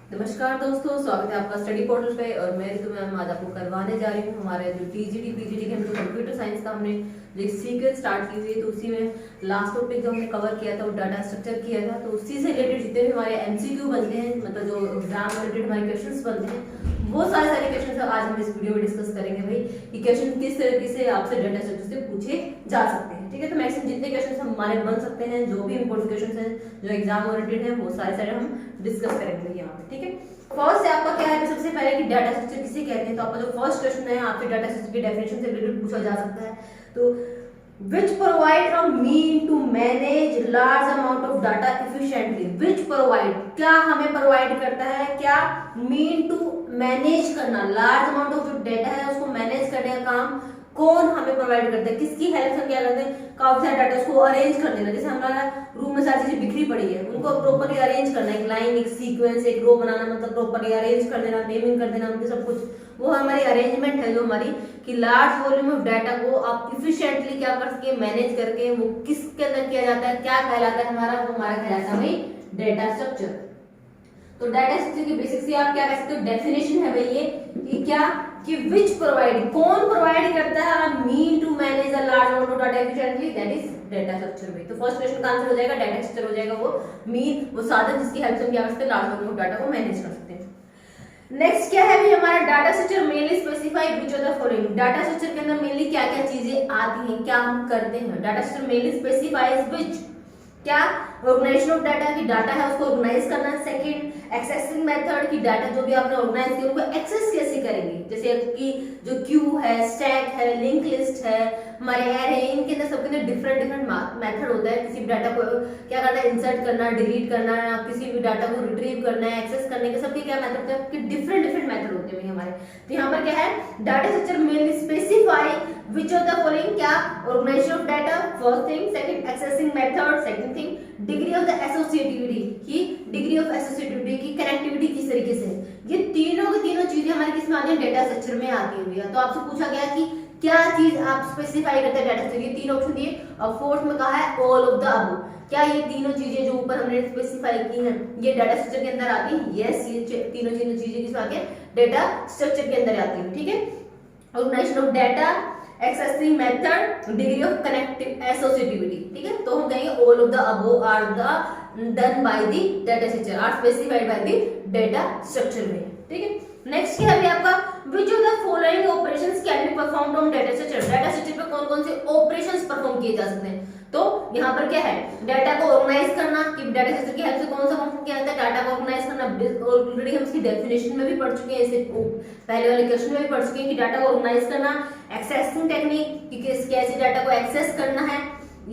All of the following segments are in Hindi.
नमस्कार दोस्तों, स्वागत है आपका स्टडी पोर्टल पे। और मैं ऋतु मैम आज आपको करवाने जा रही हूँ हमारे जो टीजीटी पीजीटी के हम जो कंप्यूटर साइंस का हमने जो सीक्वेंस स्टार्ट की हुई है, तो उसी में लास्ट टॉपिक जो हमने कवर किया था वो डाटा स्ट्रक्चर किया था। तो उसी से रिलेटेड जितने भी हमारे एमसीक्यू बनते हैं, मतलब जो एग्जाम रिलेटेड हमारे क्वेश्चन बनते हैं, वो सारे क्वेश्चन आज हम इस वीडियो में डिस्कस करेंगे भाई कि क्वेश्चन किस तरीके से आपसे डाटा स्ट्रक्चर से पूछे जा सकते हैं। ठीक है, तो मैक्सिमम जितने क्वेश्चन हमारे बन सकते हैं, जो भी इंपॉर्टेंट क्वेश्चन हैं जो एग्जाम ओरिएंटेड हैं, वो सारे हम डिस्कस करेंगे यहाँ पे। ठीक है, फर्स्ट से आपका क्या है, सबसे पहले कि डाटा स्ट्रक्चर किसे कहते हैं। तो आपका जो फर्स्ट क्वेश्चन है आपसे डाटा स्ट्रक्चर की डेफिनेशन से रिलेटेड पूछा जा सकता है। तो which provide a mean to manage large amount of data efficiently। which provide क्या हमें प्रोवाइड करता है, क्या mean to manage करना, लार्ज अमाउंट ऑफ जो डेटा है उसको मैनेज करने का काम कौन हमें प्रोवाइड करता है, किसकी हेल्प से हम क्या करते हैं, काफी सारे डाटा उसको अरेंज कर देना। जैसे हमारा रूम में सारी चीजें बिखरी पड़ी है, उनको प्रॉपर्ली अरेंज करना, एक लाइन, एक सीक्वेंस, एक रो बनाना, मतलब प्रॉपर्ली अरेंज कर देना, नेमिंग कर देना उनके सब कुछ, वो हमारी अरेंजमेंट है जो हमारी कि लार्ज वॉल्यूम ऑफ डाटा को आप इफिशिएंटली क्या कर सके, मैनेज करके वो किसके अंदर किया जाता है, क्या कहलाता है हमारा, वो हमारा कहलाता है भाई डाटा स्ट्रक्चर। तो डाटा स्ट्रक्चर की बेसिक से आप क्या कह सकते हो, डेफिनेशन है भाई ये कि क्या कि विच प्रोवाइड, कौन प्रोवाइड करता है mean to manage a large amount of data efficiently, that is data structure भाई। तो फर्स्ट क्वेश्चन का आंसर हो जाएगा डाटा स्ट्रक्चर हो जाएगा वो मीन, वो साधन जिसकी हेल्प से हम क्या कर सकते हैं, लार्ज अमाउंट ऑफ डाटा को मैनेज कर सकते हैं। नेक्स्ट क्या है भाई हमारा data structure mainly specify which of the following. Data structure के अंदर मेनली क्या क्या चीजें आती हैं, क्या हम करते हैं। डाटा स्ट्रक्चर मेनली स्पेसिफाइज विच, क्या ऑर्गेनाइजेशन ऑफ डाटा की डाटा है उसको ऑर्गेनाइज करना। सेकंड एक्सेसिंग मेथड की डाटा जो भी आपने ऑर्गेनाइज किया उनको एक्सेस कैसे करेंगे, जैसे कि जो क्यू है, स्टैक है, लिंक लिस्ट है, हमारे एरे, इनके अंदर सबके अंदर डिफरेंट मेथड होता है। किसी भी डाटा को क्या करना है, इंसर्ट करना, डिलीट करना, किसी भी डाटा को रिट्रीव करना है, एक्सेस करने के सबके क्या मेथड होते हैं कि डिफरेंट मेथड होते हैं हमारे। तो यहाँ पर क्या है, data structure mainly specify which of the following, क्या organization of data first thing, second accessing method second thing, degree of the associativity की डिग्री ऑफ एसोसिएटिविटी की कनेक्टिविटी किस तरीके से, ये तीनों की तीनों चीजें हमारे किस में आती हैं, डाटा स्ट्रक्चर में आती है भैया। तो आपसे पूछा गया कि क्या चीज आप स्पेसिफाई करते हैं डाटा स्ट्रक्चर, ये तीन ऑप्शन दिए और फोर्थ में कहा है ऑल ऑफ द अबव। क्या ये तीनों चीजें जो ऊपर हमने स्पेसिफाई की हैं ये डाटा स्ट्रक्चर के अंदर आती हैं? यस, ये तीनों चीजें किसमें आती हैं, डाटा स्ट्रक्चर के अंदर आती हैं। ठीक है, organisation of data, accessing method, degree of connective associativity. ठीक है, तो हम कहेंगे all of the above are the done by the data structure, are specified by the data structure में। ठीक है, नेक्स्ट क्या है आपका, which of the following operations can be performed on data structure. Data structure पे कौन-कौन से ऑपरेशंस परफॉर्म किए जा सकते हैं। तो यहाँ पर क्या है, डाटा को ऑर्गेनाइज करना, कि डाटा स्ट्रक्चर की हेल्प से कौन सा फंक्शन किया जाता है, डाटा को ऑर्गेनाइज करना। ऑलरेडी हम इसकी डेफिनेशन में भी पढ़ चुके हैं, इसे पहले वाले क्वेश्चन में भी पढ़ चुके हैं कि डाटा को ऑर्गेनाइज करना, एक्सेसिंग टेक्निक कि कैसे डाटा को एक्सेस करना है,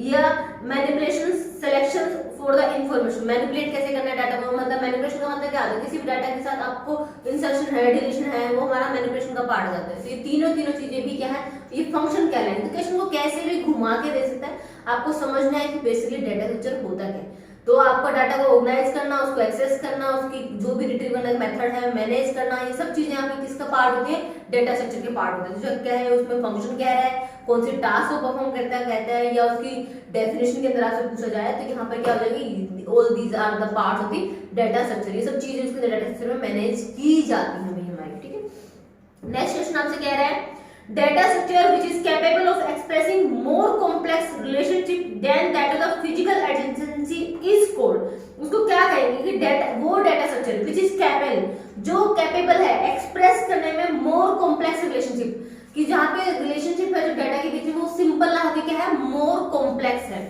या manipulation selection for the information, manipulate कैसे करना है डाटा को, मतलब मैनिपुलेशन का मतलब क्या होता है, किसी भी डाटा के साथ आपको इंसर्शन है, डिलीशन है, वो हमारा मैनिपुलेशन का पार्ट जाता है। तो ये तीनों चीजें भी क्या है, ये फंक्शन क्या है। तो क्वेश्चन को कैसे भी घुमा के दे सकता है, आपको समझना है कि बेसिकली डाटा स्ट्रक्चर होता क्या है। तो आपको डाटा को ऑर्गेनाइज करना, उसको एक्सेस करना, उसकी जो भी रिट्रीव करने का मेथड है, मैनेज करना, ये सब चीजें आपकी किसका पार्ट होती है, डाटा स्ट्रक्चर के पार्ट होते हैं। जो क्या है उसमें फंक्शन क्या है, कौन से टास्क को परफॉर्म करता है कहता है, या उसकी डेफिनेशन के अंदर आपसे पूछा जाए तो यहाँ पर क्या हो जाएगी, all these are the parts of the data structure. ये सब चीजें उसके डाटा स्ट्रक्चर में मैनेज की जाती हैं हमारी। ठीक है, नेक्स्ट क्वेश्चन आपसे कह रहा है data structure which is capable of expressing more complex relationship than that of the physical adjacency is called। उसको क्या कहेंगे कि डाटा, वो data structure which is capable, जो कैपेबल है एक्सप्रेस करने में मोर कॉम्प्लेक्स रिलेशनशिप, कि जहाँ पे रिलेशनशिप है जो डाटा के बीच में वो सिंपल ना होकर क्या है, मोर कॉम्प्लेक्स है।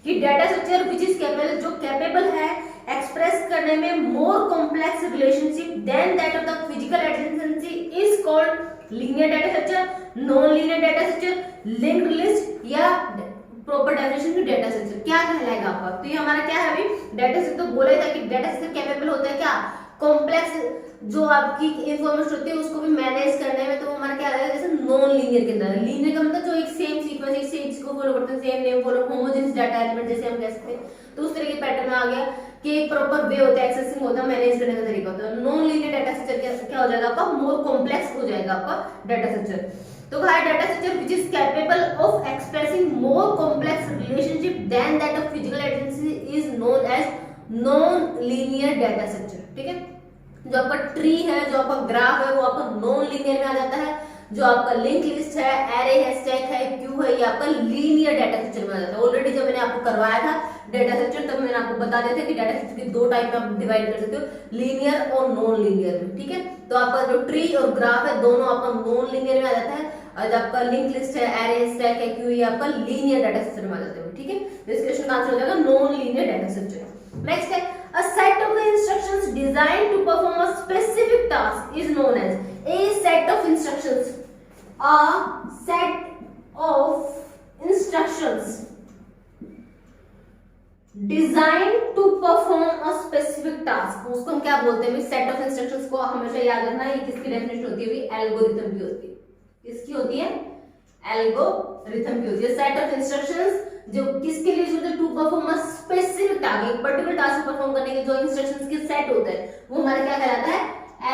कि data structure which is capable, जो कैपेबल है एक्सप्रेस करने में more complex relationship than that of the physical adjacency is called linear data structure, non linear data structure, linked list, या प्रॉपर डेफिनेशन की डाटा स्ट्रक्चर क्या कहलाएगा आपका। तो ये हमारा क्या है अभी डाटा स्ट्रक्चर, तो बोला था कि डाटा स्ट्रक्चर कैपेबल होता है क्या, कॉम्प्लेक्स जो आपकी इंफॉर्मेशन होती है उसको भी मैनेज करने में। तो हमारा क्या रहेगा, जैसे नॉन लीनियर के अंदर, लीनियर का मतलब जो एक सेम सीक्वेंस, एक सेम चीज को फॉलो करते हैं, same name follow, homogeneous data element जैसे हम कह सकते हैं। तो उस तरह के पैटर्न में आ गया कि एक प्रॉपर वे होता है, एक्सेसिंग होता है, मैनेज करने का तरीका होता है। नॉन लीनियर डाटा स्ट्रक्चर क्या हो जाएगा आपका, मोर कॉम्प्लेक्स हो जाएगा आपका डाटा स्ट्रक्चर। तो कहा है data structure which is capable of expressing more complex relationship than that of physical adjacency is known as non linear data structure. ठीक है, जो आपका ट्री है, जो आपका ग्राफ है, वो आपका नॉन लीनियर में आ जाता है। जो आपका लिंक लिस्ट है, एरे है, स्टैक है, क्यू है, ये आपका लीनियर डाटा स्ट्रक्चर में आ जाता है। ऑलरेडी जब मैंने आपको करवाया था डाटा स्ट्रक्चर, तब मैंने आपको बता दिया था कि डाटा स्ट्रक्चर की दो टाइप में आप डिवाइड कर सकते हो, लीनियर और नॉन लीनियर में। ठीक है, तो आपका जो ट्री और ग्राफ है दोनों आपका नॉन लीनियर में आ जाता है, और जो आपका लिंक लिस्ट है, एरे, स्टैक है, क्यू, ये आपका लीनियर डाटा स्ट्रक्चर में आ जाते हैं। ठीक है, तो इस क्वेश्चन का आंसर हो जाएगा non linear data structure. Next है a set of the instructions designed to perform a specific task is known as a set of instructions. A set of instructions designed to perform a specific task, उसको हम क्या बोलते हैं? सेट ऑफ इंस्ट्रक्शंस को हमेशा याद रखना, ये किसकी डेफिनेशन होती है? एल्गोरिथम की होती है। किसकी होती है? एल्गोरिथम की होती है। सेट ऑफ इंस्ट्रक्शंस जो किसके लिए होते हैं? To perform a specific task, एक पर्टिकुलर टास्क परफॉर्म करने के जो इंस्ट्रक्शंस के सेट होते हैं वो हमारा क्या कहलाता है?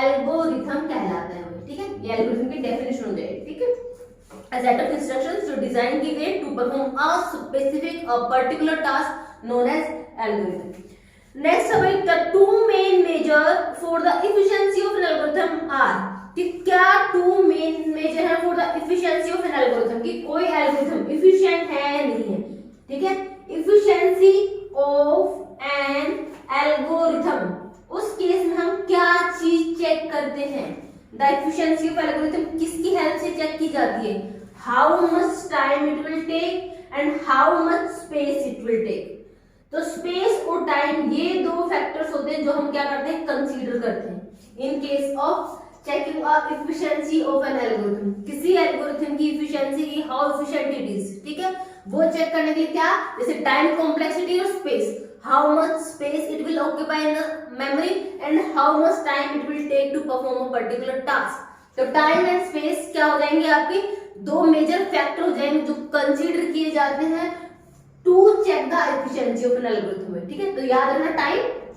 एल्गोरिथम कहलाता है। ठीक है, ये एल्गोरिथम की डेफिनेशन हो जाएगी। ठीक है, a set of instructions जो डिजाइन की गई to perform a specific a particular task known as algorithm. Next है भाई, the two main measure for the efficiency of an algorithm are, कि क्या टू मेन मेजर है for the efficiency of an algorithm, कि कोई एल्गोरिथम एफिशिएंट है या नहीं है। ठीक है, एफिशिएंसी ऑफ एन एल्गोरिथम, उस केस में हम क्या चीज चेक करते हैं? द एफिशिएंसी ऑफ एल्गोरिथम किसकी हेल्प से चेक की जाती है? How much time it will take and how much space it will take. तो स्पेस और टाइम ये दो फैक्टर्स होते हैं जो हम क्या करते हैं? कंसीडर करते हैं in case of checking of efficiency of an algorithm. किसी एल्गोरिथम की एफिशिएंसी की हाउ एफिशिएंट इट इज, ठीक है, वो चेक करने के लिए क्या? जैसे टाइम कॉम्प्लेक्सिटी और space, how much space it will occupy in memory and how much time it will take to perform a particular task. तो टाइम एंड स्पेस क्या हो जाएंगे? आपके दो मेजर फैक्टर हो जाएंगे जो कंसीडर किए जाते हैं to check the efficiency of an algorithm. ठीक है, तो याद रखना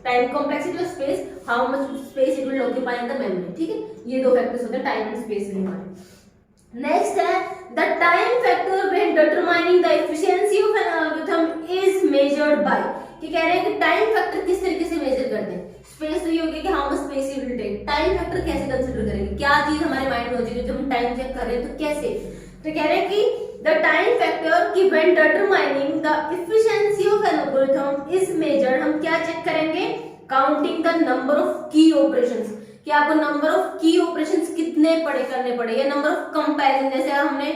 टाइम कॉम्प्लेक्सिटी और space, how much space it will occupy in the memory. ठीक है, ये दो फैक्टर्स होते हैं टाइम एंड स्पेस में हमारे। नेक्स्ट है the time factor when determining the efficiency of an algorithm is measured by, कि कह रहे हैं कि टाइम फैक्टर किस तरीके से मेजर करते हैं? स्पेस तो ये हो गया कि how much space it will take, time factor कैसे कंसीडर करेंगे? क्या चीज हमारे माइंड में हो जाएगी जब हम टाइम चेक कर रहे हैं? तो कैसे? तो कह रहे हैं कि the time factor कि when determining the efficiency of an algorithm is measured, हम क्या चेक करेंगे? counting the number of key operations, कि आपको नंबर ऑफ की ऑपरेशंस कितने करने पड़े, या नंबर ऑफ कंपैरिजन। जैसे हमने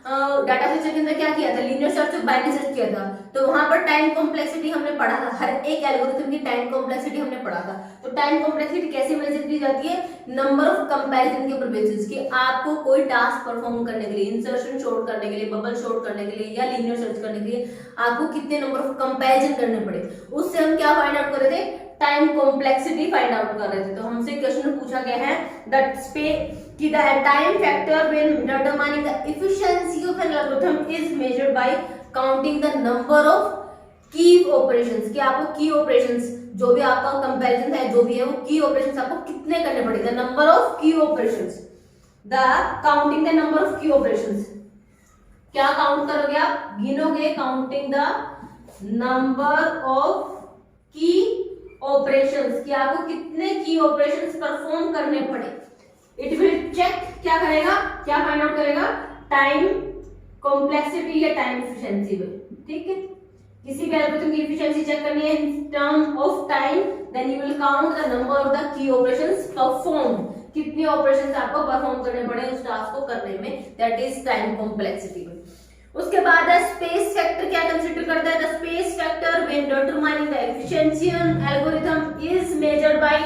डाटा स्ट्रक्चर के अंदर क्या किया था? लीनियर सर्च और बाइनरी सर्च किया था, तो वहां पर टाइम कॉम्प्लेक्सिटी हमने पढ़ा था, हर एक एल्गोरिथम की टाइम कॉम्प्लेक्सिटी हमने पढ़ा था। तो टाइम कॉम्प्लेक्सिटी कैसे मेजर की जाती है? नंबर ऑफ कंपैरिजन के ऊपर बेसिस, कि आपको कोई टास्क परफॉर्म करने के लिए, इंसर्शन शॉर्ट करने के लिए, बबल शॉर्ट करने के लिए, या लीनियर सर्च करने के लिए आपको कितने नंबर ऑफ कंपैरिजन करने पड़े, उससे हम क्या फाइंड आउट कर रहे थे? टाइम कॉम्प्लेक्सिटी फाइंड आउट कर रहे थे। तो हमसे क्वेश्चन में पूछा गया है दैट स्पेस कि the time factor when determining the efficiency of an algorithm is measured by counting the number of की ऑपरेशंस, कि आपको की ऑपरेशंस जो भी आपका कंपैरिजन है जो भी है वो की ऑपरेशंस आपको कितने करने पड़े? द नंबर ऑफ की operations, the counting the number of की ऑपरेशंस। क्या काउंट करोगे आप? गिनोगे, काउंटिंग द नंबर ऑफ की ऑपरेशंस, कि आपको कितने की ऑपरेशंस परफॉर्म करने पड़े। इट विल चेक, क्या करेगा? क्या फाइंड आउट करेगा? टाइम कॉम्प्लेक्सिटी या टाइम एफिशिएंसी में। ठीक है, किसी भी एल्गोरिथम की एफिशिएंसी चेक करनी है in term of time, then you will count the number of the key operations perform, कितने ऑपरेशंस आपको परफॉर्म करने पड़े उस टास्क को करने में, दैट इज टाइम कॉम्प्लेक्सिटी में। उसके बाद स्पेस फैक्टर क्या कंसीडर करता है? The space factor when determining the efficiency of algorithm is measured by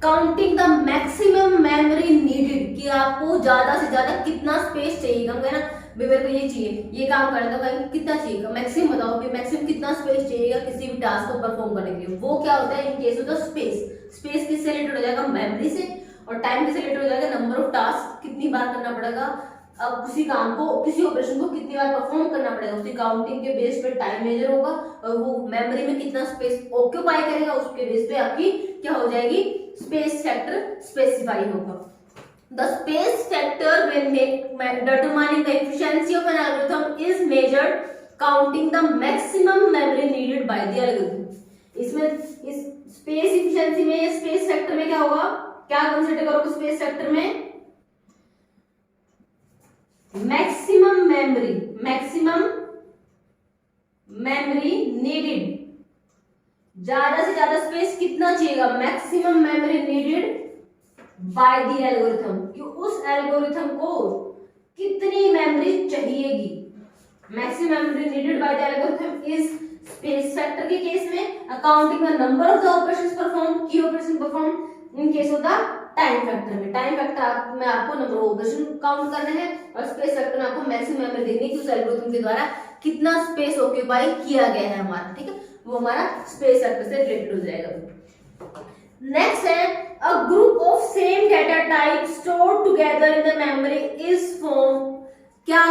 counting the maximum memory needed, कि आपको ज्यादा से ज्यादा कितना स्पेस चाहिए। हम कहना मेरे को ये चाहिए, ये काम करना, तो कितना चाहिए? मैक्सिमम बताओ कि मैक्सिमम कितना स्पेस चाहिएगा किसी भी टास्क को परफॉर्म करने के लिए। वो क्या होता है? इन case of the space, space किससे रिलेटेड हो जाएगा? मेमोरी से, और टाइम किससे रिलेटेड हो जाएगा? नंबर ऑफ टास्क, कितनी बार करना पड़ेगा अब किसी काम को, किसी ऑपरेशन को कितनी बार परफॉर्म करना पड़ेगा, उसकी काउंटिंग के बेस पे टाइम मेजर होगा, और वो मेमोरी में कितना स्पेस ऑक्यूपाई करेगा उसके बेस पे आपकी क्या हो जाएगी? स्पेस फैक्टर स्पेसिफाई होगा। The space factor when determining the efficiency of an algorithm is measured counting the maximum memory needed by the algorithm. इसमें इस स्पेस एफिशिएंसी में, स्पेस फैक्टर में क्या होगा? क्या कंसिडर करोगे स्पेस सेक्टर में? मैक्सिमम मेमोरी नीडेड, ज्यादा से ज्यादा स्पेस कितना चाहिएगा? Maximum memory needed by the algorithm, कि उस एल्गोरिथम को कितनी मेमोरी चाहिएगी। Maximum memory needed by the algorithm is space factor के केस में accounting the number of the operations perform, की operation perform in case of the time factor में। टाइम फैक्टर में आपको नंबर ऑफ ऑपरेशन काउंट करने हैं और स्पेस फैक्टर में आपको मैक्सिमम मेमोरी देखनी है कि उस एल्गोरिथम के द्वारा कितना स्पेस ऑक्यूपाई किया गया है हमारा, ठीक है, वो हमारा स्पेस फैक्टर से रिलेटेड हो जाएगा। नेक्स्ट है अ group of same data type stored together in the memory is form. क्या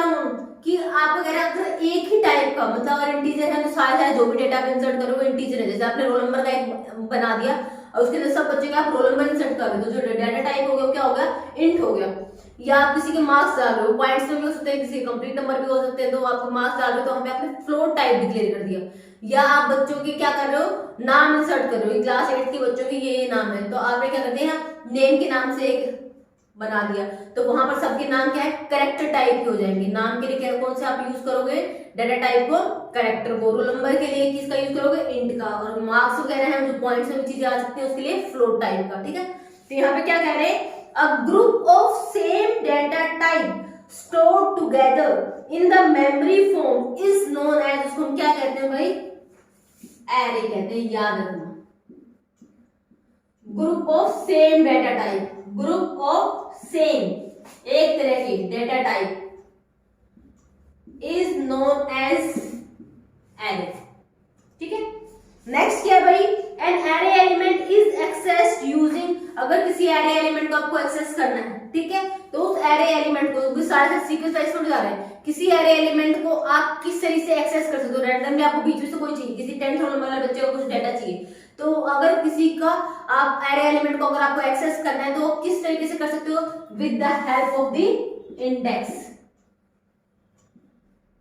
कि आप अगर एक ही टाइप का मतलब अगर इंटीजर है तो सारे जो भी डेटा आप इंसर्ट करोगे इंटीजर है। जैसे आपने रोल नंबर का एक बना दिया और उसके अंदर सब बच्चे का आप रोल नंबर इंसर्ट कर रहे हो तो जो डेटा टाइप हो गया क्या हो गया? इंट हो गया। या आप किसी के मार्क्स डाल रहे हो, पॉइंट्स में भी हो सकते हैं, किसी कंप्लीट नंबर भी हो सकते हैं, तो आप मार्क्स डाल रहे हो तो हमने आपने फ्लोट टाइप डिक्लेयर कर दिया। या आप बच्चों के क्या कर रहे हो? नाम इंसर्ट कर रहे हो, क्लास 8 के बच्चों के ये नाम है तो आपने क्या करते हैं नेम के नाम से एक बना दिया तो वहां पर सबके नाम क्या है? कैरेक्टर टाइप के हो जाएंगे। नाम के लिए क्या कौन से आप यूज करोगे? डेटा टाइप को, कैरेक्टर को। रोल नंबर के लिए किसका यूज करोगे? इंट का। और मार्क्स वगैरह है जो पॉइंट्स में चीजें आ सकती है उसके लिए फ्लोट टाइप का, ठीक है। तो यहाँ पे क्या कह रहे हैं? A group of same data type stored together in the memory form is known as, उसको हम क्या कहते हैं भाई? एरे कहते हैं, याद रखना। Group of same data type, group of same एक तरह की data type is known as array, ठीक है। नेक्स्ट क्या है भाई? An array element is accessed using, अगर किसी एरे एलिमेंट को आपको एक्सेस करना है, ठीक है, तो उस एरे एलिमेंट को सारे सीक्वेंस वाइज जा रहे हैं, किसी एरे एलिमेंट को आप किस तरीके से एक्सेस कर सकते हो? रैंडमली आपको बीच में से कोई चाहिए, किसी 10th रोल नंबर वाले बच्चे को कुछ डेटा चाहिए, तो अगर किसी का आप एरे एलिमेंट को अगर आपको एक्सेस करना है तो किस तरीके से कर सकते हो? With the help of the index.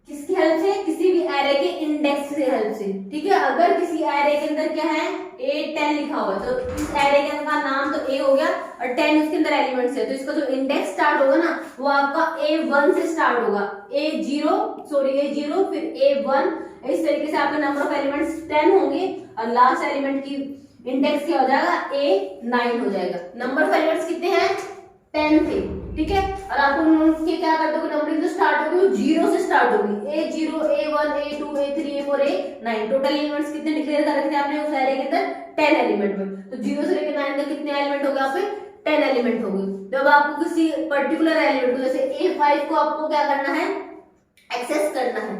किसकी हेल्प से? किसी भी एरे के इंडेक्स से हेल्प से, ठीक है। अगर किसी एरे के अंदर क्या है? A10 लिखा हुआ है तो इस एरे के अंदर नाम तो A हो गया और 10 उसके अंदर एलिमेंट्स है तो इसका जो इंडेक्स स्टार्ट होगा ना वो आपका A1 से स्टार्ट होगा। A0 फिर A1, इस तरीके से आपके नंबर ऑफ एलिमेंट्स 10 होंगे और लास्ट एलिमेंट की इंडेक्स क्या हो जाएगा? A9 हो जाएगा। नंबर ऑफ एलिमेंट्स कितने हैं? 10 थे, ठीक है। और आप उनके क्या कर दोगे? नंबरिंग जो स्टार्ट होगी वो 0 से स्टार्ट होगी। A0, A1, A2, A3, A4, A9। Total elements कितने डिक्लेयर कर रखे थे आपने उस एरे के अंदर? 10 एलिमेंट में। तो 0 से लेकर 9 तक कितने एलिमेंट हो गए? आप पे 10 एलिमेंट हो गए। जब आपको किसी पर्टिकुलर एलिमेंट को जैसे A5 को आपको क्या करना है? एक्सेस करना है,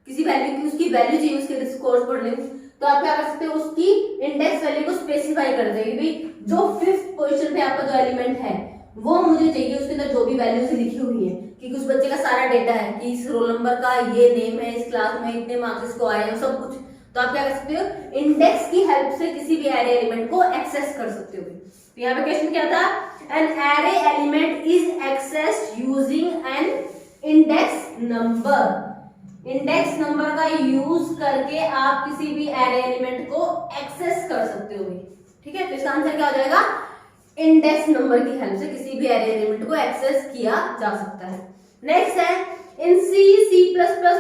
किसी वैल्यू की उसकी वैल्यू चाहिए उसके कोर्स पढ़ने में, तो आप क्या कर सकते हो? उसकी इंडेक्स वैल्यू को स्पेसिफाई कर देंगे भाई जो 5th पोजीशन पे आपका जो एलिमेंट है वो मुझे चाहिए, उसके अंदर जो भी वैल्यूज लिखी हुई है कि उस बच्चे का सारा डेटा है कि इस रोल नंबर का ये नेम है, इस क्लास में इतने मार्क्स इसको आए हैं, सब कुछ। तो आप क्या कर सकते हो? इंडेक्स की हेल्प से किसी भी एरे एलिमेंट को एक्सेस कर सकते हो। तो यहाँ पे क्वेश्चन क्या था? An array element is accessed using an index number. Index number का यूज करके आप किसी भी एरे एलिमेंट को एक्सेस कर सकते हो, ठीक है। तो इसका आंसर क्या हो जाएगा? इंडेक्स नंबर की हेल्प से किसी भी एरे एलिमेंट को एक्सेस किया जा सकता है। नेक्स्ट है इन C++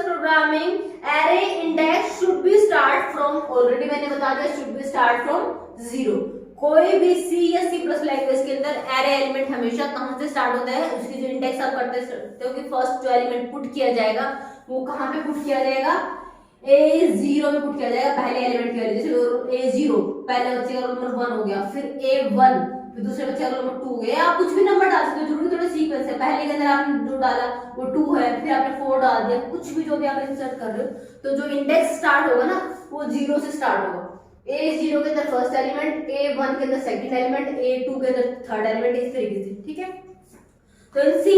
programming array index should be start from, already मैंने बता दिया, शुड बी स्टार्ट फ्रॉम 0। कोई भी C या C++ लैंग्वेज के अंदर एरे एलिमेंट हमेशा कहां से स्टार्ट होता है? उसकी जो इंडेक्स आप करते हो कि फर्स्ट जो एलिमेंट पुट किया जाएगा वो कहां पे पुट किया जाएगा? A0 में पुट किया जाएगा, पहले एलिमेंट की वैल्यू। जैसे A0 पहले बच्चे का रोल नंबर 1 हो गया, फिर A1, फिर दूसरे बच्चे का रोल नंबर 2 हो गया। आप कुछ भी नंबर डाल सकते हो, जरूरी थोड़ा सीक्वेंस है। पहले के अंदर आपने जो डाला वो 2 है, फिर आपने 4 डाल दिया, कुछ भी जो भी आप इंसर्ट कर रहे हो, तो जो इंडेक्स स्टार्ट होगा ना वो 0 से स्टार्ट होगा। A0 के अंदर फर्स्ट एलिमेंट, A1 के अंदर सेकंड एलिमेंट, A2 के अंदर थर्ड एलिमेंट, इस तरीके से, ठीक है। तो इन C++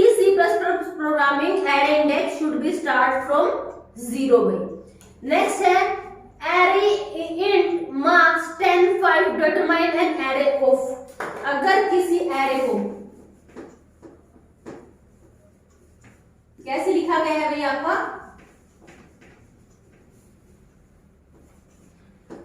programming array index should be start from 0 भाई। नेक्स्ट है array int marks 10, 5 determine N array of. अगर किसी एरे को कैसे लिखा गया है भाई आपका?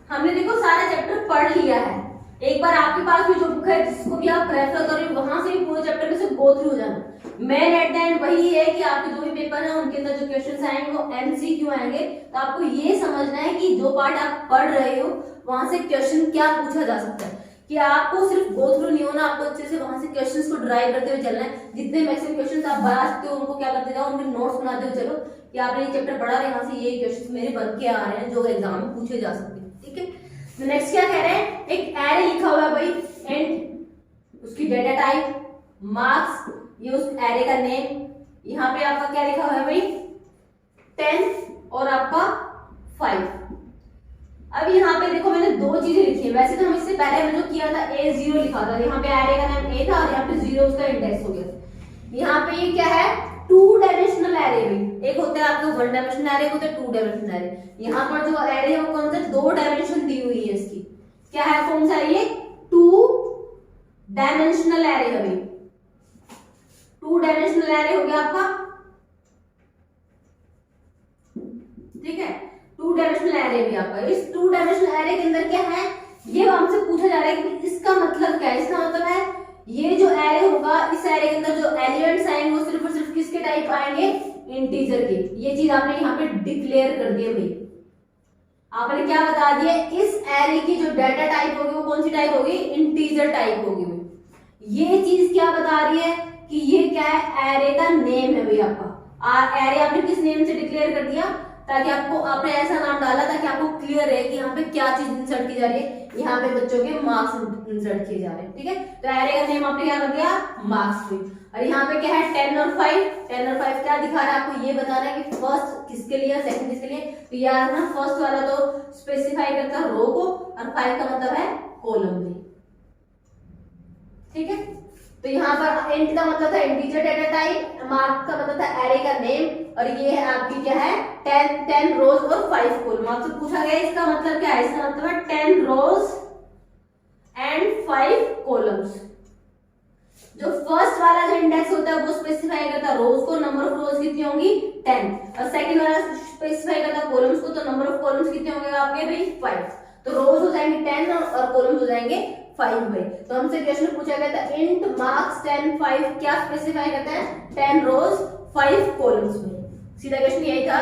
हमने देखो सारा चैप्टर पढ़ लिया है, एक बार आपके पास भी जो बुक है है जिसको भी आप रेफर करें वहां से भी पूरे चैप्टर में से गो थ्रू हो जाना। मेन एट द एंड वही है कि आपके जो भी पेपर है उनके अंदर जो क्वेश्चंस आएंगे वो एमसीक्यू आएंगे। तो आपको ये समझना है कि जो पार्ट आप पढ़ रहे हो वहां से क्वेश्चन क्या पूछा जा सकता है, कि आपको सिर्फ गो थ्रू नहीं होना, आपको अच्छे से वहां से क्वेश्चंस को ड्राइव करते हुए चलना है। जितने मैक्सिमम क्वेश्चंस आप बना सकते हो उनको क्या करते जाओ, उनके नोट्स बनाते हुए चलो कि आपने ये चैप्टर पढ़ा है, यहाँ से ये क्वेश्चंस मेरे बन के आ रहे हैं जो एग्जाम में पूछे जा सकते हैं। ठीक है, तो नेक्स्ट क्या कह रहे हैं, एक एरे लिखा हुआ है भाई, एंड उसकी डेटा टाइप, मार्क्स, ये उस एरे का नेम, यहाँ पे आपका क्या लिखा हुआ है भाई 10 और आपका 5। अब यहाँ पे देखो मैंने दो चीजें लिखी है, वैसे तो हम इससे पहले हमने जो किया था A0 लिखा था, यहाँ पे एरे का नाम A था और यहाँ पे 0 उसका इंडेक्स हो गया। यहाँ पे ये क्या है, 2 डायमेंशनल एरे भी, एक होता है आपका 1 डायमेंशनल एरे, एक होता है 2 डायमेंशनल एरे। यहाँ पर जो एरे है वो कौन सा 2 डायमेंशन दी हुई है इसकी, क्या है कौन सा ये 2 डायमेंशनल एरे है भाई, 2 डायमेंशनल एरे हो गया आपका। ठीक है, 2 डायमेंशनल एरे भी आपका, इस 2 डायमेंशनल एरे के अंदर क्या है, ये हमसे पूछा जा रहा है कि इसका मतलब क्या है। इसका मतलब है ये जो एरे होगा, इस एरे के अंदर जो एलिमेंट्स आएंगे वो सिर्फ और सिर्फ किसके टाइप आएंगे, इंटीजर के। ये चीज आपने यहाँ पे डिक्लेयर कर दी है भाई, आपने क्या बता दिया, इस एरे की जो डाटा टाइप होगी वो कौन सी टाइप होगी, इंटीजर टाइप होगी भाई। ये चीज क्या बता रही है कि ये क्या है, एरे का नेम है भाई आपका। एरे आपने किस नेम से डिक्लेयर कर दिया, ताकि आपने ऐसा नाम डाला ताकि आपको क्लियर है कि यहाँ पे क्या चीज इंसर्ट की जा रही है, यहाँ पे बच्चों के मार्क्स इंसर्ट किए जा रहे हैं। ठीक है, तो एरे का नेम आपने क्या कर दिया, मार्क्स। और यहाँ पे क्या है 10 और 5, 10 और 5 क्या दिखा रहा है आपको, ये बताना है कि फर्स्ट किसके लिए, सेकंड किसके लिए। तो यार ना फर्स्ट वाला तो स्पेसिफाई करता है रो को, और 5 का मतलब है कॉलम में। ठीक है, तो यहाँ पर इंट का मतलब था इंटीजर डेटा टाइप, मार्क का मतलब था एरे का नेम, और ये है आपकी क्या है 10 रोज और 5 कॉलम। आपसे पूछा गया इसका मतलब क्या है, इसका मतलब है 10 रोज एंड 5 कॉलम्स। जो फर्स्ट वाला जो इंडेक्स होता है वो स्पेसिफाई करता है रोज को, नंबर ऑफ रोज कितनी होंगी 10, और सेकंड वाला स्पेसिफाई करता है कॉलम्स को, तो नंबर ऑफ कॉलम्स कितने होंगे आपके भाई 5। तो रोज हो जाएंगे 10 और कॉलम्स हो जाएंगे 5 भाई। तो हमसे क्वेश्चन पूछा गया था इंट मार्क्स 10 5 क्या स्पेसिफाई करता है, 10 रोज 5 कॉलम्स में। सीधा क्वेश्चन यही था,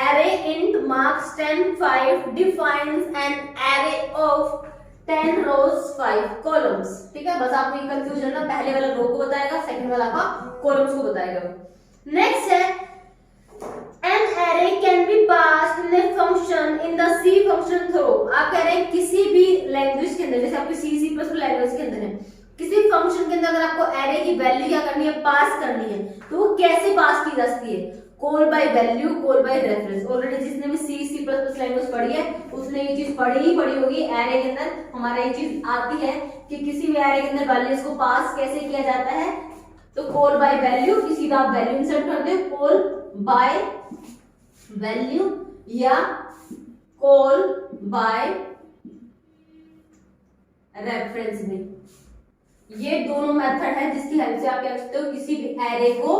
array int marks 10 5 defines an array of 10 rows 5 columns. ठीक है, बस आपको ये कंफ्यूजन ना, पहले वाला रो को बताएगा, सेकंड वाला आपका कॉलम्स को बताएगा। नेक्स्ट है an array can be passed in a function in the C function through। आप कह रहे हैं किसी भी लैंग्वेज के अंदर, जैसे आपके C++ लैंग्वेज के अंदर है, किसी फंक्शन के अंदर अगर आपको एरे की वैल्यू क्या करनी है, पास करनी है, तो वो कैसे पास की जा सकती है, call by value, call by reference. Already जिसने भी C++ लैंग्वेज पढ़ी है उसने ये चीज पढ़ी होगी। एरे के अंदर हमारा ये चीज आती है कि किसी भी एरे के अंदर वैल्यूज को पास कैसे किया जाता है, तो कॉल बाय वैल्यू, किसी का आप वैल्यू इंसर्ट करते हो, कॉल बाय वैल्यू या कॉल बाय रेफरेंस में। ये दोनों मेथड है जिसकी हेल्प से आप क्या कर सकते हो, किसी भी एरे को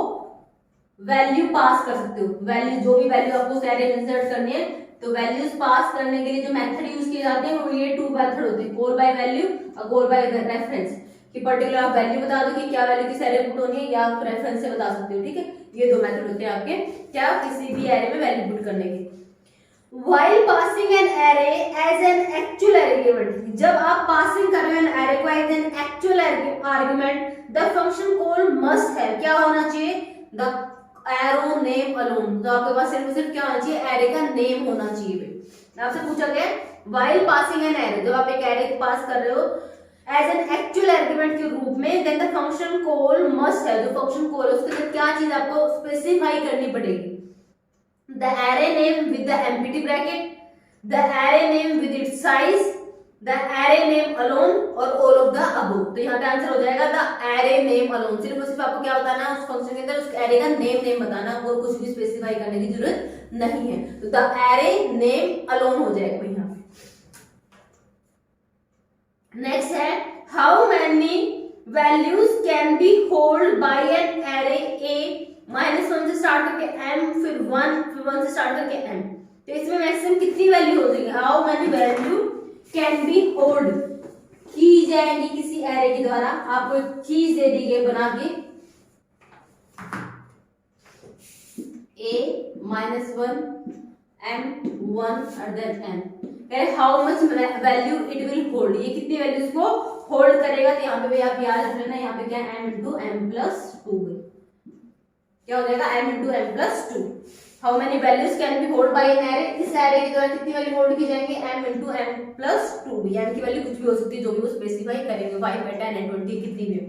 वैल्यू पास कर सकते हो। वैल्यू, जो भी वैल्यू आपको उस एरे में इंसर्ट करनी है, तो वैल्यूज पास करने के लिए जो मेथड यूज किए जाते हैं वो ये 2 मेथड होते हैं, कॉल बाय वैल्यू और कॉल बाय रेफरेंस। कि पर्टिकुलर आप वैल्यू बता दो कि क्या वैल्यू किस एरे पुट होनी है, या आप रेफरेंस से बता सकते हो। ठीक है, ये 2 मेथड होते हैं आपके क्या, किसी भी एरे में वैल्यू पुट करने के। While passing an array as an actual argument, जब आप पासिंग कर रहे हो एरे को as an actual argument, the function call must है क्या होना चाहिए, द एरो नेम अलोन। तो आपके पास सिर्फ क्या होना चाहिए, एरे का नेम होना चाहिए। आपसे पूछा गया while passing an array, जब आप एक एरे को पास कर रहे हो एज एन एक्चुअल आर्गुमेंट के रूप में, then the function call must है, जो फंक्शन कॉल है उसके अंदर क्या चीज आपको स्पेसिफाई करनी पड़ेगी, the array name with the empty bracket, the array name with its size, the array name alone और all of the above। तो यहाँ पे आंसर हो जाएगा the array name alone। सिर्फ और सिर्फ आपको क्या बताना है, उस फंक्शन के अंदर उस एरे का नेम बताना, और कुछ भी स्पेसिफाई करने की जरूरत नहीं है। तो the array name alone हो जाएगा यहाँ पे। नेक्स्ट है how many values can be held by an array A -1 से स्टार्ट करके m, फिर 1 से स्टार्ट करके m। तो इसमें मैक्सिमम कितनी वैल्यू हो जाएगी, how many value can be hold की जाएंगी किसी एरे के द्वारा। आपको एक चीज दे दी गई बना के a -1 m1 how much value it will hold, ये कितनी वैल्यूज को होल्ड करेगा। तो यहाँ पे भी आप याद रख लेना, यहाँ पे क्या m इंटू m प्लस 2 क्या हो जाएगा m into m plus 2। How many values can be hold by an array, इस एरे के द्वारा कितनी वैल्यू होल्ड की जाएंगी m into m plus 2। m की वैल्यू कुछ भी हो सकती है, जो भी वो स्पेसिफाई करेंगे 5 10 and 20 कितनी भी।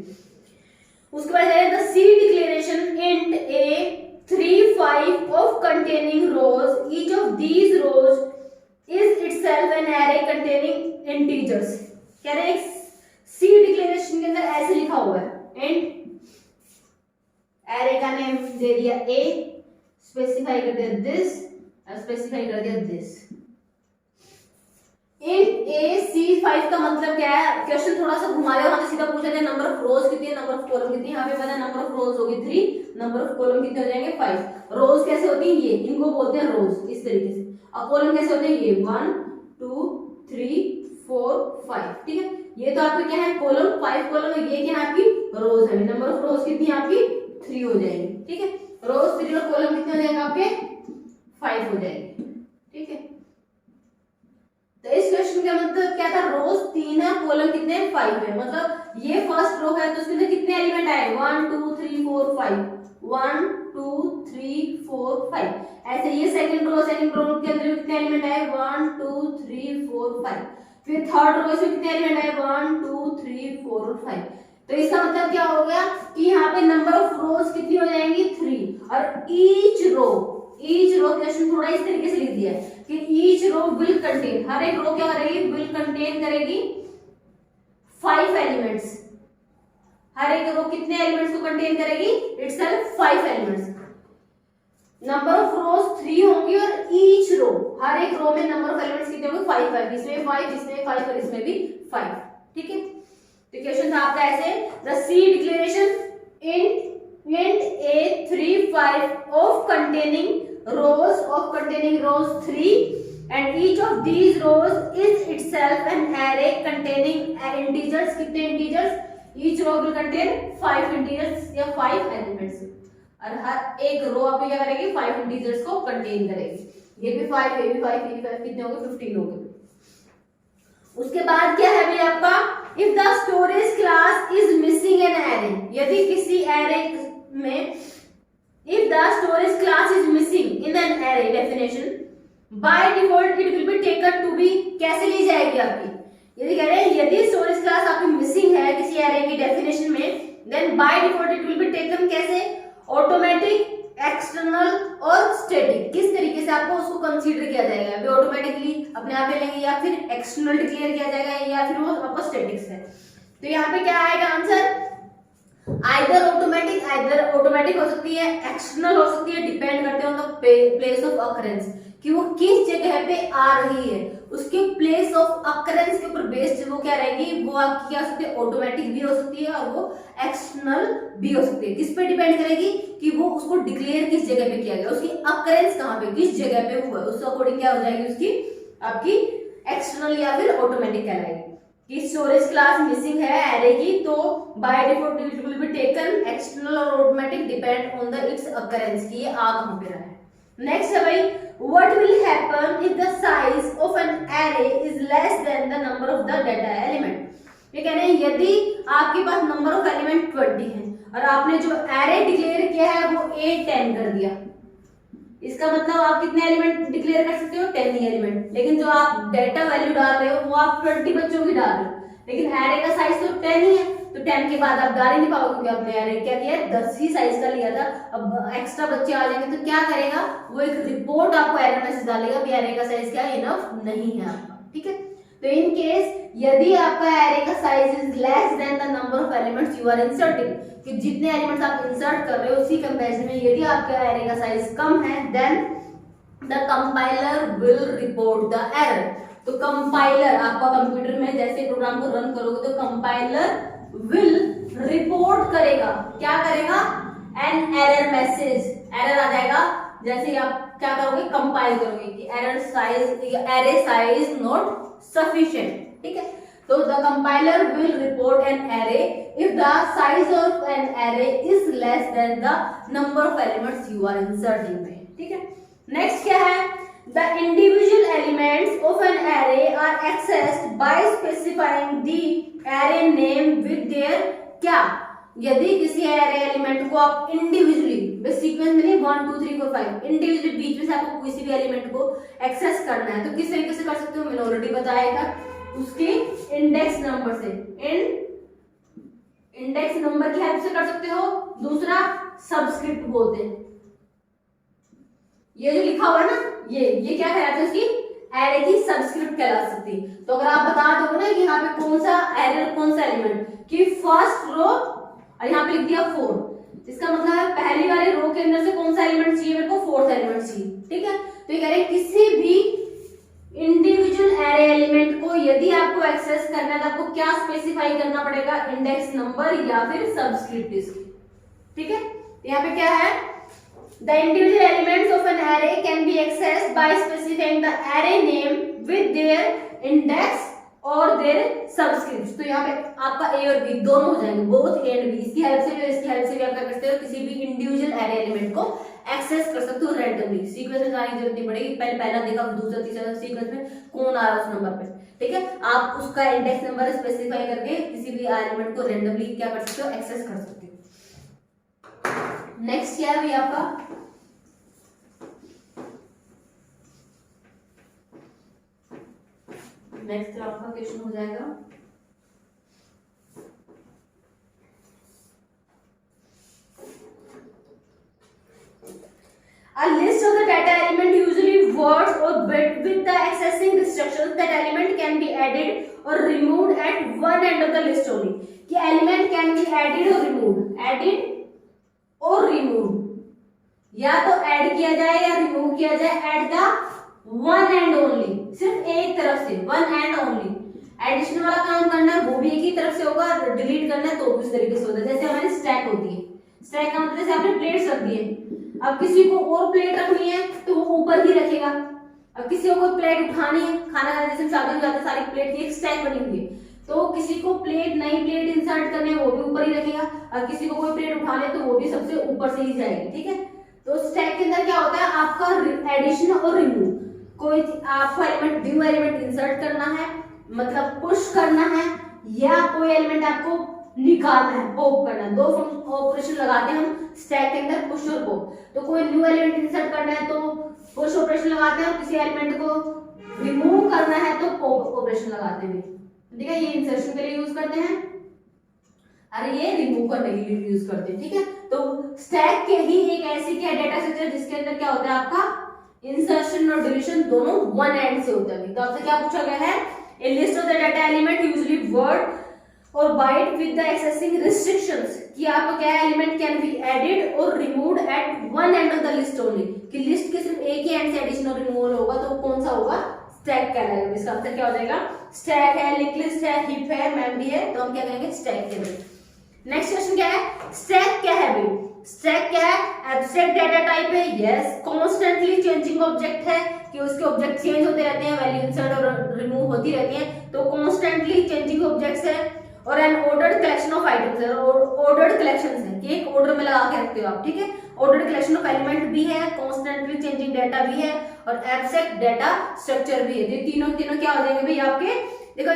उसके बाद है the C declaration int a 3 5 of containing rows, each of these rows is itself an array containing integers। कह रहे हैं सी डिक्लेरेशन के अंदर ऐसे लिखा हुआ है int एरे का नेम दे दिया a, स्पेसिफाई कर दिया दिस और स्पेसिफाई कर दिया दिस। int a c5 का मतलब क्या है, क्वेश्चन थोड़ा सा घुमा दिया, वहां से सीधा पूछा जाए नंबर ऑफ रोज कितनी है, नंबर ऑफ कॉलम कितनी है। यहाँ पे पता है नंबर ऑफ रोज होगी 3, नंबर ऑफ कॉलम कितने हो जाएंगे 5। रोज कैसे होती है, ये इनको बोलते हैं रोज, इस तरीके से। अब कॉलम कैसे होते हैं, ये 1 2 3 4 5, ठीक है। ये तो आपके क्या है कॉलम, 5 कॉलम है, ये क्या है आपकी रोज है। नंबर ऑफ रोज कितनी है आपकी 3 हो जाएंगी, ठीक है। रोज 3 और कॉलम कितने हो जाएंगे आपके 5 हो जाएंगे, ठीक है। तो इस क्वेश्चन का मतलब क्या था, रोज 3 है, कॉलम कितने 5 है। मतलब ये फर्स्ट रो है तो उसके अंदर कितने एलिमेंट आए 1 2 3 4 5, 1 2 3 4 5। ऐसे ये सेकंड रो के अंदर कितने एलिमेंट आए 1 2 3 4 5। फिर थर्ड रो में कितने एलिमेंट आए 1 2 3 4 और 5। तो इसका मतलब क्या हो गया कि यहाँ पे नंबर ऑफ रोज कितनी हो जाएंगी 3, और ईच रो क्वेश्चन थोड़ा इस तरीके से लिख दिया है कि ईच रो विल कंटेन, हर एक रो क्या करेगी विल कंटेन करेगी 5 एलिमेंट्स। हर एक रो कितने एलिमेंट्स को कंटेन करेगी इटसेल्फ 5 एलिमेंट्स। नंबर ऑफ रोज 3 होंगी और ईच रो, हर एक रो में नंबर ऑफ एलिमेंट्स कितने होंगे 5 5, इसमें 5 इसमें 5 और इसमें भी 5, ठीक है। तो क्वेश्चन था आपका ऐसे, the C declaration int a 3 5 of containing rows 3 and each of these rows is itself an array containing integers। कितने integers, each row will contain 5 integers या 5 elements, और हर एक रो आपको क्या करेगी 5 इंटीजर्स को कंटेन करेगी। ये भी 5 ये भी 5 ये भी 5 कितने हो गए 15 हो गए। उसके बाद क्या है भाई आपका, if the storage class is missing an array, यदि किसी एरे में if the storage class is missing in an array definition by default it will be taken to be, कैसे ली जाएगी आपकी, यदि कह रहे हैं यदि स्टोरेज क्लास आपकी मिसिंग है किसी एरे की डेफिनेशन में, then by default it will be taken कैसे, ऑटोमेटिक एक्सटर्नल और स्टैटिक। किस तरीके से आपको उसको कंसीडर किया जाएगा, अभी ऑटोमेटिकली अपने आप में लेंगे या फिर एक्सटर्नल डिक्लेयर किया जाएगा या फिर वो आपका स्टैटिक्स है। तो यहाँ पे क्या आएगा आंसर, आइदर ऑटोमेटिक हो सकती है, एक्सटर्नल हो सकती है, डिपेंड करते हैं on the place of occurrence कि वो किस जगह पे आ रही है, उसके प्लेस ऑफ अकरेंस के ऊपर बेस्ड वो क्या रहेगी, वो आपकी क्या हो सकती है ऑटोमेटिक भी हो सकती है और वो एक्सटर्नल भी हो सकती है। किस पे डिपेंड करेगी कि वो उसको डिक्लेयर किस जगह पे किया गया, उसकी अकरेंस कहाँ पे किस जगह पे हुआ है, उसके अकॉर्डिंग क्या हो जाएगी उसकी आपकी एक्सटर्नल या फिर ऑटोमेटिक कहलाएगी। कि स्टोरेज क्लास मिसिंग है एरे की तो by default it will be taken external और automatic depend on the its occurrence कि ये आ कहां पे रहा है। नेक्स्ट है भाई, what will happen if the size of an array is less than the number of the data element. ये कह रहे हैं यदि आपके पास नंबर ऑफ एलिमेंट 20 है और आपने जो एरे डिक्लेयर किया है वो 8 10 कर दिया, इसका मतलब आप कितने एलिमेंट डिक्लेयर कर सकते हो 10 एलिमेंट, लेकिन जो आप डेटा वैल्यू डाल रहे हो वो आप 20 बच्चों की डाल रहे हो, लेकिन एरे का साइज तो 10 ही है, तो 10 के बाद आप डाल ही नहीं पाओगे क्योंकि आपने एरे क्या किया 10 ही साइज का लिया था। अब एक्स्ट्रा बच्चे आ जाएंगे तो क्या करेगा, वो एक रिपोर्ट आपको एरर मैसेज डालेगा कि एरे का साइज क्या इनफ नहीं है आपका, ठीक है। तो इन केस यदि आपका एरे का size is less than the number of elements you are inserting, कि जितने एलिमेंट्स आप इंसर्ट कर रहे हो उसी कंपैरिजन में यदि आपका एरे का साइज कम है then the compiler will report the error. तो कंपाइलर आपका कंप्यूटर में जैसे प्रोग्राम को रन करोगे तो कंपाइलर विल रिपोर्ट करेगा, क्या करेगा, एन एरर मैसेज, एरर आ जाएगा जैसे आप क्या करोगे कंपाइल करोगे कि एरे साइज नॉट सफिशिएंट, ठीक है। तो the compiler will report an array if the size of an array is less than the number of elements you are inserting में, ठीक है। नेक्स्ट क्या है, the individual elements of an array are accessed by specifying the array name with their क्या, यदि किसी एरे एलिमेंट को आप इंडिविजुअली सीक्वेंस में नहीं 1 2 3 4 5 इंडिविजुअली बीच में से आपको किसी भी एलिमेंट को एक्सेस करना है तो किस तरीके से कर सकते हो, मैंने ऑलरेडी बताया था, उसके इंडेक्स नंबर से, इंडेक्स नंबर की हेल्प से कर सकते हो। दूसरा सबस्क्रिप्ट बोलते हैं, ये जो लिखा हुआ है ना, ये क्या कहलाता है, उसकी एरे की सबस्क्रिप्ट कहला सकती है। तो अगर आप बता दोगे ना कि यहाँ पे कौन सा एरे कौन सा एलिमेंट कि फर्स्ट रो और यहाँ पे लिख दिया 4, इसका मतलब है पहली वाले रो के अंदर से कौन सा एलिमेंट चाहिए, मेरे को फोर्थ एलिमेंट चाहिए, ठीक है। तो ये कह रहे हैं किसी भी इंडिविजुअल एरे एलिमेंट को यदि आपको एक्सेस करना है तो आपको क्या स्पेसिफाई करना पड़ेगा, इंडेक्स नंबर या फिर सबस्क्रिप्ट इसकी, ठीक है। यहाँ पे क्या है, the individual elements of an array can be accessed by specifying the array name with their index और देयर सबस्क्रिप्ट। तो यहाँ पे आपका ए और बी दोनों हो जाएंगे, बोथ ए एंड बी, इसकी हेल्प से भी इसकी हेल्प से भी आप क्या करते हो, किसी भी इंडिविजुअल एरे एलिमेंट को एक्सेस कर सकते हो रैंडमली। सीक्वेंस में जाने की जरूरत नहीं पड़ेगी, पहला देखा दूसरा तीसरा सीक्वेंस में कौन आ रहा है उस नंबर पे, ठीक है। आप उसका इंडेक्स नंबर स्पेसिफाई करके किसी भी एलिमेंट को रैंडमली क्या कर सकते हो, एक्सेस कर सकते हो। नेक्स्ट क्या है आपका, नेक्स्ट आपका क्वेश्चन हो जाएगा a list of the data element usually words or bit with the accessing restrictions that element can be added or removed at one end of the list only, कि element can be added or removed, या तो ऐड किया जाए या रिमूव किया जाए at the one and only, सिर्फ एक तरफ से, वन एंड ओनली। एडिशन वाला काम करना है वो भी एक ही तरफ से होगा, डिलीट करना है तो भी उस तरीके से होता है। जैसे हमारी स्टैक होती है, स्टैक का मतलब जैसे आपने प्लेट्स रख दिए, अब किसी को और प्लेट रखनी है तो वो ऊपर ही रखेगा, अब किसी को प्लेट उठानी है, खाना खाने जैसे शादी में जाते सारी प्लेट की एक स्टैक बनी हुई है, तो किसी को प्लेट नई प्लेट इंसर्ट करनी है वो भी ऊपर ही रखेगा, और किसी को कोई प्लेट उठानी है तो वो भी सबसे ऊपर से ही जाएगी, ठीक है। तो स्टैक के अंदर क्या होता है, आपका एडिशन और रिमूव, कोई आपको एलिमेंट न्यू एलिमेंट इंसर्ट करना है, मतलब पुश करना है, या कोई एलिमेंट आपको निकालना है, पॉप करना है। दो ऑपरेशन लगाते हैं हम स्टैक के अंदर, पुश और पॉप। तो कोई न्यू एलिमेंट इंसर्ट करना है तो पुश ऑपरेशन लगाते हैं, और किसी एलिमेंट को रिमूव करना है तो पॉप ऑपरेशन लगाते हैं, ठीक है। ये इंसर्शन के लिए यूज करते हैं, अरे ये रिमूव करने के लिए यूज करते हैं, ठीक है। तो स्टैक के ही एक ऐसी क्या डेटा स्ट्रक्चर जिसके अंदर क्या होता है, आपका इंसर्शन और डिलीशन दोनों वन एंड से होता है। तो आपसे क्या पूछा गया है, a list of the data element usually word और byte with the accessing restrictions, कि आपको क्या एलिमेंट कैन बी एडेड और removed at one end of the list only, कि लिस्ट के सिर्फ एक ही एंड से एडिशन और रिमूवल होगा, तो कौन सा होगा, स्टैक कहलाएगा। इसका आंसर क्या हो जाएगा, स्टैक है, लिंक लिस्ट है, हीप है, मेमोरी है, तो हम क्या कहेंगे, स्टैक कहेंगे। नेक्स्ट क्वेश्चन क्या है, स्टैक क्या है भाई, स्टैक क्या है, एब्स्ट्रैक्ट डाटा टाइप है, यस। कॉन्स्टेंटली चेंजिंग ऑब्जेक्ट है, कि उसके ऑब्जेक्ट चेंज होते रहते हैं, वैल्यू इंसर्ट और रिमूव होती रहती है, तो कॉन्स्टेंटली चेंजिंग ऑब्जेक्ट्स है। और N ordered collection of items है, ऑर्डर्ड कलेक्शंस है कि एक ऑर्डर में लगा के रखते हो आप, ठीक है। ऑर्डर्ड कलेक्शन ऑफ एलिमेंट भी है, कॉन्स्टेंटली चेंजिंग डाटा भी है, और एब्स्ट्रैक्ट डाटा स्ट्रक्चर भी है। ये तीनों क्या हो जाएंगे भाई आपके, देखो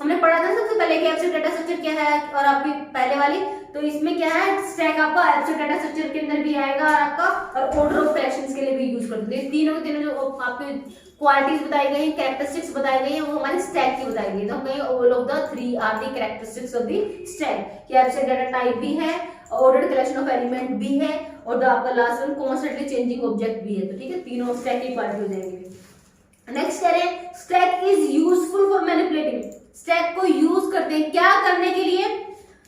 हमने पढ़ा था सबसे पहले कि एब्स्ट्रैक्ट डाटा स्ट्रक्चर क्या है, और आपकी पहले वाली, तो इसमें क्या है, स्टैक आपका एब्स्ट्रैक्ट डाटा स्ट्रक्चर के अंदर भी आएगा, और आपका और ऑर्डर ऑफ कलेक्शंस के लिए भी यूज करते हैं। तीनों जो आपके क्वालिटीज बताई गई, कैरेक्टरिस्टिक्स बताई गई है, वो हमारी स्टैक की बताई गई। तो हम कहेंगे all of the 3 are the characteristics of the stack, कि एब्स्ट्रैक्ट डाटा टाइप भी है, ऑर्डर्ड कलेक्शन ऑफ एलिमेंट भी है, और द आपका last one constantly changing object भी है। तो ठीक है, तीनों स्टैक की क्वालिटी हो जाएंगे। नेक्स्ट कह रहे हैं, stack is useful for manipulating, stack को यूज करते हैं क्या करने के लिए,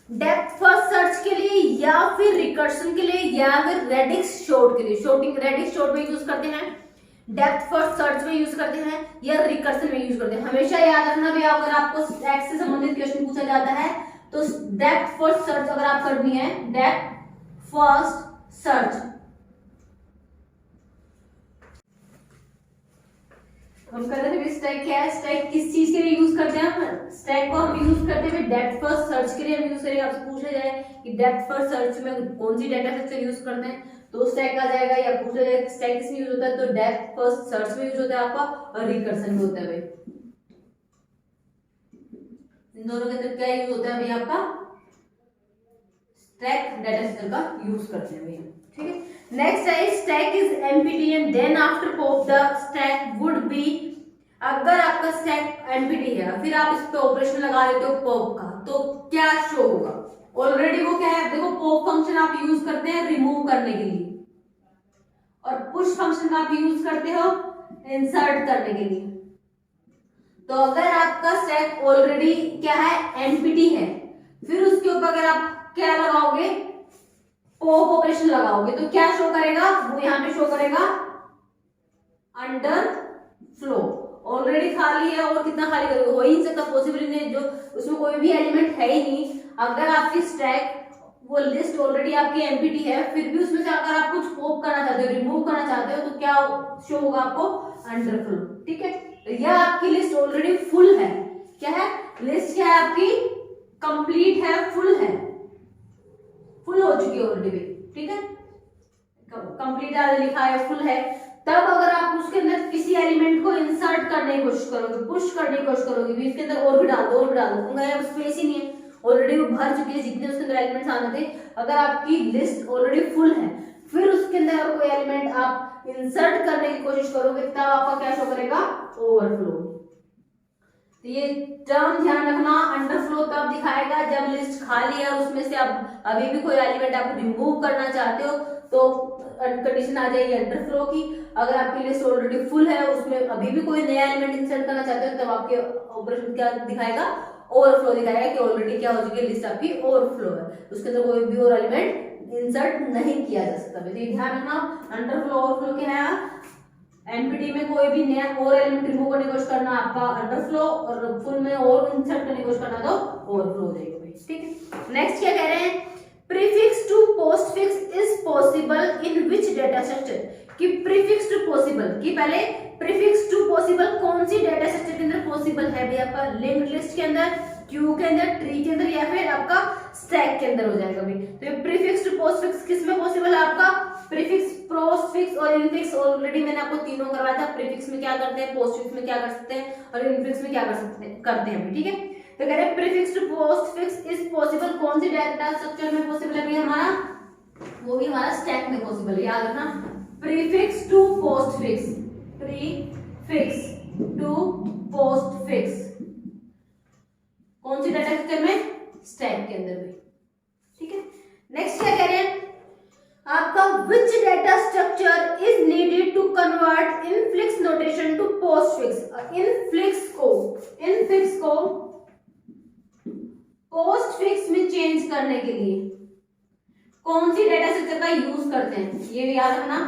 डेप्थ फर्स्ट सर्च के लिए, या फिर रिकर्शन के लिए, या फिर रेडिक्स शॉर्ट के लिए। शॉर्टिंग रेडिक्स शॉर्ट में यूज करते हैं, डेप्थ फर्स्ट सर्च में यूज करते हैं, या रिकर्शन में यूज करते हैं। हमेशा याद रखना भी, अगर आपको स्टैक से संबंधित क्वेश्चन पूछा जाता है तो डेप्थ फर्स्ट सर्च अगर आप करनी है, डेप्थ फर्स्ट सर्च, हम कर रहे थे स्टैक क्या है, स्टैक किस चीज के लिए यूज करते हैं हम, स्टैक को हम यूज करते हैं डेप्थ फर्स्ट सर्च के लिए हम यूज करेंगे। आपसे पूछा जाए कि डेप्थ फर्स्ट सर्च में कौन सी डेटा स्ट्रक्चर यूज करते हैं तो स्टैक आ जाएगा, या पूछा जाए स्टैक किसमें यूज होता है तो डेप्थ फर्स्ट सर्च में यूज होता है आपका, और रिकर्सन में होता है भाई। इन दोनों के अंदर क्या यूज होता है भाई आपका, स्टैक डेटा स्ट्रक्चर का यूज करते हैं भैया, ठीक है। नेक्स्ट है stack is empty and then after pop the stack would be, अगर आपका स्टैक एम्प्टी है फिर आप इस पे ऑपरेशन लगा देते हो पॉप का तो क्या शो होगा, ऑलरेडी वो क्या है, देखो पॉप फंक्शन आप यूज करते हैं रिमूव करने के लिए, और पुश फंक्शन आप यूज करते हो इंसर्ट करने के लिए। तो अगर आपका स्टैक ऑलरेडी क्या है, एम्प्टी है, फिर उसके ऊपर अगर आप क्या लगाओगे, पॉप ऑपरेशन लगाओगे तो क्या शो करेगा, वो यहां पे शो करेगा अंडर फ्लो। ऑलरेडी खाली है और कितना खाली करोगे, हो ही नहीं सकता, पॉसिबल नहीं, जो उसमें कोई भी एलिमेंट है ही नहीं। अगर आपकी स्टैक वो लिस्ट ऑलरेडी आपकी एम्प्टी है, फिर भी उसमें से अगर आप कुछ पॉप करना चाहते हो, रिमूव करना चाहते हो तो क्या शो होगा आपको, अंडर फ्लो, ठीक है। तो यह आपकी लिस्ट ऑलरेडी फुल है, क्या है, लिस्ट क्या है आपकी, कंप्लीट है, फुल है, फुल हो चुकी है ऑलरेडी, ठीक है, कंप्लीट लिखा है, फुल है। तब अगर आप उसके अंदर किसी एलिमेंट को इंसर्ट करने की कोशिश करोगे, पुश करने की कोशिश करोगे, भी इसके अंदर और भी डाल दो, और भी डाल दो, अब स्पेस ही नहीं है, ऑलरेडी वो भर चुकी है जितने उसके अंदर एलिमेंट्स आने थे। अगर आपकी लिस्ट ऑलरेडी फुल है, फिर उसके अंदर अगर कोई एलिमेंट आप इंसर्ट करने की कोशिश करोगे तब आपका क्या शो करेगा, ओवरफ्लो। तो ये टर्म ध्यान रखना, अंडरफ्लो तब दिखाएगा जब लिस्ट खाली है और उसमें से आप अभी भी कोई एलिमेंट आप रिमूव करना चाहते हो तो कंडीशन आ जाएगी अंडरफ्लो की। अगर आपकी लिस्ट ऑलरेडी फुल है, उसमें अभी भी कोई नया एलिमेंट इंसर्ट करना चाहते हो, तब आपके ऑपरेशन क्या दिखाएगा, ओवरफ्लो दिखाएगा कि ऑलरेडी क्या हो चुकी है, लिस्ट आपकी ओवरफ्लो है, उसके अंदर कोई भी और एलिमेंट इंसर्ट नहीं किया जा सकता। तो ध्यान रखना, अंडरफ्लो ओवरफ्लो क्या है, एनपीटी में कोई भी नया और एलिमेंट रिमूव करने की कोशिश करना आपका अंडरफ्लो, और फुल में और इंसर्ट करने की कोशिश करना तो ओवरफ्लो हो जाएगा, ठीक है। नेक्स्ट क्या कह रहे हैं, prefix to postfix is possible in which data structure, कि प्रीफिक्स टू पॉसिबल, कि पहले प्रीफिक्स टू पॉसिबल कौन सी डेटा स्ट्रक्चर के अंदर पॉसिबल है भाई, आपका लिंक्ड लिस्ट के अंदर, क्यू के अंदर, ट्री के अंदर, या फिर आपका स्टैक के अंदर हो जाएगा भाई। तो ये प्रीफिक्स टू पोस्टफिक्स किस में पॉसिबल है आपका, प्रीफिक्स, पोस्टफिक्स और इनफिक्स। ऑलरेडी मैंने आपको तीनों करवाया था, प्रीफिक्स में क्या करते हैं, पोस्टफिक्स में क्या कर सकते हैं, और इनफिक्स में क्या कर सकते हैं, करते हैं, ठीक है। तो कह रहे हैं prefix to postfix is possible, कौन सी डेटा स्ट्रक्चर में पॉसिबल है भाई हमारा, वो भी हमारा स्टैक में पॉसिबल है, याद रखना, prefix to postfix, prefix to postfix कौन सी डेटा स्ट्रक्चर में, स्टैक के अंदर में, ठीक है। नेक्स्ट क्या कह रहे हैं आपका, which data structure is needed to convert infix notation to postfix, infix को postfix में चेंज करने के लिए कौन सी डेटा स्ट्रक्चर का यूज करते हैं, ये भी याद रखना,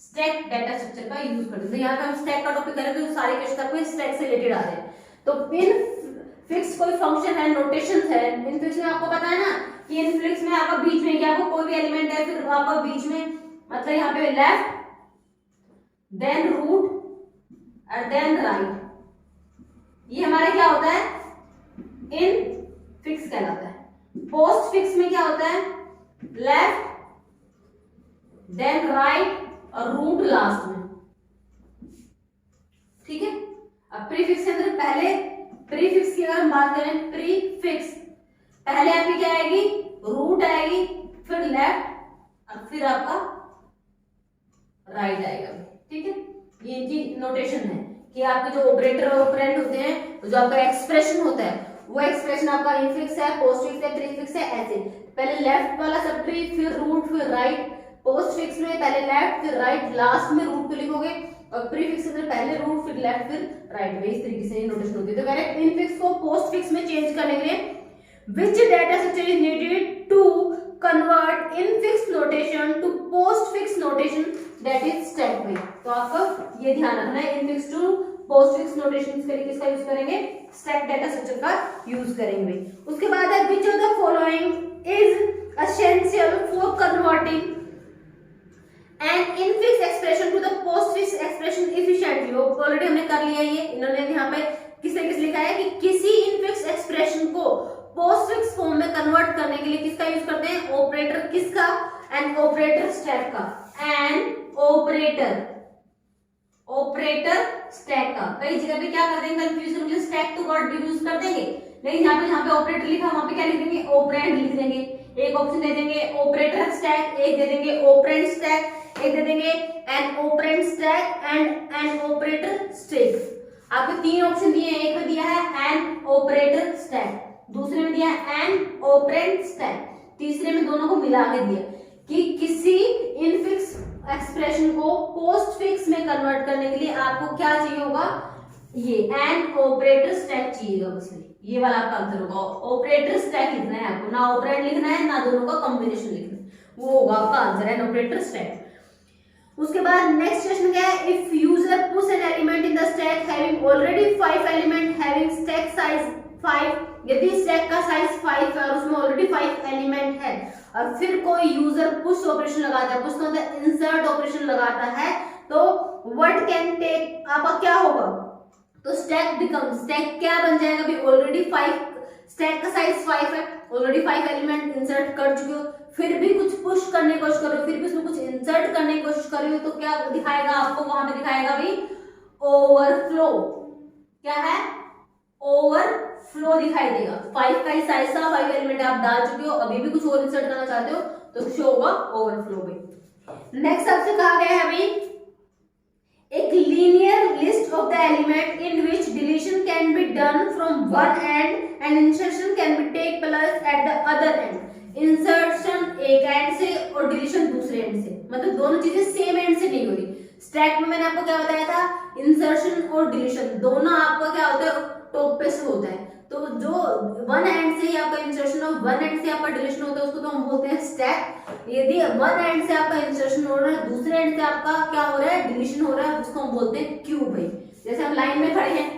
स्टैक डेटा स्ट्रक्चर का यूज करते हैं। यहाँ पे हम स्टैक का टॉपिक करें तो सारे क्वेश्चन आपको स्टैक से रिलेटेड आ रहे हैं। तो इनफिक्स कोई फंक्शन है, नोटेशंस है, इनफिक्स में आपको पता है ना कि इनफ्लिक्स में आपका बीच में क्या, आपको कोई भी एलिमेंट है, फिर आपका बीच में, मतलब यहाँ पे लेफ्ट देन रूट और देन राइट, ये हमारा क्या होता है, इनफिक्स कहलाता है। पोस्ट फिक्स में क्या होता है, लेफ्ट देन राइट और रूट लास्ट में, ठीक है। अब प्रीफिक्स के अंदर पहले, प्रीफिक्स की अगर हम बात करें, प्रीफिक्स पहले आपकी क्या आएगी, रूट आएगी, फिर लेफ्ट और फिर आपका राइट आएगा, ठीक है। ये इनकी नोटेशन है कि आपके जो ऑपरेटर और ऑपरेंड होते हैं, जो आपका एक्सप्रेशन होता है, वो एक्सप्रेशन आपका इनफिक्स है, पोस्टफिक्स है, प्रीफिक्स है, ऐसे पहले लेफ्ट वाला सब ट्री, फिर रूट, फिर राइट। पोस्टफिक्स में पहले लेफ्ट फिर राइट, लास्ट में रूट को लिखोगे, और प्रीफिक्स में पहले रूट फिर लेफ्ट फिर राइट में, इस तरीके से ये नोटेशन होती है। तो करेक्ट इनफिक्स को पोस्टफिक्स में चेंज करने के लिए which data structure is needed to convert infix notation to postfix notation, that is stack में। तो आपको ये ध्यान रखना है, infix to postfix notation के लिए किसका यूज करेंगे, stack data structure का यूज करेंगे। उसके बाद है which of the following is essential for converting and infix expression to the postfix expression efficiently, वो ऑलरेडी हमने कर लिया ये, इन्होंने यहाँ पे किस तरीके से लिखा है कि किसी इनफिक्स एक्सप्रेशन को पोस्ट फिक्स फॉर्म में कन्वर्ट करने के लिए किसका यूज करते हैं, ऑपरेटर किसका, एंड ऑपरेटर स्टैक का, एंड ऑपरेटर स्टैक का। कई जगह पे क्या कर देंगे कंफ्यूजन के लिए स्टैक तो वर्ड भी यूज कर देंगे, लेकिन यहाँ पे जहाँ पे ऑपरेटर लिखा वहां पे क्या लिख देंगे, ऑपरेंड लिख देंगे। एक ऑप्शन दे देंगे ऑपरेटर स्टैक, एक दे देंगे ऑपरेंड स्टैक, एक दे देंगे an operand stack and an operator stack. आपको तीन ऑप्शन दिए हैं, एक में दिया है एन ऑपरेटर स्टैक, दूसरे में दिया है एन ऑपरेंड स्टैक, तीसरे में दोनों को मिला के दिया कि किसी इनफिक्स एक्सप्रेशन को पोस्ट फिक्स में कन्वर्ट करने के लिए आपको क्या चाहिए होगा, ये एन ऑपरेटर स्टैक चाहिएगा। बस ये वाला आपका आंसर होगा, ऑपरेटर स्टैक लिखना है आपको, ना ऑपरेंड लिखना है ना दोनों का कॉम्बिनेशन लिखना है, वो होगा आपका आंसर एन ऑपरेटर स्टैक। उसके बाद नेक्स्ट क्वेश्चन क्या है, if user push N element in the stack having already 5 element having stack size 5, यदि स्टैक का साइज 5 है और उसमें ऑलरेडी 5 एलिमेंट है और फिर कोई यूजर पुश ऑपरेशन लगाता है, पुश मतलब इंसर्ट ऑपरेशन लगाता है, तो व्हाट कैन टेक, आपका क्या होगा, तो स्टैक बिकम, स्टैक क्या बन जाएगा, भी ऑलरेडी 5, स्टैक का साइज 5 है, ऑलरेडी 5 एलिमेंट इंसर्ट कर चुके हो, फिर भी कुछ पुश करने की कोशिश कर रहे हो, फिर भी उसमें कुछ इंसर्ट करने की कोशिश कर रहे हो, तो क्या दिखाएगा आपको, वहां पे दिखाएगा भी ओवरफ्लो, क्या है, ओवरफ्लो दिखाई देगा। 5 का ही साइज था, 5 एलिमेंट आप डाल चुके हो, अभी भी कुछ और इंसर्ट करना चाहते हो तो शो होगा ओवरफ्लो में। नेक्स्ट आपसे कहा गया है अभी एक linear list of the element in which deletion can be done from one end and insertion can be take place at the other end. Insertion एक एंड से और डिलीशन दूसरे एंड से, मतलब दोनों चीजें सेम एंड से नहीं हो रही। स्टैक में मैंने आपको क्या बताया था, इंसर्शन और डिलीशन दोनों आपका क्या होता है, टॉप पे से होता है, तो जो वन एंड से ही आपका इंसर्शन और वन एंड से आपका डिलीशन होता है उसको तो हम बोलते हैं स्टैक। यदि वन एंड से आपका इंसर्शन हो रहा है, दूसरे एंड से आपका क्या हो रहा है, डिलीशन हो रहा है, उसको हम बोलते हैं क्यू। भाई जैसे हम लाइन में खड़े हैं,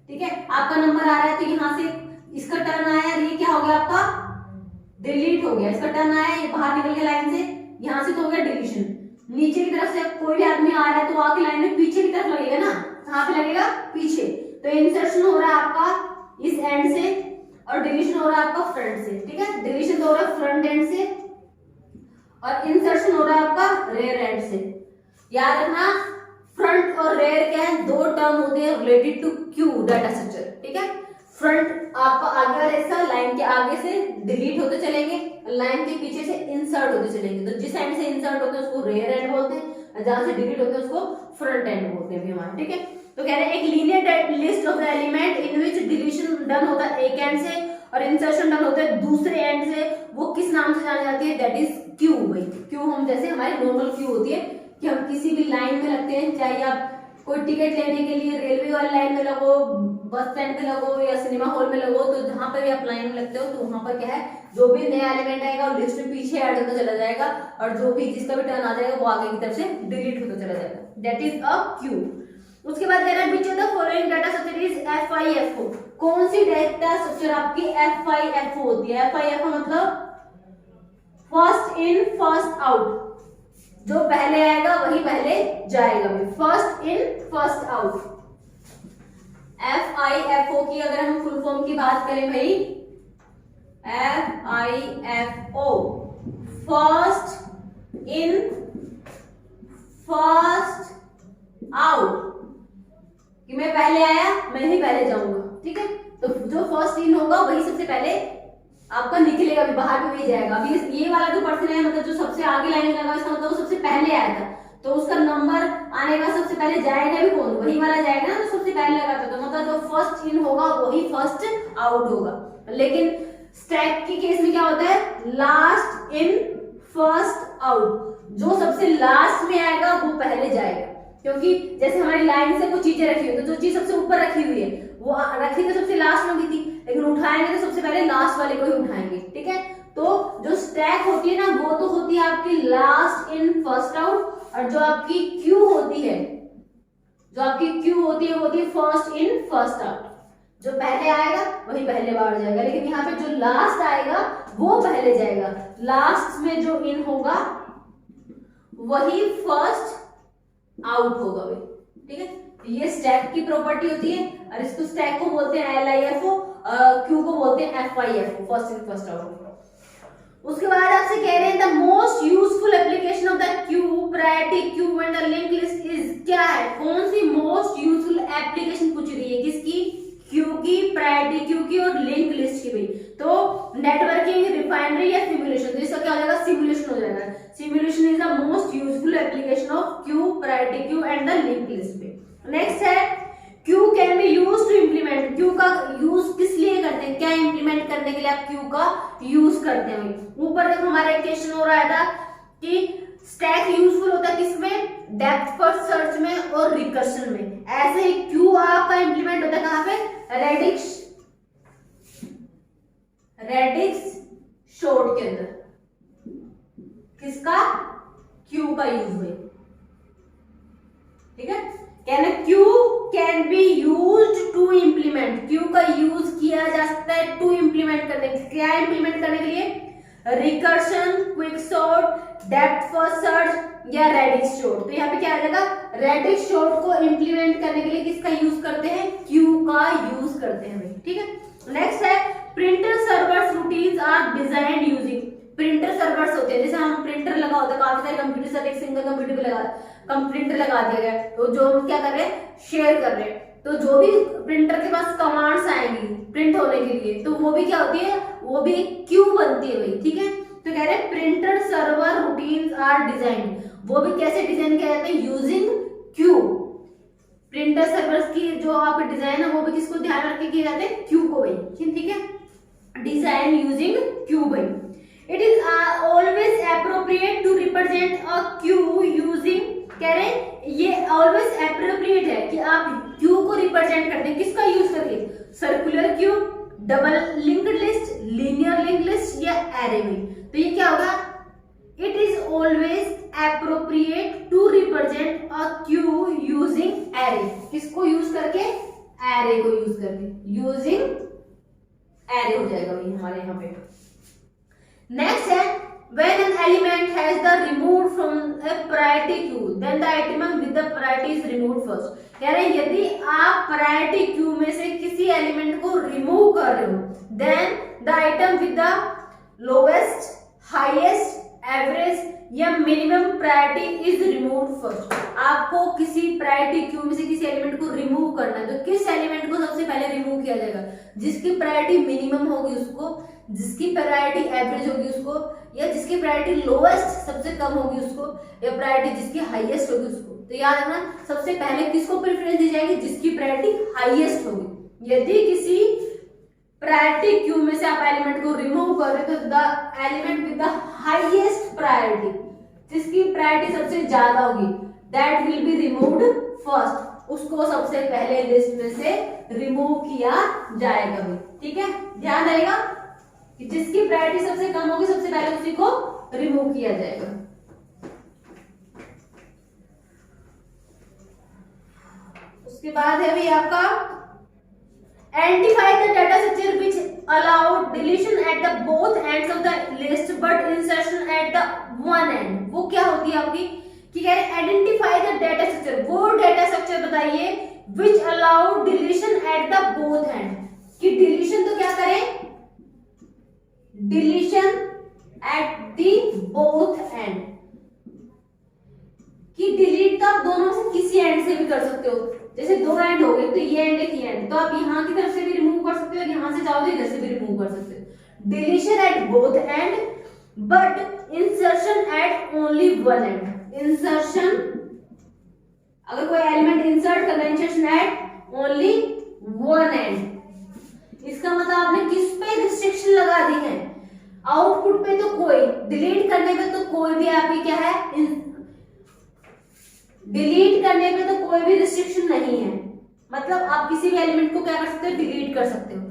ठीक है, आपका नंबर आ रहा है तो यहाँ से इसका टर्न आया, ये क्या हो गया आपका डिलीट हो गया, इसका टर्न आया, ये बाहर निकल गया लाइन से, यहाँ से तो हो गया डिलीशन। नीचे की तरफ से कोई भी आदमी आ रहा है तो आके लाइन में पीछे की तरफ लगेगा ना, कहाँ पे लगेगा, पीछे, तो इंसर्शन हो रहा है आपका इस एंड से और डिलीशन हो रहा है आपका फ्रंट से, ठीक है, डिलीशन हो रहा है फ्रंट एंड से और इंसर्शन हो रहा है आपका रेयर एंड से। याद रखना फ्रंट और रेयर क्या है, दो टर्म होते हैं related to queue data structure, ठीक है। फ्रंट आपका आगे वाला हिस्सा लाइन के आगे से डिलीट होते चलेंगे, लाइन के पीछे से इंसर्ट होते चलेंगे, तो जिस एंड से इंसर्ट होते हैं उसको रेयर एंड बोलते हैं, जहां से डिलीट होते हैं उसको फ्रंट एंड बोलते हैं हमारे, ठीक है। तो कह रहे हैं एक linear list of the element in which deletion done होता है एक एंड से और इंसर्शन डन होता है दूसरे एंड से, वो किस नाम से जानी जाती है, दैट इज क्यू। भाई क्यू हम जैसे हमारी नॉर्मल क्यू होती है कि हम किसी भी लाइन में लगते हैं, चाहे आप कोई टिकट लेने के लिए रेलवे वाली लाइन में लगो, बस स्टैंड पे लगो या सिनेमा हॉल में लगो, तो जहां पर भी आप लाइन में लगते हो तो वहां पर क्या है, जो भी नया एलिमेंट आएगा वो लिस्ट में पीछे ऐड होता चला जाएगा और जो भी जिसका भी टर्न आ जाएगा वो आगे की तरफ से डिलीट होता चला जाएगा, दैट इज अ क्यू। उसके बाद कह रहा है which of the following data structure is FIFO, कौन सी डाटा स्ट्रक्चर आपकी FIFO होती है। FIFO मतलब फर्स्ट इन फर्स्ट आउट, जो पहले आएगा वही पहले जाएगा, first in first out. FIFO की अगर हम फुल फॉर्म की बात करें भाई, FIFO first in first out, कि मैं पहले आया मैं ही पहले जाऊंगा, ठीक है, तो जो फर्स्ट इन होगा वही सबसे पहले आपका निकलेगा, भी बाहर में वही जाएगा। अभी ये वाला जो पर्सन है मतलब जो सबसे आगे लाइन में लगा, इसका मतलब वो सबसे पहले आया था, तो उसका नंबर आने का सबसे पहले जाएगा भी कौन, वही वाला जाएगा ना, तो सबसे पहले लगा था, तो मतलब जो फर्स्ट इन होगा वही फर्स्ट आउट होगा। लेकिन स्टैक के केस में क्या होता है, लास्ट इन फर्स्ट आउट, जो सबसे लास्ट में आएगा वो पहले जाएगा, क्योंकि जैसे हमारी लाइन से कुछ चीजें रखी हुई, तो जो चीज सबसे ऊपर रखी हुई है वो रखी तो सबसे लास्ट में थी, लेकिन उठाएंगे तो सबसे पहले लास्ट वाले को ही उठाएंगे, ठीक है। तो जो स्टैक होती है ना वो तो होती है आपकी लास्ट इन फर्स्ट आउट, और जो आपकी क्यू होती है, जो आपकी क्यू होती है वो होती है फर्स्ट इन फर्स्ट आउट, जो पहले आएगा वही पहले बाहर जाएगा, लेकिन यहाँ पे जो लास्ट आएगा वो पहले जाएगा, लास्ट में जो इन होगा वही फर्स्ट आउट होगा भाई, ठीक है। ये स्टैक की प्रॉपर्टी होती है और इसको स्टैक को बोलते हैं LIFO, क्यू को बोलते हैं FIFO, first in first out. उसके बाद आपसे कह रहे हैं the most useful application of the Q, priority queue and the link list is, क्या है, कौन सी मोस्ट यूजफुल एप्लीकेशन पूछ रही है, किसकी, क्यू की, प्रायोरिटी क्यू की और लिंक लिस्ट की भाई। तो नेटवर्किंग, रिफाइनरी या सिमुलेशन, तो इसका क्या हो जाएगा, सिमुलेशन हो जाएगा। Simulation is the most useful application of queue, priority queue and the link list पे। नेक्स्ट है queue can be use to implement, queue का यूज किस लिए करते हैं, क्या इंप्लीमेंट करने के लिए आप क्यू का यूज करते हैं। ऊपर देखो हमारा एक क्वेश्चन हो रहा था कि स्टैक यूजफुल होता है किसमें, डेप्थ फर्स्ट सर्च में और रिकर्शन में। ऐसे ही क्यू आपका इंप्लीमेंट होता है कहां पे, रेडिक्स शॉर्ट के अंदर, किसका, क्यू का यूज हुए, ठीक है। कहना queue can be used to implement, queue का यूज किया जा सकता है टू इम्प्लीमेंट करने के, क्या इम्प्लीमेंट करने के लिए, recursion, quick sort, depth first search या रेडिक्स शॉर्ट। तो यहाँ पे क्या आ जाएगा, रेडिक्स शॉर्ट को इम्प्लीमेंट करने के लिए किसका यूज करते हैं, क्यू का यूज करते हैं, ठीक है। नेक्स्ट है printer servers routines are designed using, printer servers होते हैं, जैसे हम प्रिंटर लगा होता है, काफी सारे कंप्यूटर साथ एक सिंगल कंप्यूटर पे लगा, प्रिंटर लगा दिया गया, तो जो हम क्या कर रहे हैं, शेयर कर रहे हैं, तो जो भी प्रिंटर के पास कमांड्स आएंगी प्रिंट होने के लिए, तो वो भी क्या होती है, वो भी क्यू बनती है भाई, ठीक है। तो कह रहे हैं printer server routines are design, वो भी कैसे डिजाइन किया जाता है, यूजिंग क्यू। प्रिंटर सर्वर्स की जो आपका डिजाइन है वो भी किसको ध्यान रख के किए जाते हैं, क्यू को भाई, ठीक है, डिजाइन यूजिंग क्यू भाई। It is always appropriate to represent a queue using, कह रहे हैं ये ऑलवेज एप्रोप्रिएट है कि आप क्यू को रिप्रेजेंट करते हैं किसका यूज करके, circular queue, double linked list, linear linked list या एरे में। तो ये क्या होगा, it is always appropriate to represent a queue using array, किसको यूज करके, एरे को यूज करके, यूजिंग एरे हो जाएगा भाई हमारे यहाँ पे। नेक्स्ट है when an element has the removed from a priority queue then the item with the priority is removed first, कह रहे हैं यदि आप प्रायोरिटी क्यू में से किसी एलिमेंट को रिमूव कर रहे हो then the item with the lowest, highest, average या minimum priority is removed first. आपको किसी प्रायोरिटी क्यू में से किसी एलिमेंट को रिमूव करना है तो किस एलिमेंट को सबसे पहले रिमूव किया जाएगा, जिसकी प्रायोरिटी मिनिमम होगी उसको, जिसकी प्रायोरिटी एवरेज होगी उसको, या जिसकी प्रायोरिटी लोएस्ट सबसे कम होगी उसको, या प्रायोरिटी जिसकी हाईएस्ट होगी उसको। तो याद रखना सबसे पहले किसको प्रेफरेंस दी जाएगी, जिसकी प्रायोरिटी हाईएस्ट होगी। यदि किसी प्रायोरिटी क्यू में से आप एलिमेंट को रिमूव कर रहे तो the element with the highest priority, जिसकी प्रायोरिटी सबसे ज्यादा होगी, that will be removed first, उसको सबसे पहले लिस्ट में से रिमूव किया जाएगा भी, ठीक है। ध्यान रहेगा कि जिसकी प्रायोरिटी सबसे कम होगी सबसे पहले उसी को रिमूव किया जाएगा। उसके बाद है भी आपका identify the data structure which allow deletion at the both ends of the list but insertion at the one end। वो क्या होती है आपकी कि कह रहे identify the data structure, वो data structure बताइए which allow deletion at the both end, कि deletion तो क्या करें, deletion at the both end, कि डिलीट तो आप दोनों से किसी एंड से भी कर सकते हो, जैसे दो एंड हो गए तो ये एंड एक ये एंड, तो आप यहाँ की तरफ से भी रिमूव कर सकते हो, यहाँ से चाहो तो इधर से भी रिमूव कर सकते हो। Deletion at both end but insertion at only one end. Insertion अगर कोई एलिमेंट इंसर्ट करना है, insertion at only one end. इसका मतलब आपने किस पे रिस्ट्रिक्शन लगा दी है, आउटपुट पे तो कोई, डिलीट करने पे तो कोई भी आपकी क्या है, डिलीट करने पे तो कोई भी रिस्ट्रिक्शन नहीं है, मतलब आप किसी भी एलिमेंट को क्या कर सकते हो, डिलीट कर सकते हो।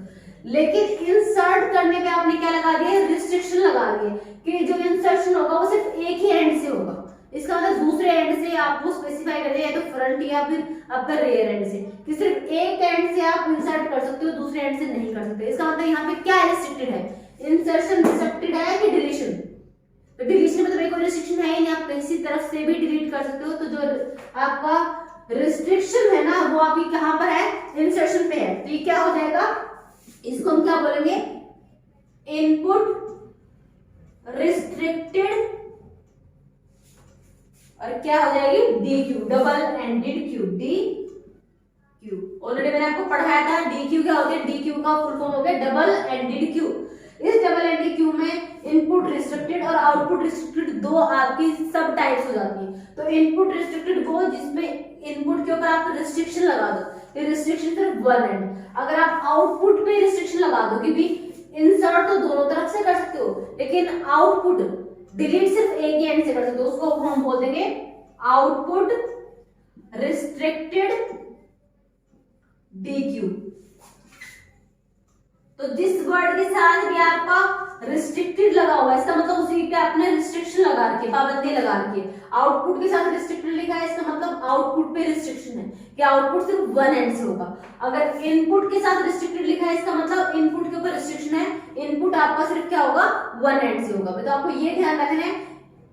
लेकिन इंसर्ट करने पे आपने क्या लगा दिया, रिस्ट्रिक्शन लगा दिए कि जो इंसर्शन होगा वो सिर्फ एक ही एंड से होगा। इसका मतलब दूसरे एंड से आपको स्पेसिफाई कर दिया, या तो फ्रंट या फिर आपका रेयर एंड से, कि सिर्फ एक एंड से आप इंसर्ट कर सकते हो, दूसरे एंड से नहीं कर सकते। इसका मतलब यहाँ पे क्या रिस्ट्रिक्टेड है, इंसर्शन रिस्ट्रिक्टेड है कि डिलीशन, तो डिलीशन में तो कोई रिस्ट्रिक्शन है कहीं आप किसी तरफ से भी डिलीट कर सकते हो। तो जो आपका रिस्ट्रिक्शन है ना वो आपकी कहां पर है, इंसर्शन पे है। तो ये क्या हो जाएगा, इसको हम क्या बोलेंगे, इनपुट रिस्ट्रिक्टेड और क्या हो जाएगी, D Q, double ended queue, D Q. Already मैंने आपको पढ़ाया था डी क्यू क्या होती है, डी क्यू का फुल फॉर्म हो गया डबल एंडेड क्यू। इस डबल एंडेड क्यू में इनपुट रिस्ट्रिक्टेड और आउटपुट रिस्ट्रिक्टेड दो आपकी सब टाइप्स हो जाती है। तो इनपुट रिस्ट्रिक्टेड वो जिसमें इनपुट के ऊपर आप रिस्ट्रिक्शन लगा दो, ये रिस्ट्रिक्शन सिर्फ वन एंड। अगर आप आउटपुट पे रिस्ट्रिक्शन लगा दो, क्योंकि इंसर्ट तो दोनों तरफ से कर सकते हो, लेकिन आउटपुट डिलीट सिर्फ एक ही एंड से कर सकते हो, उसको हम बोल देंगे आउटपुट रिस्ट्रिक्टेड DQ। तो जिस वर्ड के साथ भी आपका रिस्ट्रिक्टेड लगा हुआ है, इसका मतलब उसी पे आपने रिस्ट्रिक्शन लगा रखी है, पाबंदी लगा रखी है। आउटपुट के साथ रिस्ट्रिक्टेड लिखा है, इसका मतलब आउटपुट पे रिस्ट्रिक्शन है कि आउटपुट सिर्फ वन एंड से होगा। अगर इनपुट के साथ रिस्ट्रिक्टेड लिखा है, इसका मतलब इनपुट के ऊपर रिस्ट्रिक्शन है, इनपुट आपका सिर्फ क्या होगा, वन एंड से होगा। तो आपको ये ध्यान रखना है,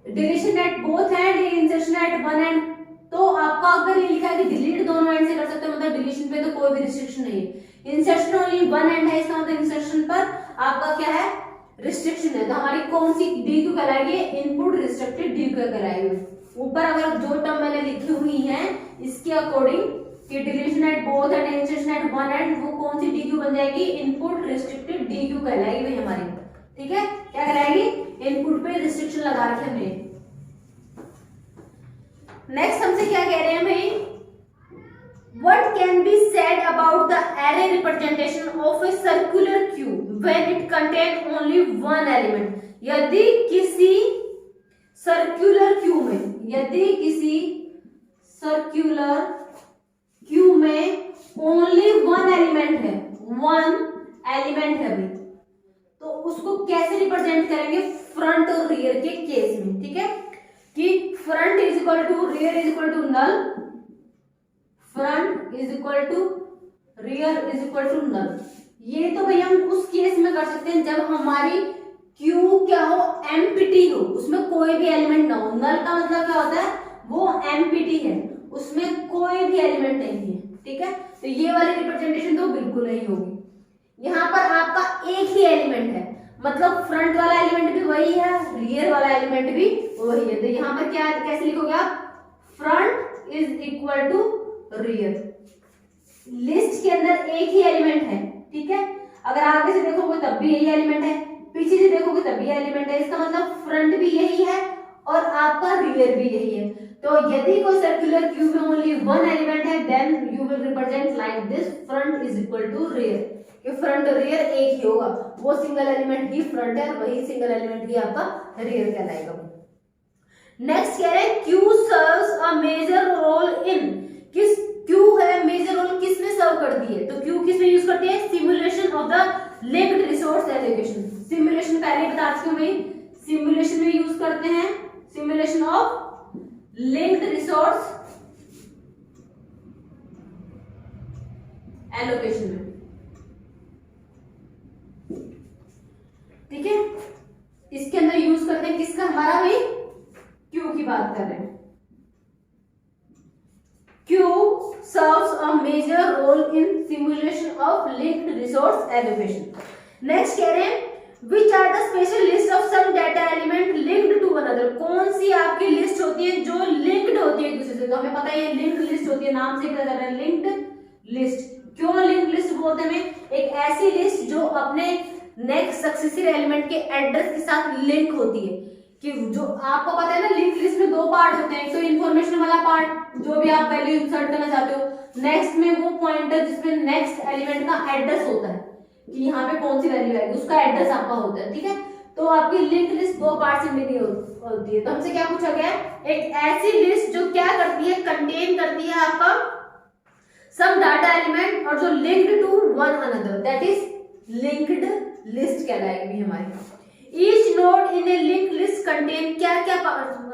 deletion at both end, insertion at one end. तो आपका अगर ये लिखा है कि डिलीट दोनों एंड से कर सकते हो, मतलब डिलीशन पे तो कोई भी रिस्ट्रिक्शन नहीं है। इंसर्शन ओनली वन एंड है, इसका मतलब इंसर्शन पर आपका क्या है, रिस्ट्रिक्शन है। तो हमारी कौन सी डी क्यू कहलाएगी, इनपुट रिस्ट्रिक्टेड डी क्यू कहलाएगी। ऊपर अगर जो टर्म मैंने लिखी हुई है इसके अकॉर्डिंग कि deletion at both end, insertion at one end, वो कौन सी डी क्यू बन जाएगी, इनपुट रिस्ट्रिक्टेड डी क्यू कहलाएगी भाई हमारी। ठीक है, क्या कहलाएगी, इनपुट पे रिस्ट्रिक्शन लगा रखे हमने। नेक्स्ट हमसे क्या कह रहे हैं भाई, what can be said about the array representation of a circular cube when it contain only one element। यदि किसी सर्कुलर क्यू में, यदि किसी सर्कुलर क्यू में ओनली वन एलिमेंट है, वन एलिमेंट है भाई, तो उसको कैसे रिप्रेजेंट करेंगे, फ्रंट और रियर के केस में। ठीक है, कि front is equal to rear is equal to null, front is equal to rear is equal to null. ये तो भैया हम उस केस में कर सकते हैं जब हमारी क्यू क्या हो, एम्प्टी हो, उसमें कोई भी एलिमेंट ना हो। नल का मतलब क्या होता है, वो एम्प्टी है, उसमें कोई भी एलिमेंट नहीं है। ठीक है, तो ये वाली रिप्रेजेंटेशन तो बिल्कुल नहीं होगी। यहाँ पर आपका एक ही एलिमेंट है, मतलब फ्रंट वाला एलिमेंट भी वही है, रियर वाला एलिमेंट भी वही है। तो यहाँ पर क्या कैसे लिखोगे आप, front is equal to rear. List के अंदर एक ही एलिमेंट है। ठीक है, अगर आगे से देखोगे तब भी यही एलिमेंट है, पीछे से देखोगे तब भी एलिमेंट है, इसका मतलब फ्रंट भी यही है और आपका रियर भी यही है। तो यदि कोई सर्कुलर क्यूब में ओनली वन एलिमेंट है, then you will represent like this, front is equal to rear, कि फ्रंट और रियर एक ही होगा, वो सिंगल एलिमेंट ही फ्रंट है और वही सिंगल एलिमेंट ही आपका रियर कहलाएगा। नेक्स्ट कह रहे हैं queue serves a major role in, किस क्यू है मेजर रोल किस में सर्व करती है, तो क्यू किस में यूज करती है, simulation of the linked resource allocation. Simulation पहले बता चुके हैं भाई, सिमुलेशन में यूज करते हैं, simulation of linked resource allocation में। ठीक है, इसके अंदर यूज करते हैं किसका, हमारा भाई क्यू की बात कर रहे हैं। Q serves a major role in simulation of linked resource allocation। Next कह रहे हैं which are the special list of some data element linked to one another। कौन सी आपकी लिस्ट होती है जो लिंक्ड होती है एक दूसरे से, तो हमें पता है ये लिंक्ड लिस्ट होती है, नाम से पता चल रहा है लिंक्ड लिस्ट। क्यों लिंक्ड लिस्ट बोलते हैं, एक ऐसी लिस्ट जो अपने नेक्स्ट सक्सेसिव एलिमेंट के एड्रेस के साथ लिंक होती है। कि जो आपको पता है ना, लिंक लिस्ट में दो पार्ट होते हैं, तो इन्फॉर्मेशन वाला पार्ट जो भी आप वैल्यू इंसर्ट करना चाहते हो, नेक्स्ट में वो पॉइंटर जिसमें नेक्स्ट एलिमेंट का एड्रेस होता है कि यहाँ पे कौन सी वैल्यू आएगी, उसका एड्रेस आपका होता है। ठीक है, तो आपकी लिंक लिस्ट दो पार्ट से मिली होती है। तो हमसे क्या पूछा गया है, एक ऐसी लिस्ट जो क्या करती है, कंटेन करती है आपका सम डाटा एलिमेंट और जो linked to one another, that is linked list कहलाएगी हमारी। Each node in a linked list contain क्या क्या,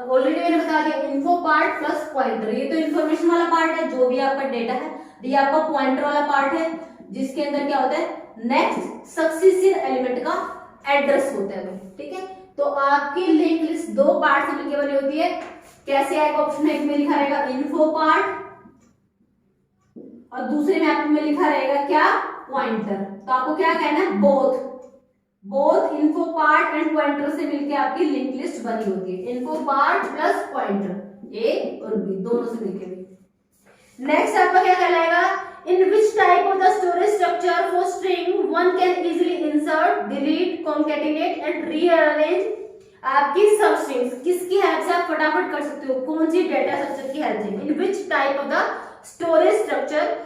ऑलरेडी मैंने बता दिया, इन्फो पार्ट प्लस पॉइंटर। ये तो इन्फॉर्मेशन वाला पार्ट है, जो भी आपका डेटा है, ये आपका पॉइंटर वाला पार्ट है, जिसके अंदर क्या होता है, नेक्स्ट सक्सेसिव एलिमेंट का एड्रेस होता है। ठीक है, तो आपकी लिंक लिस्ट दो पार्ट से मिलकर बनी होती है। कैसे आएगा ऑप्शन में, एक में लिखा रहेगा इन्फो पार्ट और दूसरे में आपको में लिखा रहेगा क्या, पॉइंटर। तो आपको क्या कहना है, both info part and pointer से मिलकर आपकी लिंक लिस्ट बनी होती है। Info part plus pointer, A और बी दोनों से मिलकर। नेक्स्ट आपका क्या कहलाएगा, in which type of the storage structure for string one can easily insert, delete, concatenate and rearrange आपकी सब स्ट्रिंग्स। किसकी हेल्प से आप फटाफट कर सकते हो, कौन सी डेटा स्ट्रक्चर की हेल्प से। In which type of the storage structure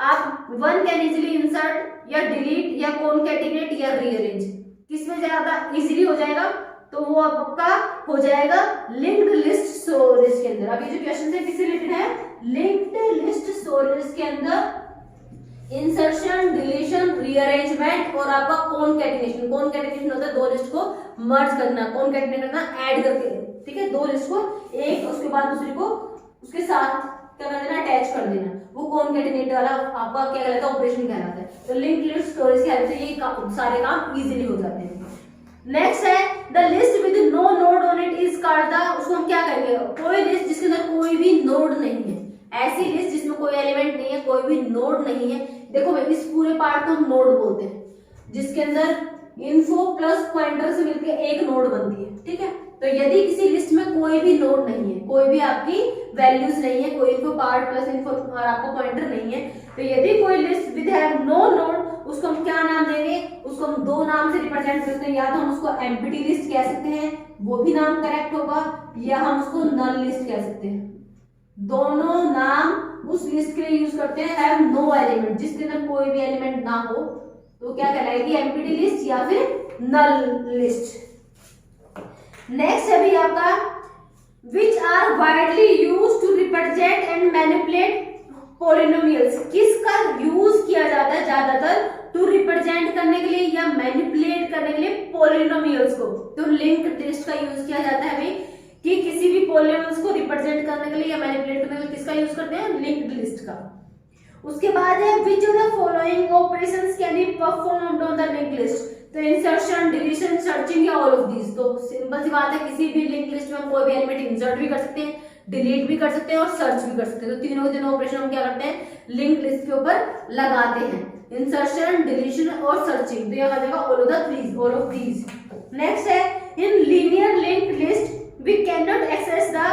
आप वन कैन इजीली इंसर्ट या डिलीट या कॉन्कैटिनेट या रीअरेंज, किसमें ज्यादा इजीली हो जाएगा, तो वो आपका हो जाएगा लिंक्ड लिस्ट स्टोरेज के अंदर। अब ये जो क्वेश्चन है किससे रिलेटेड है, लिंक्ड लिस्ट स्टोरेज के अंदर इंसर्शन, डिलीशन, रीअरेंजमेंट और आपका कॉन्कैटिनेशन। कॉन्कैटिनेशन होता है दो लिस्ट को मर्ज करना, कॉन्कैटिनेट करना ऐड करके, ठीक है, दो लिस्ट को एक उसके बाद दूसरी को उसके साथ क्या कर देना, अटैच कर देना, वो कॉन्कैटिनेट वाला आपका क्या कहलाता है, ऑपरेशन कहलाता है। तो लिंक्ड लिस्ट स्टोरेज की हेल्प से ये सारे काम इजीली हो जाते हैं। नेक्स्ट है the list with no node on it is called the, उसको हम क्या कहेंगे, कोई लिस्ट जिसके अंदर कोई भी नोड नहीं है, ऐसी लिस्ट जिसमें कोई एलिमेंट नहीं है, कोई भी नोड नहीं है। देखो भाई इस पूरे पार्ट को हम नोड बोलते हैं, जिसके अंदर इन्फो प्लस पॉइंटर से मिलकर एक नोड बनती है, ठीक है। तो यदि किसी लिस्ट में कोई भी नोड नहीं है, कोई भी आपकी वैल्यूज नहीं है, कोई इन्फो पार्ट प्लस इन्फो और आपको पॉइंटर नहीं है, तो यदि कोई list with have no node, उसको हम क्या नाम देंगे, उसको हम दो नाम से रिप्रेजेंट करते हैं। या तो हम उसको एम्प्टी लिस्ट कह सकते हैं, वो भी नाम करेक्ट होगा, या हम उसको नल लिस्ट कह सकते हैं। दोनों नाम उस लिस्ट के लिए यूज करते हैं, हैव नो एलिमेंट, जिसके अंदर कोई भी एलिमेंट ना हो, तो क्या कहलाएगी, एम्प्टी लिस्ट या फिर नल लिस्ट। नेक्स्ट है भी आपका which are widely use to represent and manipulate polynomials. किसका यूज किया जाता है ज्यादातर टू रिप्रेजेंट करने के लिए या मैनिपुलेट करने के लिए पॉलिनोमियल्स को। तो लिंक्ड लिस्ट का यूज किया जाता है भाई कि किसी भी पॉलिनोमियल्स को रिप्रेजेंट करने के लिए या मैनिपुलेट करने के लिए किसका यूज करते हैं, लिंक्ड लिस्ट का। उसके बाद है विच of the following operations can be performed on the linked list. तो इंसर्शन, डिलीशन, सर्चिंग या ऑल ऑफ दीज। तो सिंपल सी बात है, किसी भी लिंक्ड लिस्ट में हम कोई भी एलिमेंट इंसर्ट भी कर सकते हैं, डिलीट भी कर सकते हैं और सर्च भी कर सकते हैं। तो तीनों ऑपरेशन हम क्या करते हैं, लिंक्ड लिस्ट के ऊपर लगाते हैं, इंसर्शन, डिलीशन और सर्चिंग। तो यहाँ आ जाएगा ऑल ऑफ दीज। नेक्स्ट है in linear linked list we cannot access the,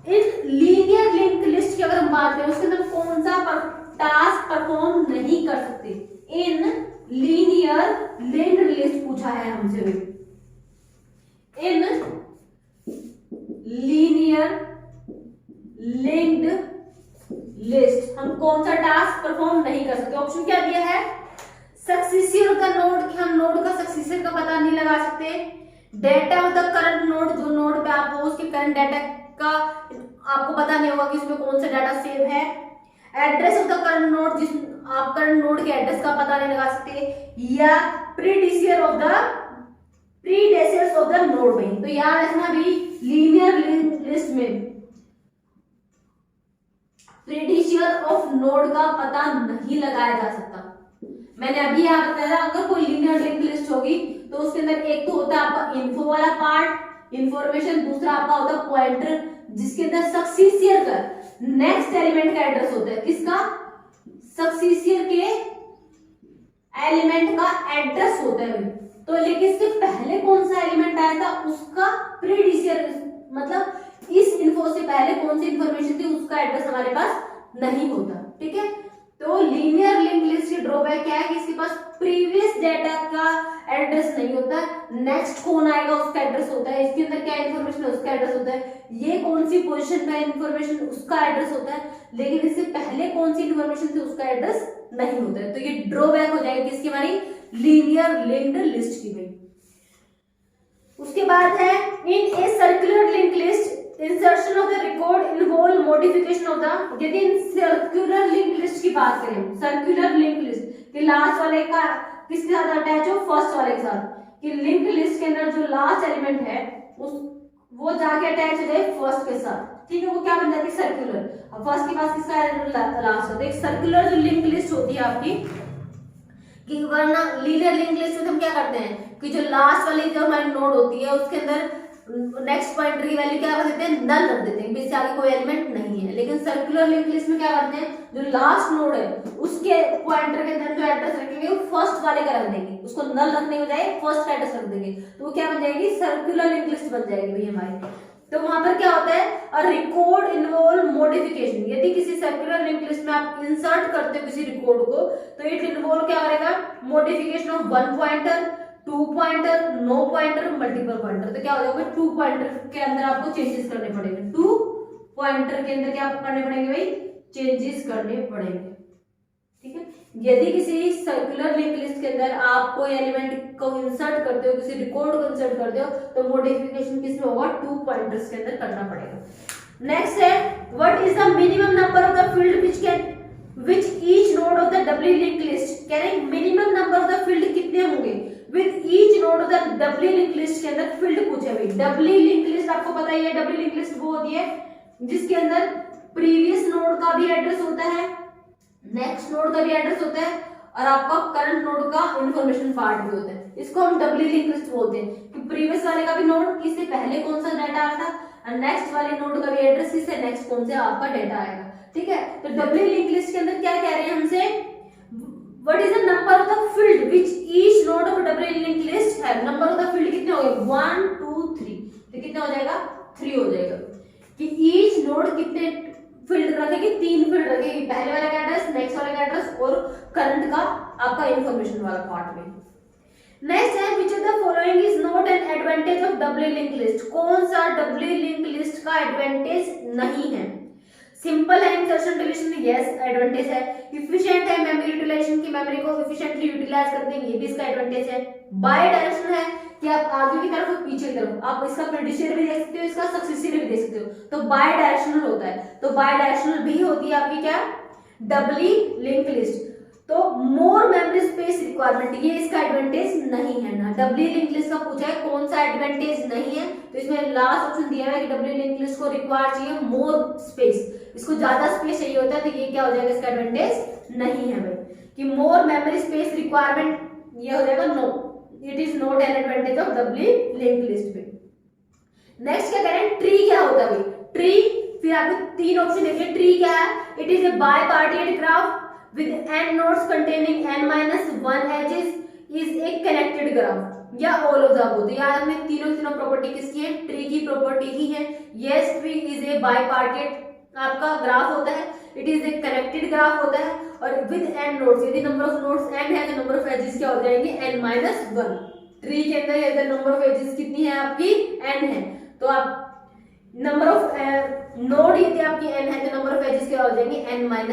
in linear linked list की अगर हम बात करें उसके अंदर कौन सा टास्क परफॉर्म नहीं कर सकते। इन लीनियर लिंक्ड लिस्ट पूछा है हमसे भी, इन लीनियर लिंक्ड लिस्ट हम कौन सा टास्क परफॉर्म नहीं कर सकते। ऑप्शन क्या दिया है, सक्सेसियर का नोड, कि हम नोड का सक्सेसियर का पता नहीं लगा सकते, data of the current node, जो नोड पे आप हो उसके करंट डाटा का आपको पता नहीं होगा कि उसमें कौन सा डाटा सेव है, address of the current node, जिस आप करंट नोड के एड्रेस का पता नहीं लगा सकते, या प्रीडिसेयर ऑफ द नोड में। तो याद रखना भी लीनियर लिस्ट में प्रीडिसेयर ऑफ नोड का पता नहीं लगाया जा सकता। मैंने अभी यहाँ बताया अगर कोई लीनियर लिंक्ड लिस्ट होगी तो उसके अंदर एक तो होता है आपका इन्फो वाला पार्ट इंफॉर्मेशन, दूसरा आपका होता है पॉइंटर जिसके अंदर सक्सेसियर का नेक्स्ट एलिमेंट का एड्रेस होता है। किसका, सक्सेसियर के एलिमेंट का एड्रेस होता है। तो लेकिन इससे पहले कौन सा एलिमेंट आया था उसका प्रीडिसेयर, मतलब इस इन्फो से पहले कौन सी इंफॉर्मेशन थी उसका एड्रेस हमारे पास नहीं होता, ठीक है। तो लीनियर लिंक्ड लिस्ट की ड्रॉबैक क्या है कि इसके पास प्रीवियस डेटा का एड्रेस नहीं होता, नेक्स्ट कौन आएगा उसका एड्रेस होता है, इसके अंदर क्या इंफॉर्मेशन है उसका एड्रेस होता है, ये कौन सी पोजीशन पे इंफॉर्मेशन उसका एड्रेस होता है, लेकिन इससे पहले कौन सी इंफॉर्मेशन थी उसका एड्रेस नहीं होता है। तो ये ड्रॉबैक हो जाएगी किसकी, हमारी लीनियर लिंक्ड लिस्ट की भाई। उसके बाद है in a circular linked list insertion of the record involve modification of the. यदि सर्कुलर लिंक्ड लिस्ट की बात करें, सर्कुलर लिंक्ड लिस्ट के लास्ट वाले का किसके साथ अटैच हो, फर्स्ट वाले के साथ, कि लिंक्ड लिस्ट के अंदर जो लास्ट एलिमेंट है वो जाके अटैच हो जाए फर्स्ट के साथ, ठीक है, वो क्या बन जाती है, सर्कुलर। अब फर्स्ट के पास किसका लास्ट होता है, एक सर्कुलर जो लिंक्ड लिस्ट होती है आपकी, कि वरना लीनियर लिंक्ड लिस्ट में हम क्या करते हैं कि जो लास्ट वाली जो हमारी नोड होती है उसके अंदर नेक्स्ट पॉइंटर की वैल्यू क्या कर देते हैं, नल रख देते हैं, इससे आगे कोई एलिमेंट नहीं है। लेकिन सर्कुलर लिंक लिस्ट में क्या करते हैं, जो लास्ट नोड है उसके पॉइंटर के अंदर जो एड्रेस रखेंगे वो फर्स्ट वाले का रख देंगे, उसको नल रखने के बजाय फर्स्ट का एड्रेस रख देंगे, तो वो क्या बन जाएगी, सर्कुलर लिंक लिस्ट बन जाएगी भाई हमारी। तो वहां पर क्या होता है, अ रिकॉर्ड इन्वॉल्व मॉडिफिकेशन, यदि किसी सर्कुलर लिंक लिस्ट में आप इंसर्ट करते हो किसी रिकॉर्ड को, तो इट इन्वॉल्व क्या करेगा, modification of one pointer, two pointer, no pointer, multiple pointer. तो क्या हो जाएगा, टू पॉइंटर के अंदर आपको चेंजेस करने पड़ेंगे, टू पॉइंटर के अंदर क्या करने पड़ेंगे भाई, चेंजेस करने पड़ेंगे, ठीक है। यदि किसी सर्कुलर लिंक लिस्ट के अंदर आप कोई एलिमेंट को इंसर्ट करते हो, किसी रिकॉर्ड को इंसर्ट करते हो, तो मॉडिफिकेशन किसमें होगा, टू पॉइंटर्स के अंदर करना पड़ेगा। नेक्स्ट है, what is the minimum number of the field which each node of the doubly linked list, कह रहे हैं minimum number of the field कितने होंगे with each node of the doubly linked list के अंदर फील्ड पूछे भाई। डबली लिंक लिस्ट आपको पता ही है, डबली लिंक लिस्ट वो होती है जिसके अंदर प्रीवियस नोड का भी एड्रेस होता है, नेक्स्ट नोड का भी एड्रेस होता है, और आपका करंट नोड का इंफॉर्मेशन पार्ट भी होता है। इसको हम डबली लिंक लिस्ट बोलते हैं कि प्रीवियस वाले का भी नोड किससे पहले कौन सा डाटा आया था, और नेक्स्ट वाले नोड का भी एड्रेस किससे नेक्स्ट कौन से आपका डाटा आएगा, ठीक है। तो डबली लिंक लिस्ट के अंदर क्या कह रहे हैं हमसे, what is the number of the field which each node of doubly link list है, नंबर ऑफ द फील्ड कितने हो गए, 1 2 3, तो कितना हो जाएगा, 3 हो जाएगा, कि ईच नोड कितने फील्ड रखेगी, 3 फील्ड रखेगी, पहले वाले का एड्रेस, नेक्स्ट वाले का एड्रेस और करंट का आपका इंफॉर्मेशन वाला पार्ट में। नेक्स्ट है, which of the following is not an advantage of doubly link list, कौन सा डबली लिंक लिस्ट का एडवांटेज नहीं है, सिंपल है इंसर्शन डिलीशन, यस एडवांटेज है, इफिशिएंट है मेमोरी यूटिलाइजेशन की मेमोरी को इफिशिएंटली यूटिलाइज करते हैं, ये भी इसका एडवांटेज है, बाय डायरेक्शन है कि आप आगे की तरफ और पीछे की तरफ आप इसका प्रेडिक्शन भी देख सकते हो, इसका सक्सेसिव भी देख सकते हो, तो बाय डायरेक्शनल होता है, तो बाय डायरेक्शनल भी होती है आपकी क्या, डबली लिंक लिस्ट। तो मोर मेमोरी स्पेस रिक्वायरमेंट, ये इसका एडवांटेज नहीं है ना, डबली लिंक लिस्ट का पूछा है कौन सा एडवांटेज नहीं है, तो इसमें लास्ट ऑप्शन दिया है कि डबली लिंक लिस्ट को रिक्वायर चाहिए मोर स्पेस, इसको ज्यादा स्पेस चाहिए होता है, तो ये क्या हो जाएगा, इसका एडवांटेज नहीं है भाई, कि मोर मेमोरी स्पेस रिक्वायरमेंट, ये हो जाएगा no, it is not an advantage of doubly link list में। नेक्स्ट क्या करें, ट्री क्या होता है भाई, ट्री, फिर आपको 3 ऑप्शन देखिए, ट्री क्या है, it is a bipartite graph with n nodes containing n-1 edges is a connected graph या all of the above। तो यार हमने तीनों प्रॉपर्टी किसकी है, ट्री की प्रॉपर्टी ही है। yes tree is a bipartite आपका ग्राफ होता है, it is a connected graph होता है, और with n nodes, यदि नंबर ऑफ नोड्स n है तो नंबर ऑफ एजेस क्या हो जाएंगे, n-1। ट्री के अंदर यदि नंबर ऑफ एजेस कितनी है आपकी, n है, तो आप नंबर ऑफ नोड यदि आपकी n है तो नंबर ऑफ एजेस क्या हो जाएंगे, n-1,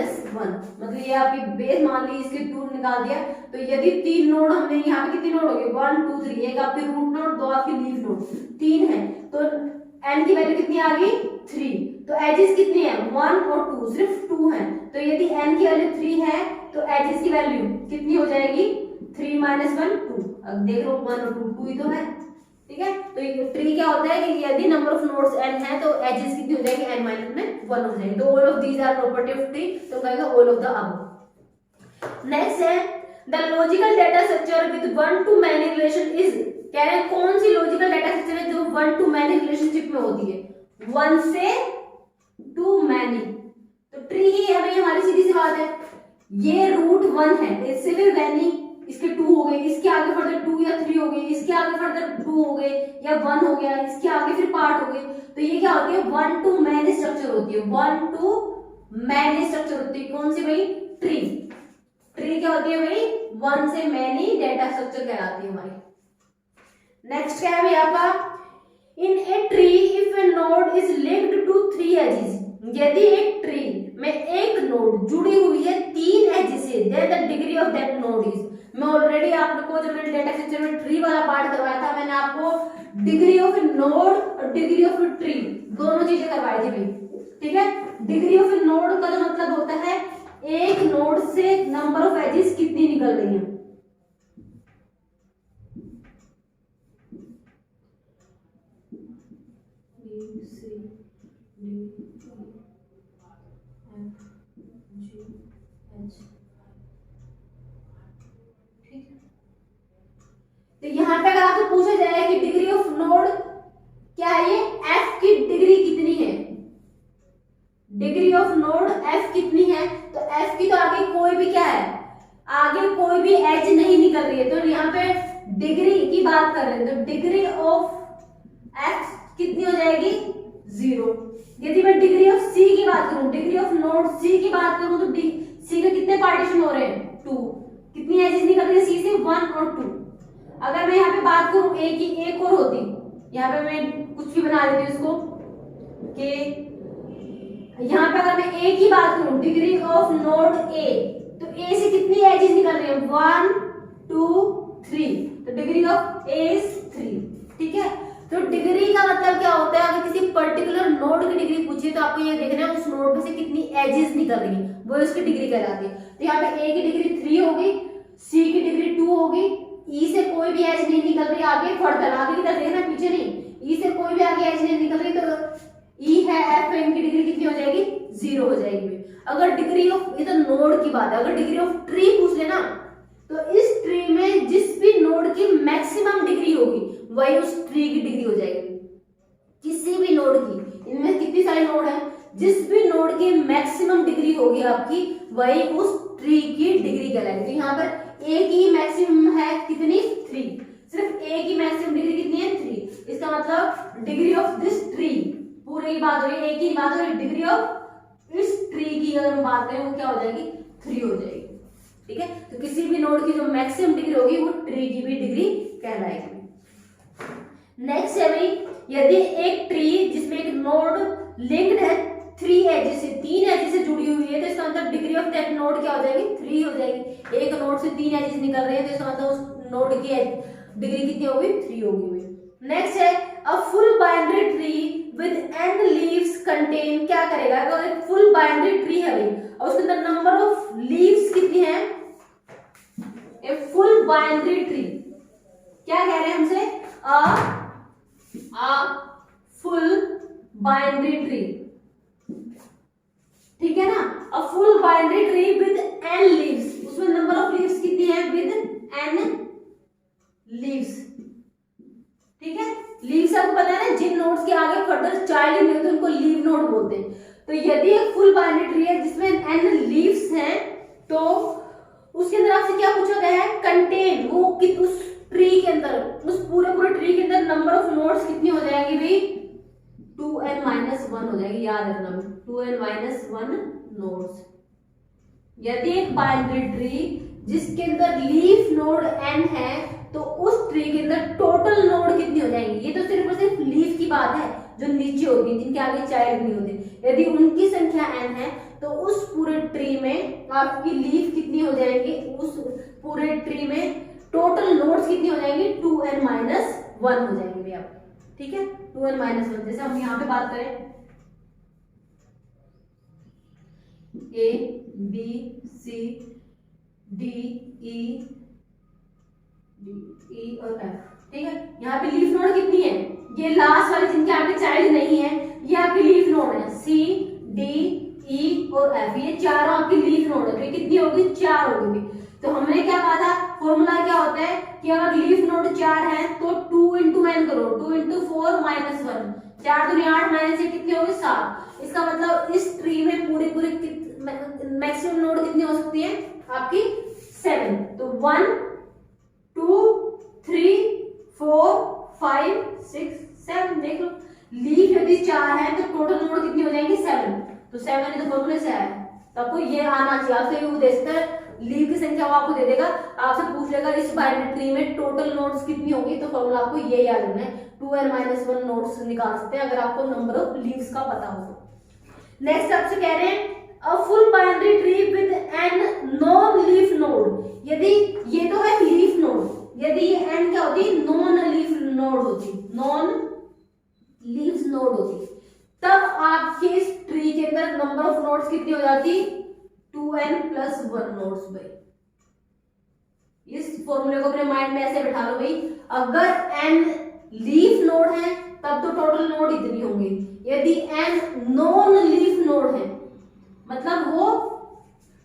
मतलब ये आपकी बेस मान ली, इसके 2 निकाल दिया, तो यदि 3 नोड हमने यहाँ पे कितने नोड हो गए, 1 2 3, एक आपकी रूट नोड, 2 आपकी लीफ नोड, 3 है, तो n की वैल्यू कितनी आ गई, 3, तो एजेस कितनी है, 1 और 2, सिर्फ 2 है, तो यदि n की वैल्यू 3 है तो एजेस की वैल्यू कितनी हो जाएगी, 3 - 1 2, अब देख लो 1 और 2 ही तो है, ठीक है। तो ये ट्री क्या होता है कि यदि नंबर ऑफ नोड्स n है तो एजेस कितनी हो जाएंगी, n-1 हो जाएंगे, तो all of these are property of tree, तो कहेगा all of the above. Next है, the logical data structure with 1 to many relation is, कह रहे हैं कौन सी लॉजिकल डाटा स्ट्रक्चर है जो 1 to many रिलेशनशिप में होती है, 1 से to many, तो ट्री ही है भाई हमारी, सीधी सी बात है, ये रूट 1 है, इससे फिर many, इसके 2 हो गए, इसके आगे फर्दर 2 या 3 हो गए, इसके आगे फर्दर 2 हो गए या 1 हो गया, इसके आगे फिर पार्ट हो गए, तो ये क्या होती है, 1 to many स्ट्रक्चर होती है, 1 to many स्ट्रक्चर होती है, कौन सी भाई, ट्री। ट्री क्या होती है भाई, 1 से many डाटा स्ट्रक्चर कहलाती है हमारी। नेक्स्ट क्या है भाई आपका, in a tree if a node is linked to 3 edges, यदि एक ट्री में एक नोड जुड़ी हुई है 3 एजेस से, then the degree of that node is, मैं ऑलरेडी आपको जब मैंने डाटा स्ट्रक्चर में ट्री वाला पार्ट करवाया था, मैंने आपको डिग्री ऑफ नोड और डिग्री ऑफ ट्री दोनों चीजें करवाई थी भाई, ठीक है। डिग्री ऑफ नोड का मतलब होता है एक नोड से नंबर ऑफ एजेस कितनी निकल रही है, तो यहाँ पे अगर आपसे पूछा जाए कि डिग्री ऑफ नोड क्या एज नहीं निकल रही है, तो यहाँ पे डिग्री की बात कर रहे हैं, तो डिग्री ऑफ एक्स कितनी हो जाएगी 0। यदि मैं डिग्री ऑफ सी की बात करूं, डिग्री ऑफ नोड सी की बात करूं, तो सी के कितने पार्टीशन हो रहे हैं 2, कितनी एजेस निकल रही है सी से 1 और 2। अगर मैं यहाँ पे बात करूं ए की, एक और होती, यहाँ पे मैं कुछ भी बना देती हूँ इसको कि यहाँ पे अगर मैं ए की बात करूं, डिग्री ऑफ नोड ए, तो ए से कितनी एजेस निकल रही है 1 2 3, तो डिग्री ऑफ ए इज 3। ठीक है, तो डिग्री का मतलब क्या होता है, अगर किसी पर्टिकुलर नोड की डिग्री पूछी तो आपको ये देखना है उस नोड में से कितनी एजेस निकल रही है, वो उसकी डिग्री कहलाती है। तो यहाँ पे ए की डिग्री 3 होगी, सी की डिग्री 2 होगी, ई से कोई भी एज नहीं निकल रही आगे, फर्दर आगे की तरफ देखना, पीछे नहीं, ई से कोई भी आगे एज नहीं निकल रही, तो ई है एफ है, इनकी डिग्री कितनी हो जाएगी 0 हो जाएगी। अगर डिग्री ऑफ, ये तो नोड की बात है, अगर डिग्री ऑफ ट्री पूछ लेना तो इस ट्री में जिस भी नोड की मैक्सिमम डिग्री होगी वही उस ट्री की डिग्री हो जाएगी। किसी भी नोड की, इनमें कितनी सारी नोड है, जिस भी नोड की मैक्सिमम डिग्री होगी आपकी वही उस ट्री की डिग्री कहलाएगी। तो यहाँ पर ए की मैक्सिमम है कितनी 3, सिर्फ ए की मैक्सिमम डिग्री कितनी है 3। इसका मतलब डिग्री ऑफ दिस ट्री, पूरे की बात हो रही है, ए की बात हो रही है, डिग्री ऑफ इस ट्री की अगर हम बात करें वो क्या हो जाएगी 3 हो जाएगी। ठीक है, तो किसी भी नोड की जो मैक्सिमम डिग्री होगी वो ट्री की भी डिग्री कहलाएगी। नेक्स्ट है भाई, यदि एक ट्री जिसमें एक नोड लिंक्ड है 3 एजेस से, 3 एजेस से जुड़ी हुई है, तो इसका मतलब डिग्री ऑफ दैट नोड क्या हो जाएगी 3 हो जाएगी। एक नोड से 3 एजेस निकल रहे हैं तो इसका मतलब उस नोड की डिग्री कितनी होगी 3 होगी। नेक्स्ट है a full binary tree with n leaves contain, क्या करेगा, अगर एक फुल बाइनरी ट्री है भाई और उसके अंदर नंबर ऑफ लीव्स कितनी है, ए फुल बाइनरी ट्री क्या कह रहे हैं हमसे, a full binary tree, ठीक है ना, a full binary tree with n leaves, उसमें नंबर ऑफ लीव्स कितनी है with n leaves। ठीक है, लीव्स आपको पता है ना, जिन नोड्स के आगे फर्दर चाइल्ड नहीं होते उनको लीव नोड बोलते हैं। तो यदि एक फुल बाइनरी ट्री है जिसमें n लीव्स हैं तो उसके अंदर आपसे क्या पूछा गया है, कंटेन, वो उस ट्री के अंदर, उस पूरे ट्री के अंदर नंबर ऑफ नोड्स कितनी हो जाएगी भाई 2n-1 हो जाएगी, याद रखना 2n-1 नोड्स। यदि एक बाइनरी ट्री जिसके अंदर लीफ नोड n है तो उस ट्री के अंदर टोटल नोड कितनी हो जाएंगी, ये तो सिर्फ और सिर्फ लीफ की बात है जो नीचे होगी जिनके आगे चाइल्ड नहीं होते, यदि उनकी संख्या n है तो उस पूरे ट्री में आपकी लीफ कितनी हो जाएंगी, उस पूरे ट्री में टोटल नोड्स कितनी हो जाएंगी 2n-1 हो जाएंगे भैया। ठीक है, 2n-1, जैसे हम यहाँ पे बात करें A B C D E और F। ठीक है, यहाँ पे लीफ नोड कितनी है, ये लास्ट वाले जिनके आगे चाइल्ड नहीं है ये आपकी लीफ नोड है, C D E और F, ये चारों आपकी लीफ नोड है। तो ये कितनी होगी 4 होगी। तो हमने क्या कहा था, फॉर्मूला क्या होता है कि अगर लीफ नोड 4 है तो 2 into n करो, 2 into 4 -1, 4 दूनी 8 माइनस से कितनी होगी 7। इसका मतलब इस ट्री में पूरे मैक्सिमम नोड कितनी हो सकती है आपकी 7। तो 1 2 3 4 5 6 7, देख लो लीफ यदि 4 है तो टोटल नोड कितनी हो जाएंगी 7। तो 7 ये तो फॉर्मूले से आया है, तो आपको ये आना चाहिए। आपसे वो दे सकता है लीफ की संख्या वो आपको दे देगा, आपसे पूछ लेगा इस बाइनरी ट्री में टोटल नोड्स कितनी होगी, तो फॉर्मूला आपको ये याद रखना है, 2n-1 नोड्स निकाल सकते हैं अगर आपको नंबर ऑफ लीव्स का पता हो तो। नेक्स्ट आपसे कह रहे हैं a full binary tree with n non leaf node, यदि ये तो है लीफ नोड, यदि ये n क्या होती नॉन लीफ नोड होती, नॉन लीव्स नोड होती, तब आपके इस ट्री के अंदर नंबर ऑफ नोड्स कितनी हो जाती 2n+1 नोड्स भाई। इस फॉर्मूले को अपने माइंड में ऐसे बैठा लो भाई, अगर n लीफ नोड है तब तो टोटल नोड इतनी होंगे, यदि n नॉन लीफ नोड है मतलब वो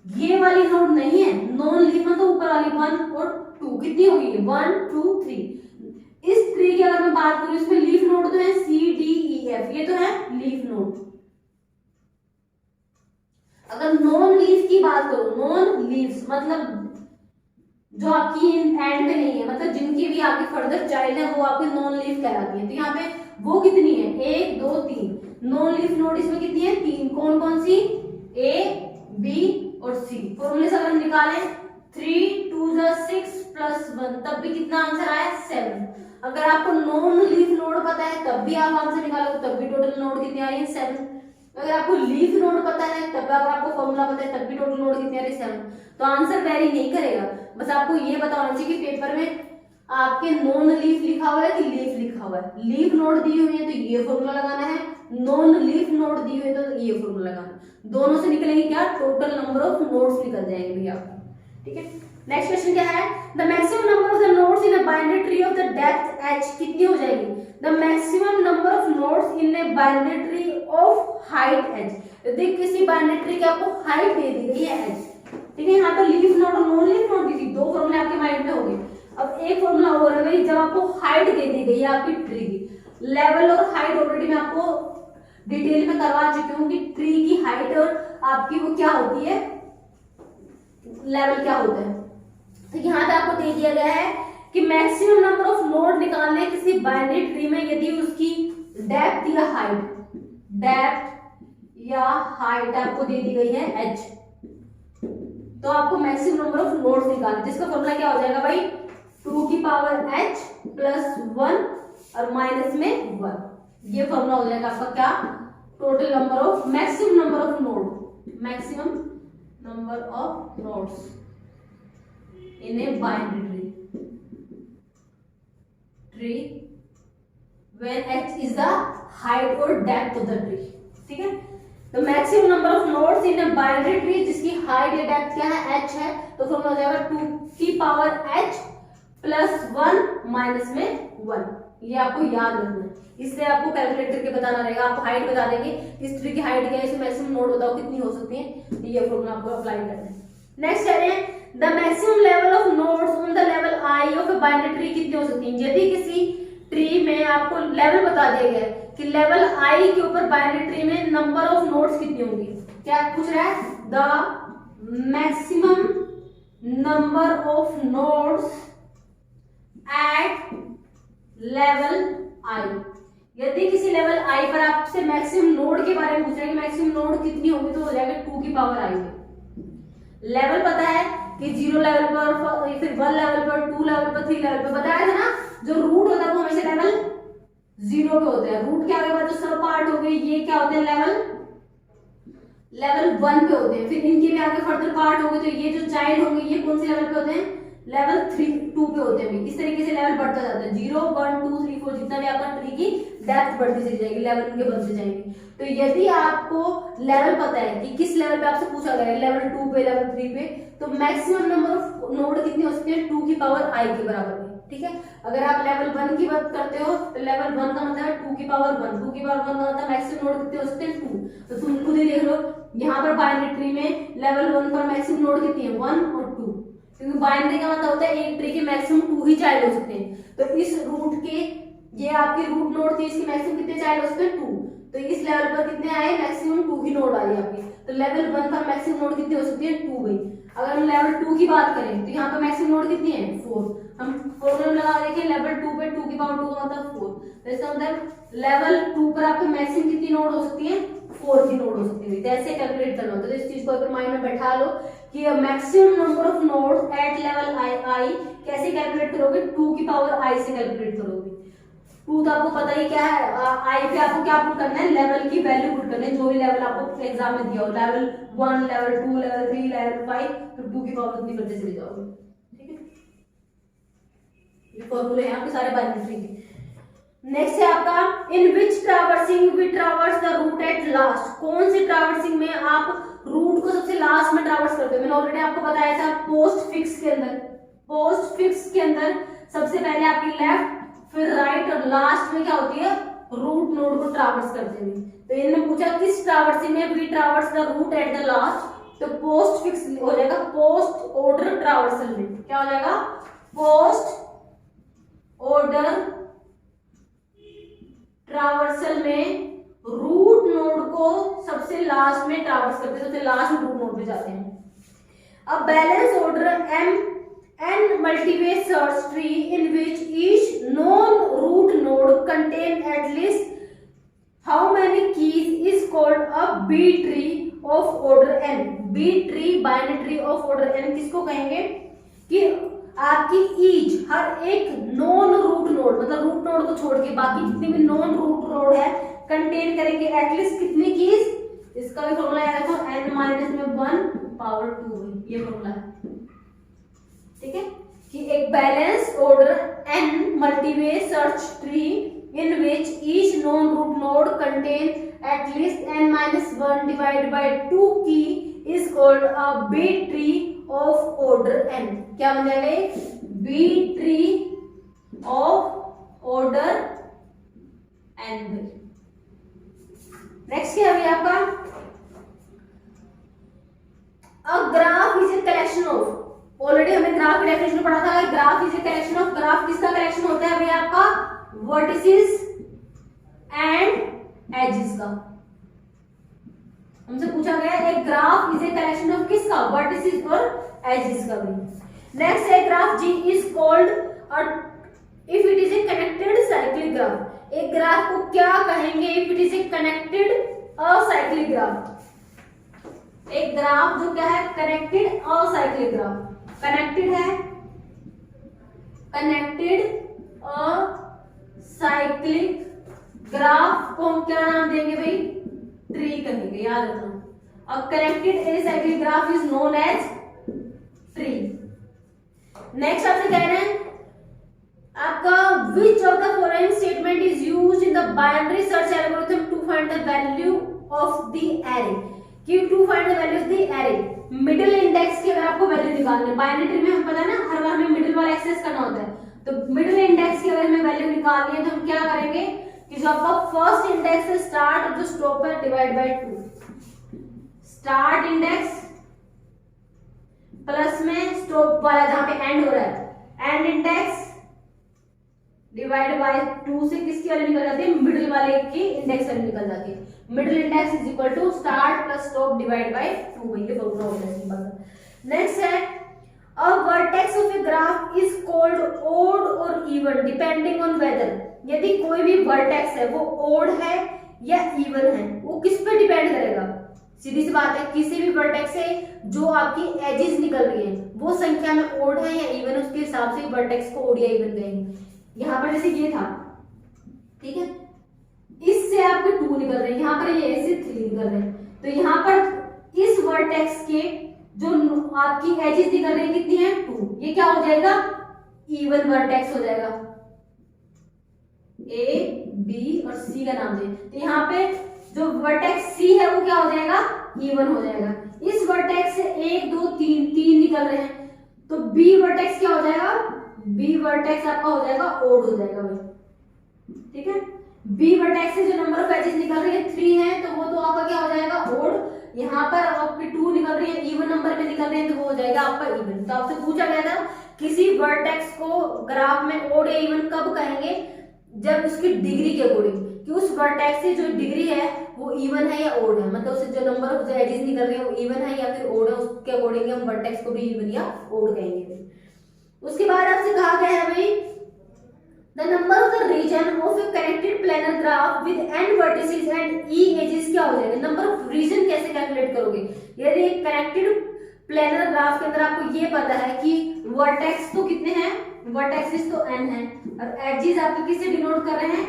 ये वाली नोड नहीं है, नॉन लीफ में तो ऊपर वाली 1 और 2 कितनी होगी 1 2 3। इस ट्री की अगर मैं बात करूं इसमें लीफ नोड तो है C D E F, ये तो है लीफ नोड। अगर नॉन लीफ की बात करूं, नॉन लीव्स मतलब जो आपकी एंड में नहीं है, मतलब जिनकी भी आपकी फर्दर चाइल्ड है वो आपकी नॉन लीफ कहलाती है। तो यहाँ पे वो कितनी है, 1 2 3 नॉन लीफ नोड इसमें कितनी है, 3। कौन कौन सी, ए बी और सी। फॉर्मूले से अगर हम निकालें 3 2 6 प्लस 1 तब भी कितना आंसर आया, 7। अगर आपको नॉन लीफ नोड पता है तब भी आप आंसर निकालोगे, तब भी टोटल नोड कितनी आ रही है, 7। अगर आपको लीफ नोड पता है तब अगर आपको फॉर्मूला पता है तब भी टोटल नोड कितनी आ रही है, 7। तो आंसर वेरी नहीं करेगा, बस आपको ये पता होना चाहिए कि पेपर में आपके नॉन लीफ लिखा हुआ है कि लीफ लिखा हुआ है। लीफ नोड दी हुई है तो ये फॉर्मूला लगाना है, नॉन लीफ नोड दी हुई है तो ये फॉर्मूला लगाना। दोनों से निकलेंगे क्या, टोटल नंबर ऑफ नोड्स निकल जाएंगे भैया आपको। ठीक है, नेक्स्ट क्वेश्चन क्या है, the maximum number of the nodes in a binary tree of the depth h कितनी हो जाएगी, the maximum number of nodes in a binary tree of height h। यदि किसी बाइनरी ट्री की आपको हाइट दे दी गई है h, ठीक है, यहाँ पे लीफ नोड और नॉन लीफ नोड दी थी, दो फॉर्मूले आपके माइंड में हो गए। अब एक फॉर्मूला और है भाई, जब आपको हाइट दे दी गई है आपकी ट्री की, लेवल और हाइट ऑलरेडी मैं आपको डिटेल में करवा चुकी हूँ कि ट्री की हाइट और आपकी वो क्या होती है, लेवल क्या होता है। तो यहाँ पे आपको दे दिया गया है कि मैक्सिमम नंबर ऑफ नोड निकालने हैं किसी बाइनरी ट्री में यदि उसकी डेप्थ या हाइट आपको दे दी गई है h, तो आपको मैक्सिमम नंबर ऑफ नोड्स निकालना है, जिसका फॉर्मूला क्या हो जाएगा भाई, 2 की पावर h प्लस 1 और माइनस में 1। ये फॉर्मूला हो जाएगा आपका क्या, total number of maximum number of nodes in a binary tree when h is the height or depth of the tree। ठीक है, तो maximum number of nodes in a binary tree जिसकी हाइट या डेप्थ क्या है, h है, तो फॉर्मूला हो जाएगा 2 की पावर h प्लस 1 माइनस में 1। ये आपको याद रखना है, इसलिए आपको कैलकुलेट करके बताना रहेगा। आपको हाइट बता देंगे, इस ट्री की हाइट क्या है, इसमें मैक्सिमम नोड बताओ कितनी हो सकती है, ये फॉर्मूला आपको अप्लाई करना है। नेक्स्ट कह रहे हैं the maximum level of nodes on the level i of a binary tree कितनी हो सकती है। यदि किसी ट्री में आपको लेवल बता दिया गया है कि लेवल i के ऊपर बाइनरी ट्री में नंबर ऑफ नोड्स कितनी होंगी, क्या पूछ रहा है, the maximum number of nodes at level i। यदि किसी लेवल i पर आपसे मैक्सिमम नोड के बारे में पूछ रहा है कि मैक्सिमम नोड कितनी होगी, तो हो जाएगा 2 की पावर i। लेवल पता है कि 0 लेवल पर, फिर 1 लेवल पर, 2 लेवल पर, 3 लेवल पर बताया था ना। जो रूट होता है वो हमेशा लेवल 0 पे होते हैं। रूट क्या होगा, जो सब पार्ट हो गए ये क्या होते हैं, लेवल 1 पे होते हैं। फिर इनके भी आगे फर्दर पार्ट हो गए, तो ये जो चाइल्ड होंगे ये कौन से लेवल पे होते हैं, लेवल 2 पे होते हैं। इस तरीके से लेवल बढ़ता जाता है, 0 1 2 3 4 जितना भी आपका ट्री की डेप्थ बढ़ती चली जाएगी, लेवल इनके बढ़ते जाएंगे। तो यदि आपको लेवल पता है कि किस लेवल पे आपसे पूछा गया है, लेवल 2 पे, लेवल 3 पे, तो मैक्सिमम नंबर ऑफ नोड कितनी हो सकती है, 2 की पावर i के बराबर में। ठीक है, अगर आप लेवल 1 की बात करते हो तो लेवल 1 का मतलब है 2 की पावर 1, 2 की पावर 1 का मतलब मैक्सिमम नोड कितने हो सकते हैं, 2। तो तुम खुद ही देख लो, यहाँ पर बाइनरी ट्री में लेवल 1 पर मैक्सिमम नोड कितनी है, 1 और 2, क्योंकि बाइनरी का मतलब होता है एक ट्री के मैक्सिमम 2 ही चाइल्ड हो सकते हैं। तो इस रूट के, ये आपकी रूट नोड थी, इसके मैक्सिमम कितने चाइल्ड हो सकते हैं, 2। तो इस लेवल पर कितने आए, मैक्सिमम 2 की नोड आई आपकी। तो लेवल 1 पर मैक्सिमम नोड कितनी हो सकती है, 2 भाई। अगर हम लेवल 2 की बात करें तो यहाँ पर मैक्सिमम नोड कितनी है, 4। हम फॉर्मूला लगा देखें, लेवल 2 पे 2 की पावर 2 का मतलब 4। तो इसका मतलब लेवल 2 पर आपको मैक्सिमम कितनी नोड हो सकती है, 4 की नोड हो सकती है। कैसे कैलकुलेट करना होता है, तो इस चीज को अगर माइंड में बैठा लो कि maximum number of nodes at level i कैसे कैलकुलेट करोगे, 2 की पावर i से कैलकुलेट करोगे। 2 तो आपको पता ही क्या है, i पे आपको क्या पुट करना है, लेवल की वैल्यू पुट करनी है, जो भी लेवल आपको एग्जाम में दिया हो, लेवल 1 लेवल 2 लेवल 3 लेवल 5, फिर 2 की पावर उतनी करते चले जाओगे। ठीक है, ये फॉर्मूले हैं आपके सारे बाइनरी के। नेक्स्ट है आपका in which traversing we traverse the root at last. कौन सी ट्रैवर्सिंग में आप रूट को सबसे लास्ट में ट्रैवर्स करते हो। मैंने ऑलरेडी आपको बताया था पोस्ट फिक्स के अंदर, पोस्ट फिक्स के अंदर सबसे पहले आपकी लेफ्ट, फिर राइट और लास्ट में क्या होती है, रूट नोड को ट्रैवर्स करते हैं। तो इन्होंने पूछा किस ट्रैवर्सिंग में we traverse the root at the last, तो पोस्ट फिक्स हो जाएगा, पोस्ट ऑर्डर ट्रैवर्सल में क्या हो जाएगा, पोस्ट ऑर्डर ट्रैवर्सल में रूट नोड को सबसे लास्ट में ट्रैवर्स करते हैं, सबसे लास्ट में रूट नोड पे जाते हैं। अब balance order n multi-way search tree in which each known root node contain at least how many keys is called a B tree of order n. B tree binary tree of order n किसको कहेंगे कि आपकी ईच हर एक नॉन रूट नोड मतलब रूट नोड को छोड़ के बाकी जितने भी नॉन रूट नोड है कंटेन करेंगे एटलीस्ट कितनी कीज. इसका भी फॉर्मूला याद रखो n माइनस में 1 पावर 2 ये फॉर्मूला है. ठीक है कि एक balanced order n multiway search tree in which each known root node contain at least n minus 1 divided by 2 key is called a B tree of order n. क्या बन जाएगा B tree of order n. Next क्या है आपका a graph is a collection of. Already हमने ग्राफ की डेफिनेशन पढ़ा था. Graph is a collection of. Graph किसका कलेक्शन होता है भैया आपका वर्टिसेस एंड एजेस का. हमसे पूछा गया एक graph is a collection of किसका वर्टिसेस और एजेस का भी. नेक्स्ट है graph ji is called if it is A connected cyclic graph. एक ग्राफ को क्या कहेंगे if it is A connected acyclic graph. एक ग्राफ जो क्या है कनेक्टेड असाइक्लिक ग्राफ. कनेक्टेड है कनेक्टेड असाइक्लिक ग्राफ को हम क्या नाम देंगे भाई ट्री कहेंगे. याद रखना. अब connected acyclic graph is known as tree. Next आपसे कह रहे हैं आपका which of the following statement is used in the binary search algorithm to find the value of the array. कि to find the value of the array middle index की अगर आपको वैल्यू निकालनी है बाइनरी ट्री में हम पता है ना हर बार हमें मिडिल वाला एक्सेस करना होता है. तो मिडिल इंडेक्स की अगर हमें वैल्यू निकालनी है तो हम क्या करेंगे कि जो आपका फर्स्ट इंडेक्स है स्टार्ट और जो स्टॉप है divide by 2. Start index plus में स्टॉप वाला जहां पे एंड हो रहा है एंड इंडेक्स डिवाइड बाय 2 से किसकी वैल्यू निकल जाती है मिडिल वाले की इंडेक्स वैल्यू निकल जाती है. Middle index is equal to start plus stop divide by 2. ये फॉर्मूला होता है सिंपल सा. नेक्स्ट है a vertex of a graph is called odd or even depending on whether. यदि कोई भी वर्टेक्स है वो ओड है या इवन है वो किस पे डिपेंड करेगा. सीधी सी बात है किसी भी वर्टेक्स से जो आपकी एजेस निकल रही है वो संख्या में ओड है या इवन उसके हिसाब से वर्टेक्स को ओड या इवन कहेंगे. यहाँ पर जैसे ये था ठीक है इससे आपके 2 निकल रहे हैं यहाँ पर ये ऐसे 3 निकल रहे हैं. तो यहाँ पर इस वर्टेक्स के जो आपकी एजेस निकल रही है कितनी है 2. ये क्या हो जाएगा इवन वर्टेक्स हो जाएगा. ए बी और सी का नाम दे. तो यहाँ पे जो वर्टेक्स सी है वो क्या हो जाएगा इवन हो जाएगा. इस वर्टेक्स से 1 2 3 निकल रहे हैं तो बी वर्टेक्स क्या हो जाएगा बी वर्टेक्स आपका हो जाएगा ओड हो जाएगा भाई. ठीक है बी वर्टेक्स से जो नंबर ऑफ एजेस निकल रही है 3 है तो वो तो आपका क्या हो जाएगा ओड. यहाँ पर आपकी 2 निकल रही है इवन नंबर में निकल रहे हैं तो वो हो जाएगा आपका इवन. तो आपसे पूछा गया था किसी वर्टेक्स को ग्राफ में ओड या इवन कब कहेंगे जब उसकी डिग्री के अकॉर्डिंग कि उस वर्टेक्स से जो डिग्री है वो इवन है या ओड है. मतलब उससे जो नंबर ऑफ एजेस निकल रही है वो इवन है या फिर ओड है उसके अकॉर्डिंग हम वर्टेक्स को भी इवन या ओड कहेंगे. उसके बाद आपसे कहा गया है भाई the number of the region of a connected planar graph with n vertices and e edges क्या हो जाएगा. नंबर ऑफ रीजन कैसे कैलकुलेट करोगे. यदि एक कनेक्टेड प्लेनर ग्राफ के अंदर आपको ये पता है कि वर्टेक्स तो कितने हैं वर्टेक्सेस तो n है और एजेस आपके किससे डिनोट कर रहे हैं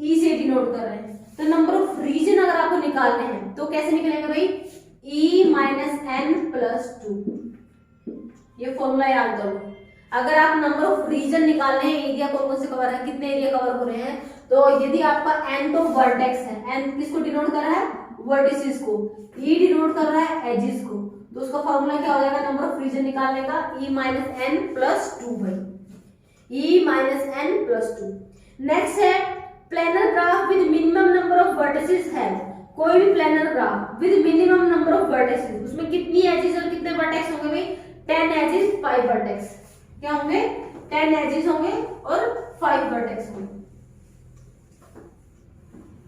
e से डिनोट कर रहे हैं. तो नंबर ऑफ रीजन अगर आपको निकालने हैं तो कैसे निकलेंगे भाई e माइनस n प्लस 2. ये फॉर्मूला याद करो. अगर आप नंबर ऑफ रीजन निकालने हैं एरिया कौन कौन से कवर है कितने एरिया कवर हो रहे हैं तो यदि आपका n तो वर्टेक्स है n किसको डिनोट कर रहा है वर्टिसेस को e डिनोट कर रहा है एजेस को तो उसका फॉर्मूला क्या हो जाएगा नंबर ऑफ रीजन निकालने का e माइनस n प्लस 2 भाई e minus n plus 2. Next है planar graph with minimum number of vertices है. कोई भी planar graph with minimum number of vertices उसमें कितनी एजेस और कितने वर्टेक्स होंगे भाई 10 एजेस 5 वर्टेक्स. क्या होंगे 10 एजेस होंगे और 5 वर्टेक्स होंगे.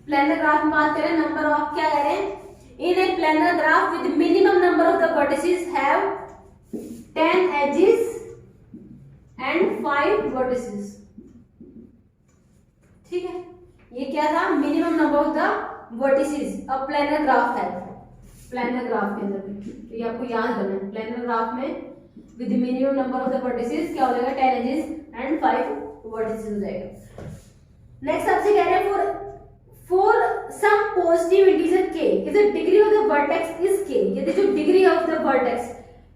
प्लेनर ग्राफ में बात करें नंबर ऑफ क्या कह रहे हैं in a planar graph with minimum number of the vertices have 10 edges and 5 vertices. ठीक है, ये क्या था, minimum number of the vertices a planar graph है। प्लेनर ग्राफ के अंदर में तो ये आपको याद करना है, प्लेनर ग्राफ में with minimum number of the vertices क्या हो जाएगा, 10 एजेस एंड 5 वर्टिसेस हो जाएगा। नेक्स्ट आपसे कह रहे हैं for some positive integer k if the degree of the vertex is k, यदि जो डिग्री ऑफ द वर्टेक्स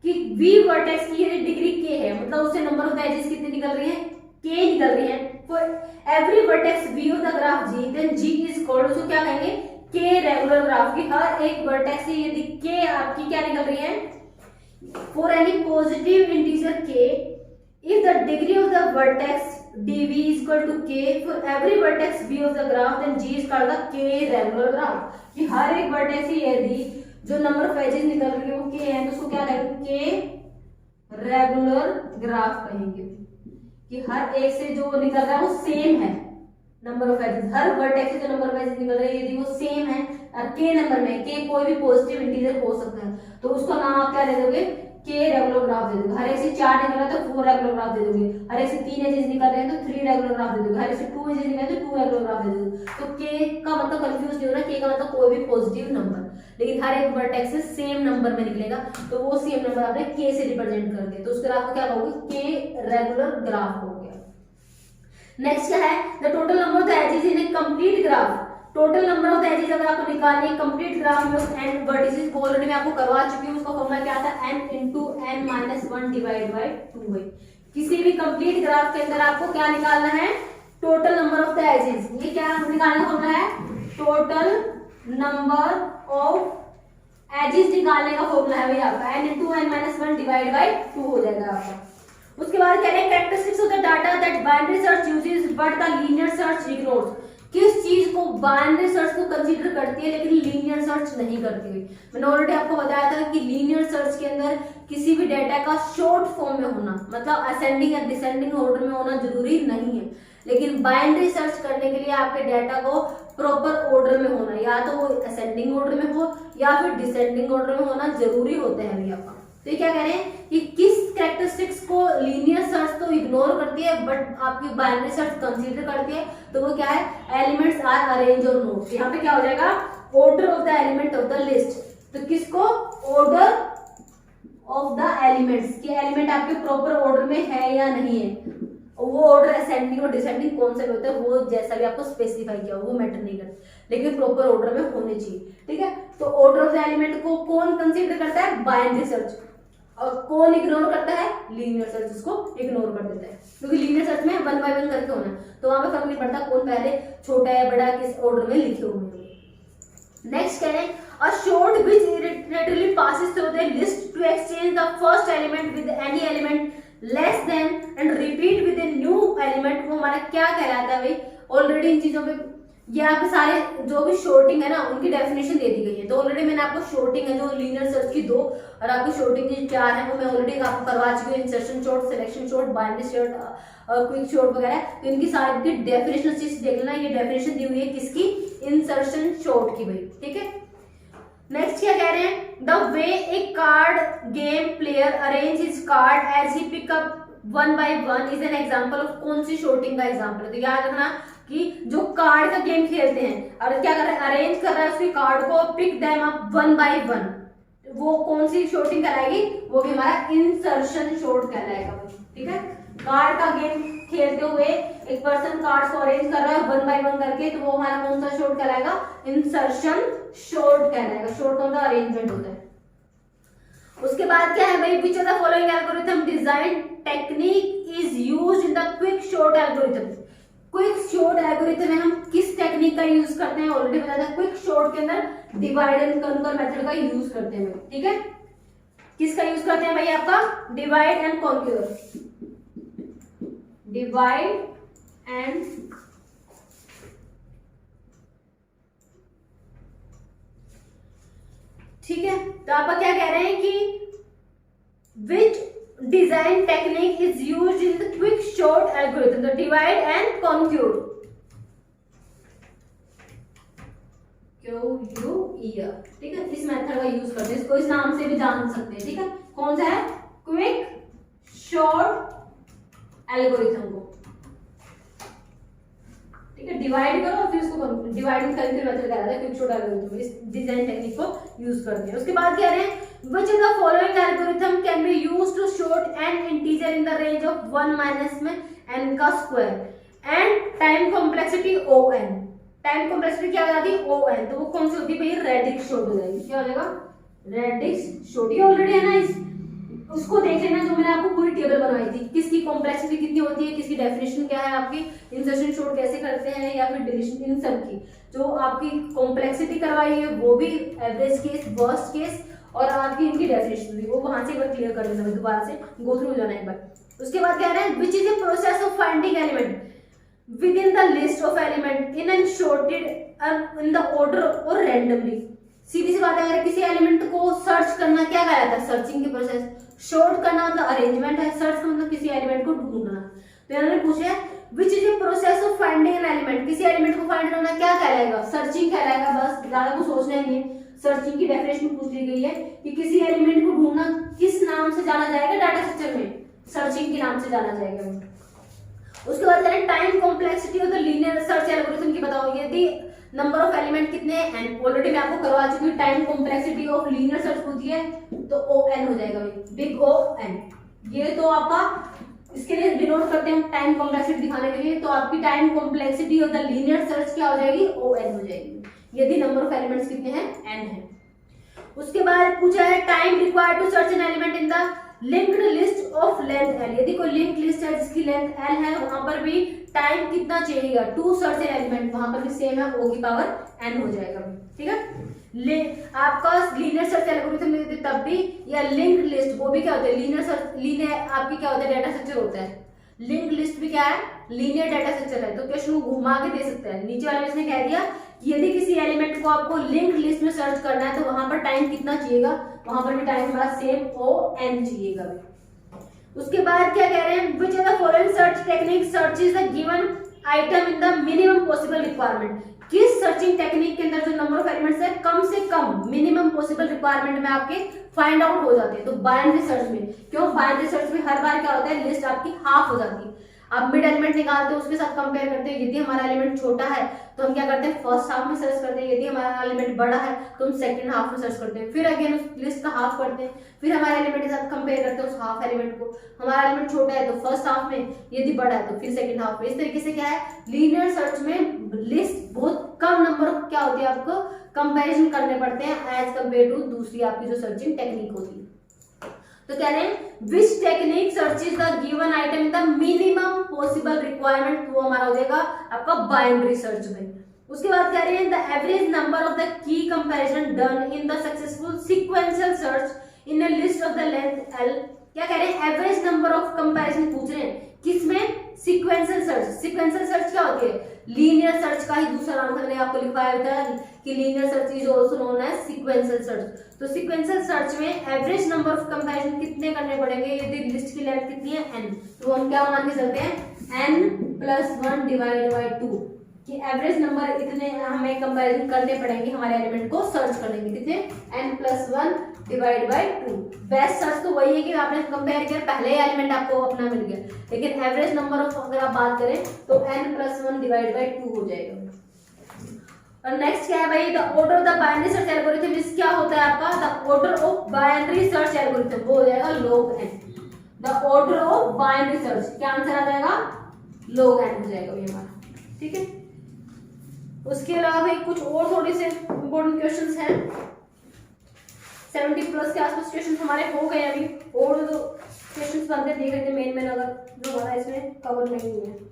कि v वर्टेक्स की यदि डिग्री k है, मतलब उससे नंबर ऑफ द एजेस कितनी निकल रही है, k निकल रही है। For every vertex v of the graph g, then g is called, उसको क्या कहेंगे, k रेगुलर ग्राफ की हर एक वर्टेक्स से यदि k आपकी क्या निकल रही है, for any positive integer k if the degree of the vertex dv is equal to k for every vertex v of the graph, then g is called the k regular graph। कि हर एक वर्टेक्स से यदि जो नंबर ऑफ एजेस निकल रही है वो k है, तो उसको क्या कहेंगे, k रेगुलर ग्राफ कहेंगे। कि हर एक से जो निकल रहा है वो सेम है नंबर ऑफ एजेस, हर वर्टेक्स से जो नंबर ऑफ एजेस निकल रहे हैं यदि वो सेम है और k नंबर में, k कोई भी पॉजिटिव इंटीजर हो सकता है, तो उसका नाम आप क्या दे दोगे, k रेगुलर ग्राफ दे दोगे। हर एक से 4 निकल रहा है तो 4 रेगुलर ग्राफ दे दोगे, हर एक से 3 एजेस निकल रहे हैं तो 3 रेगुलर ग्राफ दे दोगे, हर एक से 2 एजेस निकल रहे हैं तो 2 रेगुलर ग्राफ दे दोगे। तो k का मतलब कंफ्यूज नहीं होना, k का मतलब कोई भी पॉजिटिव नंबर, लेकिन हर एक वर्टेक्स से सेम नंबर में निकलेगा, तो वो सेम नंबर आपने k से रिप्रेजेंट कर दिया, तो उस ग्राफ को क्या कहोगे, k रेगुलर ग्राफ हो गया। नेक्स्ट क्या है, the total number of the edges in a complete graph. Total number of the edges अगर आपको निकालनी है कंप्लीट ग्राफ में एंड वर्टिसेस को ऑलरेडी मैं आपको करवा चुकी हूं, उसका फॉर्मूला क्या था, n into n minus 1 divide by 2 है। किसी भी कंप्लीट ग्राफ के अंदर आपको क्या निकालना है, total number of the edges. ये क्या निकालना फॉर्मूला है, टोटल नंबर ऑफ एजेस निकालने का फॉर्मूला है भाई आपका, n into n minus 1 divide by 2 हो जाएगा आपका। उसके बाद कह रहे हैं characteristics of the data that binary search uses but the linear search ignores. किस चीज को बाइनरी सर्च को कंसीडर करती है लेकिन लीनियर सर्च नहीं करती हुई। मैंने ऑलरेडी आपको बताया था कि लीनियर सर्च के अंदर किसी भी डेटा का शॉर्ट फॉर्म में होना, मतलब असेंडिंग या डिसेंडिंग ऑर्डर में होना जरूरी नहीं है, लेकिन बाइनरी सर्च करने के लिए आपके डेटा को प्रॉपर ऑर्डर में होना, या तो वो असेंडिंग ऑर्डर में हो या फिर डिसेंडिंग ऑर्डर में होना जरूरी होते हैं भैया आपका। तो ये क्या कह रहे हैं कि किस कैरेक्टरिस्टिक्स को लीनियर सर्च तो इग्नोर करती है बट आपकी बाइनरी सर्च कंसीडर करती है, तो वो क्या है, एलिमेंट्स आर अरेंज और नोट। यहाँ पे क्या हो जाएगा, order of the element of the list. तो किसको, ऑर्डर ऑफ द एलिमेंट्स, कि एलिमेंट आपके प्रॉपर ऑर्डर में है या नहीं है, वो ऑर्डर असेंडिंग और डिसेंडिंग कौन सा भी होता है वो जैसा भी आपको स्पेसिफाई किया वो मैटर नहीं करता, लेकिन प्रॉपर ऑर्डर में होने चाहिए। ठीक है, तो ऑर्डर ऑफ द एलिमेंट को कौन कंसीडर करता है, बाइनरी सर्च, और कौन इग्नोर करता है, लीनियर सर्च, उसको इग्नोर कर देता है, क्योंकि लीनियर सर्च में 1 बाय 1 करके होना है, तो वहां पे फर्क नहीं पड़ता कौन पहले छोटा है बड़ा किस ऑर्डर में लिखे हुए हैं। नेक्स्ट कह रहे हैं a sort which iteratively passes through the list to exchange the first element with any element less than and repeat with a new element, वो हमारा क्या कहलाता है भाई। ऑलरेडी इन चीजों पे ये आपके सारे जो भी शॉर्टिंग है ना उनकी डेफिनेशन दे दी गई है, तो ऑलरेडी मैंने आपको शॉर्टिंग है जो लीनियर सर्च की 2 और आपकी शॉर्टिंग की 4 है वो मैं ऑलरेडी आपको करवा चुकी हूँ, insertion short, selection short, binary short, quick short वगैरह। तो इनकी सारी की डेफिनेशन चीज देख लेना, ये डेफिनेशन दी हुई है किसकी, इंसर्शन शॉर्ट की भाई। ठीक है, नेक्स्ट क्या कह रहे हैं, the way a card game player arrange his card as he pick up 1 by 1 is an example of कौन सी शॉर्टिंग का एग्जांपल है। तो याद रखना कि जो कार्ड का गेम खेलते हैं और क्या कर रहा है, अरेंज कर रहा है उसके कार्ड को, पिक देम अप 1 by 1, वो कौन सी शॉर्टिंग कहलाएगी, वो भी हमारा इंसर्शन शॉर्ट कहलाएगा। ठीक है, कार्ड का गेम खेलते हुए एक पर्सन कार्ड्स को अरेंज कर रहा है 1 by 1 करके, तो वो हमारा कौन सा शॉर्ट कहलाएगा, इंसर्शन शॉर्ट कहलाएगा। शॉर्ट का मतलब अरेंजमेंट होता है। उसके बाद क्या है भाई, विच of the following algorithm design technique is used in the quick sort algorithm. Quick sort algorithm में हम किस टेक्निक का यूज करते हैं, ऑलरेडी बताया था, क्विक शॉर्ट के अंदर डिवाइड एंड कॉन्कर मेथड का यूज करते हैं। ठीक है, किसका यूज करते हैं भाई, आपका divide and conquer, divide and ठीक है। तो आप क्या कह रहे हैं कि which design technique is used in the quick sort algorithm, तो डिवाइड एंड कॉन्क्यूर, QUER। ठीक है, इस मेथड का यूज करते हैं, इसको इस नाम से भी जान सकते हैं। ठीक है, कौन सा है, क्विक शॉर्ट एल्गोरिथम को, ठीक है। डिवाइड करो और फिर उसको डिवाइड करके मेथड कहलाता है क्विक सॉर्ट एल्गोरिथम। इस डिजाइन टेक्निक को यूज करते हैं। उसके बाद कह रहे हैं which of the following algorithm can be used to sort an integer in the range of 1 minus में n का square and time complexity O(n). Time complexity क्या हो जाती है O(n), तो वो कौन सी होती है भाई, रेडिक्स सॉर्ट हो जाएगी। क्या हो जाएगा, रेडिक्स सॉर्ट। ये ऑलरेडी है ना, इस उसको देख लेना जो मैंने आपको पूरी टेबल बनवाई थी, किसकी कॉम्प्लेक्सिटी कितनी होती है, किसकी डेफिनेशन क्या है, आपकी इंसर्शन सॉर्ट कैसे करते हैं या फिर डिलीशन, इन सब की जो आपकी कॉम्प्लेक्सिटी करवाई है वो भी, एवरेज केस, वर्स्ट केस और आपकी इनकी डेफिनेशन भी, वो वहां से एक बार क्लियर कर लेना, दोबारा से गो थ्रू जाना एक बार। उसके बाद कह रहे हैं which is the process of finding element within the list of element in and sorted in the order or randomly। सीधी सी बात है, अगर किसी एलिमेंट को सर्च करना क्या कहा जाता है, सर्चिंग की प्रोसेस। शॉर्ट करना मतलब अरेंजमेंट है, सर्च का मतलब किसी एलिमेंट को ढूंढना। तो इन्होंने पूछा है which is the process of finding an element, किसी एलिमेंट को फाइंड करना क्या कहलाएगा, सर्चिंग कहलाएगा। बस ज्यादा कुछ सोचना नहीं है। सर्चिंग की डेफिनेशन पूछ ली गई है कि किसी एलिमेंट को ढूंढना किस नाम से जाना जाएगा डाटा स्ट्रक्चर में, सर्चिंग के नाम से जाना जाएगा। उसके बाद करें time complexity of the linear search algorithm की बताओ। यदि नंबर ऑफ एलिमेंट कितने हैं n, ऑलरेडी मैं आपको करवा चुकी हूँ। Time complexity of linear search पूछी है तो O(n) हो जाएगा, बिग O(n). ये तो आपका इसके लिए डिनोट करते हैं टाइम कॉम्प्लेक्सिटी दिखाने के लिए। तो आपकी time complexity of the linear search क्या हो जाएगी, O(n) हो जाएगी, यदि नंबर ऑफ एलिमेंट्स कितने हैं, n है। उसके बाद पूछा है time required to search an element in the linked list of length L। यदि कोई लिंक लिस्ट है जिसकी लेंथ L है, वहां पर भी टाइम कितना चाहिएगा टू सर्च एन एलिमेंट, वहां पर भी सेम है, O की पावर n हो जाएगा, ठीक है। आपका लीनियर सर्च एल्गोरिथम में तब भी, या लिंक्ड लिस्ट, वो भी क्या होता है, लीनियर सर्च, लीनियर आपकी क्या होता है, डाटा स्ट्रक्चर होता है। लिंक्ड लिस्ट भी क्या है, लीनियर डाटा स्ट्रक्चर है। तो क्वेश्चन को घुमा के दे सकता है। नीचे वाले में इसने कह दिया कि यदि किसी एलिमेंट को आपको लिंक्ड लिस्ट में सर्च करना है तो वहां पर टाइम कितना चाहिएगा, वहां पर भी टाइम हमारा सेम O(n) चाहिएगा। उसके बाद क्या कह रहे हैं which of the following search technique searches the given item in the minimum possible requirement. किस सर्चिंग टेक्निक के अंदर जो नंबर ऑफ एलिमेंट्स है कम से कम मिनिमम पॉसिबल रिक्वायरमेंट में आपके फाइंड आउट हो जाते हैं। तो बाइनरी सर्च में, क्यों बाइनरी सर्च में हर बार क्या होता है, लिस्ट आपकी हाफ हो जाती है। आप मिड एलिमेंट निकालते हो, उसके साथ कंपेयर करते हैं। यदि हमारा एलिमेंट छोटा है तो हम क्या करते हैं, फर्स्ट हाफ में सर्च करते हैं। यदि हमारा एलिमेंट बड़ा है तो हम सेकंड हाफ में सर्च करते हैं। फिर अगेन उस लिस्ट का हाफ करते हैं, फिर हमारे एलिमेंट के साथ कंपेयर करते हैं उस हाफ एलिमेंट को। हमारा एलिमेंट छोटा है तो फर्स्ट हाफ में, यदि बड़ा है तो फिर सेकंड हाफ में। इस तरीके से क्या है, लीनियर सर्च में लिस्ट बहुत कम नंबर क्या होती है, आपको कंपेरिजन करने पड़ते हैं एज कम्पेयर टू दूसरी आपकी जो सर्चिंग टेक्निक होती है। तो कह रहे हैं which technique searches the given item in the minimum possible requirement, वो हमारा हो जाएगा आपका बाइनरी सर्च में। उसके बाद कह रहे हैं the average number of the की comparison done in the successful sequential search in a list of the length L। क्या कह रहे हैं, एवरेज नंबर ऑफ कंपैरिजन पूछ रहे हैं, किसमें, सीक्वेंशियल सर्च। सीक्वेंशियल सर्च क्या होती है, लीनियर सर्च का ही दूसरा नाम था, मैंने आपको लिखवाया था कि linear search is also known as sequential search. तो सीक्वेंशियल सर्च में एवरेज नंबर ऑफ कंपैरिजन कितने करने पड़ेंगे, यदि लिस्ट की लेंथ कितनी है n, तो हम क्या मान के चलते हैं n+1 डिवाइडेड बाय 2 कि एवरेज नंबर इतने हमें कंपैरिजन करने पड़ेंगे हमारे एलिमेंट को सर्च करने के, कितने, n+1 divide by 2। Best search तो वही है कि आपने कंपेयर किया, पहले एलिमेंट आपको अपना मिल गया, लेकिन एवरेज नंबर ऑफ अगर आप बात करें तो n+1 डिवाइड बाय 2 हो जाएगा। और नेक्स्ट क्या है भाई, the order of the binary search algorithm is क्या होता है आपका, the order of binary search algorithm, वो हो जाएगा log n। The order of binary search, क्या आंसर आ जाएगा, log n हो जाएगा ये हमारा, ठीक है। उसके अलावा भाई कुछ और थोड़े से इंपॉर्टेंट क्वेश्चंस हैं, 70+ के आसपास क्वेश्चंस हमारे हो गए अभी, और जो क्वेश्चंस बनते देख रहे थे मेन अगर जो हमारा इसमें कवर नहीं हुए।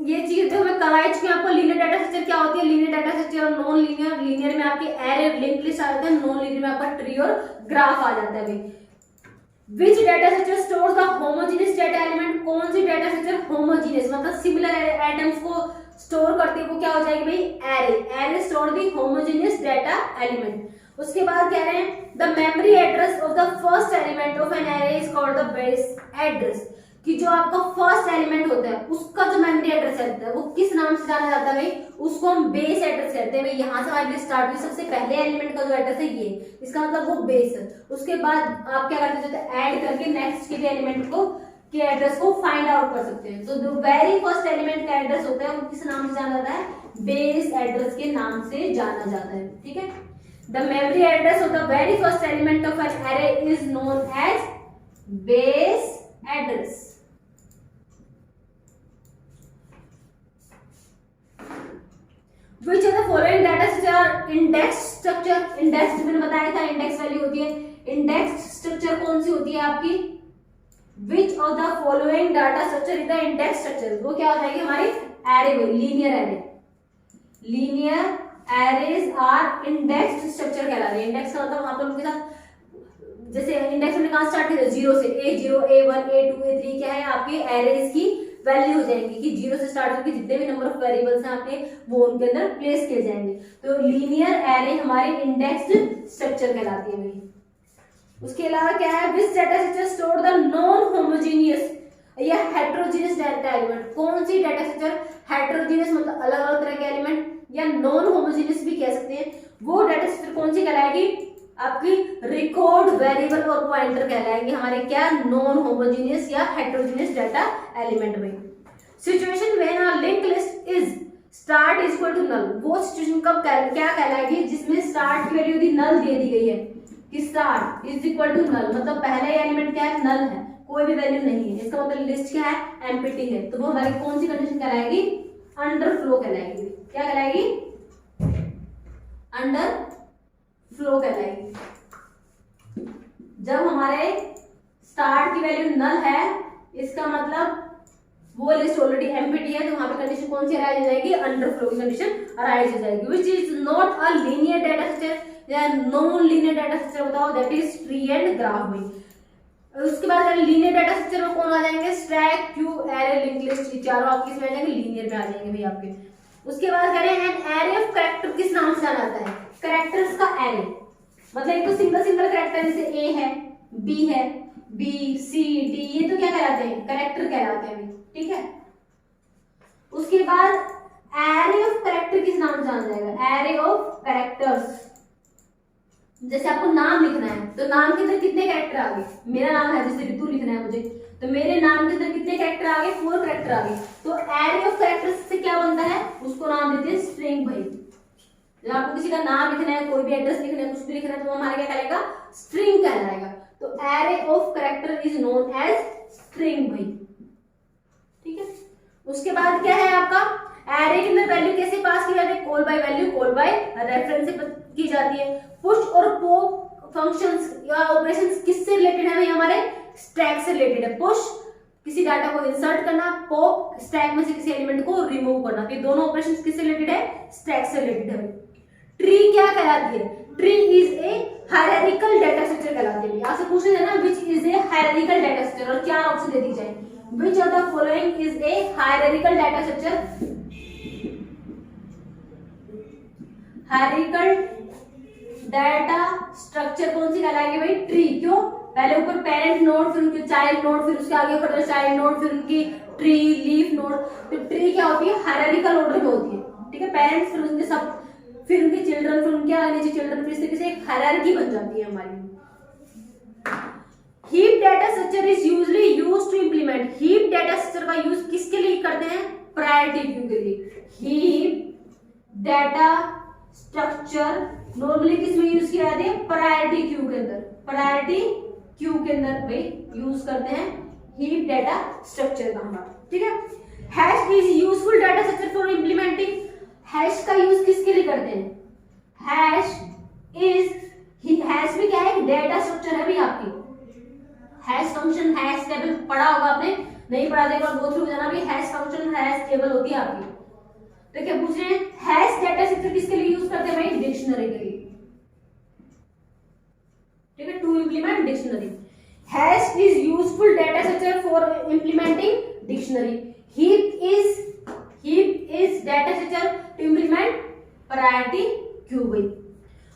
ये चीज जो हमें कराई चुकी है आपको, लीनियर डाटा स्ट्रक्चर क्या होती है, लीनियर डाटा स्ट्रक्चर और नॉन लीनियर। लीनियर में आपके एरे लिंक लिस्ट आ जाता है, नॉन लीनियर में आपका ट्री और ग्राफ आ जाता है भाई। Which data structure stores the homogeneous data element, कौन सी डाटा स्ट्रक्चर होमोजेनियस मतलब सिमिलर आइटम्स को स्टोर करती है, वो क्या हो जाएगी भाई, array. Array store the homogeneous data element. उसके बाद कह रहे हैं the memory address of the first element of an array is called the base address. कि जो आपका फर्स्ट एलिमेंट होता है उसका जो मेमोरी एड्रेस रहता है वो किस नाम से जाना जाता है भाई, उसको हम बेस एड्रेस कहते हैं भाई। यहाँ से हमारे लिए स्टार्ट हुई सबसे पहले एलिमेंट का जो एड्रेस है ये, इसका मतलब वो बेस है। उसके बाद आप क्या करते हैं, ऐड करके नेक्स्ट के एलिमेंट को के एड्रेस को फाइंड आउट कर सकते हैं। तो जो वेरी फर्स्ट एलिमेंट का एड्रेस होता है वो किस नाम से जाना जाता है, बेस एड्रेस के नाम से जाना जाता है। ठीक है, the memory address of the very first element of an array is known as base address. Which of the following data structure are index structure? Index मैंने बताया था इंडेक्स वैल्यू होती है। इंडेक्स स्ट्रक्चर कौन सी होती है आपकी? Which of the following data structure is the index structure? वो क्या हो जाएगी हमारी एरे में, linear array. Linear arrays are indexed structure कहला रहे हैं। इंडेक्स का मतलब आप लोगों के साथ जैसे इंडेक्स हमने कहां स्टार्ट किया, जीरो से। A0 A1 A2 A3 क्या है आपके एरेज की वैल्यू हो जाएंगी कि जीरो से स्टार्ट होकर जितने भी नंबर ऑफ वेरिएबल्स हैं आपके वो उनके अंदर प्लेस किए जाएंगे। तो लीनियर एरे हमारी इंडेक्स्ड स्ट्रक्चर कहलाती है भाई। उसके अलावा क्या है, which data structure store the non homogeneous या हेट्रोजीनियस डाटा एलिमेंट। कौन सी डाटा स्ट्रक्चर हेट्रोजीनियस मतलब अलग अलग तरह के एलिमेंट या नॉन होमोजेनियस भी कह सकते हैं, वो डाटा स्ट्रक्चर कौन सी कहलाएगी आपकी रिकॉर्ड वेरिएबल और पॉइंटर कहलाएंगे हमारे क्या, नॉन होमोजेनियस या हेट्रोजेनियस डाटा एलिमेंट में। Situation when a link list is start is equal to null, वो सिचुएशन कब क्या कहलाएगी जिसमें स्टार्ट की वैल्यू यदि नल दे दी गई है कि start is equal to null, मतलब पहला एलिमेंट क्या है, नल है, कोई भी वैल्यू नहीं है, इसका मतलब लिस्ट क्या है, एम्प्टी है। तो वो हमारी कौन सी कंडीशन कहलाएगी, अंडर फ्लो कहलाएगी। क्या कहलाएगी, अंडर फ्लो कहलाएगी। जब हमारे स्टार्ट की वैल्यू नल है इसका मतलब वो लिस्ट ऑलरेडी एम्प्टी है, तो वहां पे कंडीशन कौन सी अराइज हो जाएगी, अंडर फ्लो की कंडीशन अराइज हो जाएगी। Which is not a linear data structure या नॉन लीनियर डाटा स्ट्रक्चर बताओ, that is tree and graph में। उसके बाद लीनियर डाटा स्ट्रक्चर में कौन आ जाएंगे, stack, Q, array, link list, चारों आपके इसमें आ जाएंगे, लीनियर में आ जाएंगे भाई आपके। उसके बाद कह रहे हैं एन एरे ऑफ कैरेक्टर किस नाम से जाना जाता है, कैरेक्टर्स का एरे, मतलब एक तो सिंगल सिंगल कैरेक्टर जैसे ए है, बी है, बी सी डी, ये तो क्या कहलाते हैं, कैरेक्टर कहलाते हैं। ठीक है, उसके बाद एरे ऑफ कैरेक्टर किस नाम से जाना जाएगा, एरे ऑफ कैरेक्टर्स। जैसे आपको नाम लिखना है तो नाम के अंदर कितने कैरेक्टर आ गए, मेरा नाम है जैसे ऋतु लिखना है मुझे, तो मेरे नाम के अंदर कितने कैरेक्टर आ गए, 4 कैरेक्टर आ गए। तो एरे ऑफ कैरेक्टर्स से क्या बनता है, उसको नाम देते हैं स्ट्रिंग भाई। जब आपको किसी का नाम लिखना है, कोई भी एड्रेस लिखना है, कुछ भी लिखना है, तो हमारा क्या कहलाएगा, स्ट्रिंग कहलाएगा। तो array of character is known as string भाई। ठीक है, उसके बाद क्या है आपका, एरे के अंदर वैल्यू कैसे पास की जाती है, call by value, call by reference से की जाती है। पुश और पॉप फंक्शंस या ऑपरेशंस किससे रिलेटेड है भाई, हमारे स्टैक से रिलेटेड है। पुश किसी डाटा को इंसर्ट करना, पॉप स्टैक में से किसी एलिमेंट को रिमूव करना, ये दोनों ऑपरेशंस किससे रिलेटेड है, स्टैक से रिलेटेड है। ट्री क्या कहलाती है, tree is a hierarchical data structure कहलाती है। आपसे पूछे जाए ना which is a hierarchical data structure, और 4 ऑप्शन दे दी जाए, which of the following is a hierarchical data structure. Hierarchical data structure कौन सी कहलाएगी भाई, ट्री। क्यों, पहले ऊपर पेरेंट नोड, फिर उनके चाइल्ड नोड, फिर उसके आगे ऊपर चाइल्ड नोड, फिर उनकी ट्री, लीफ नोड। तो ट्री क्या होती है, हायरार्किकल ऑर्डर में होती है। ठीक है, पेरेंट्स, फिर उनके सब, फिर उनके चिल्ड्रन, फिर उनके आगे नीचे चिल्ड्रन, फिर इस तरीके से एक हायरार्की बन जाती है हमारी। Heap data structure is usually used to implement. Heap data structure का यूज किसके लिए करते हैं, प्रायोरिटी क्यू के लिए। हीप डाटा स्ट्रक्चर नॉर्मली किसमें यूज किया जाता है, प्रायोरिटी क्यू के अंदर। प्रायोरिटी क्यू के अंदर भाई यूज करते हैं हीप डाटा स्ट्रक्चर का हमारा। ठीक है, hash is useful data structure for implementing. Hash का यूज किसके लिए करते हैं, हैश भी क्या है, डाटा स्ट्रक्चर है भाई आपकी। हैश फंक्शन, हैश टेबल पढ़ा होगा आपने, नहीं पढ़ा तो एक बार गो थ्रू जाना भी। हैश फंक्शन, हैश टेबल होती है आपकी। तो क्या पूछ रहे हैं, हैश डाटा स्ट्रक्चर किसके लिए यूज करते हैं भाई, डिक्शनरी के लिए। ठीक है, to implement dictionary. Hash is useful data structure for implementing dictionary. Heap is data structure to implement priority queue भाई।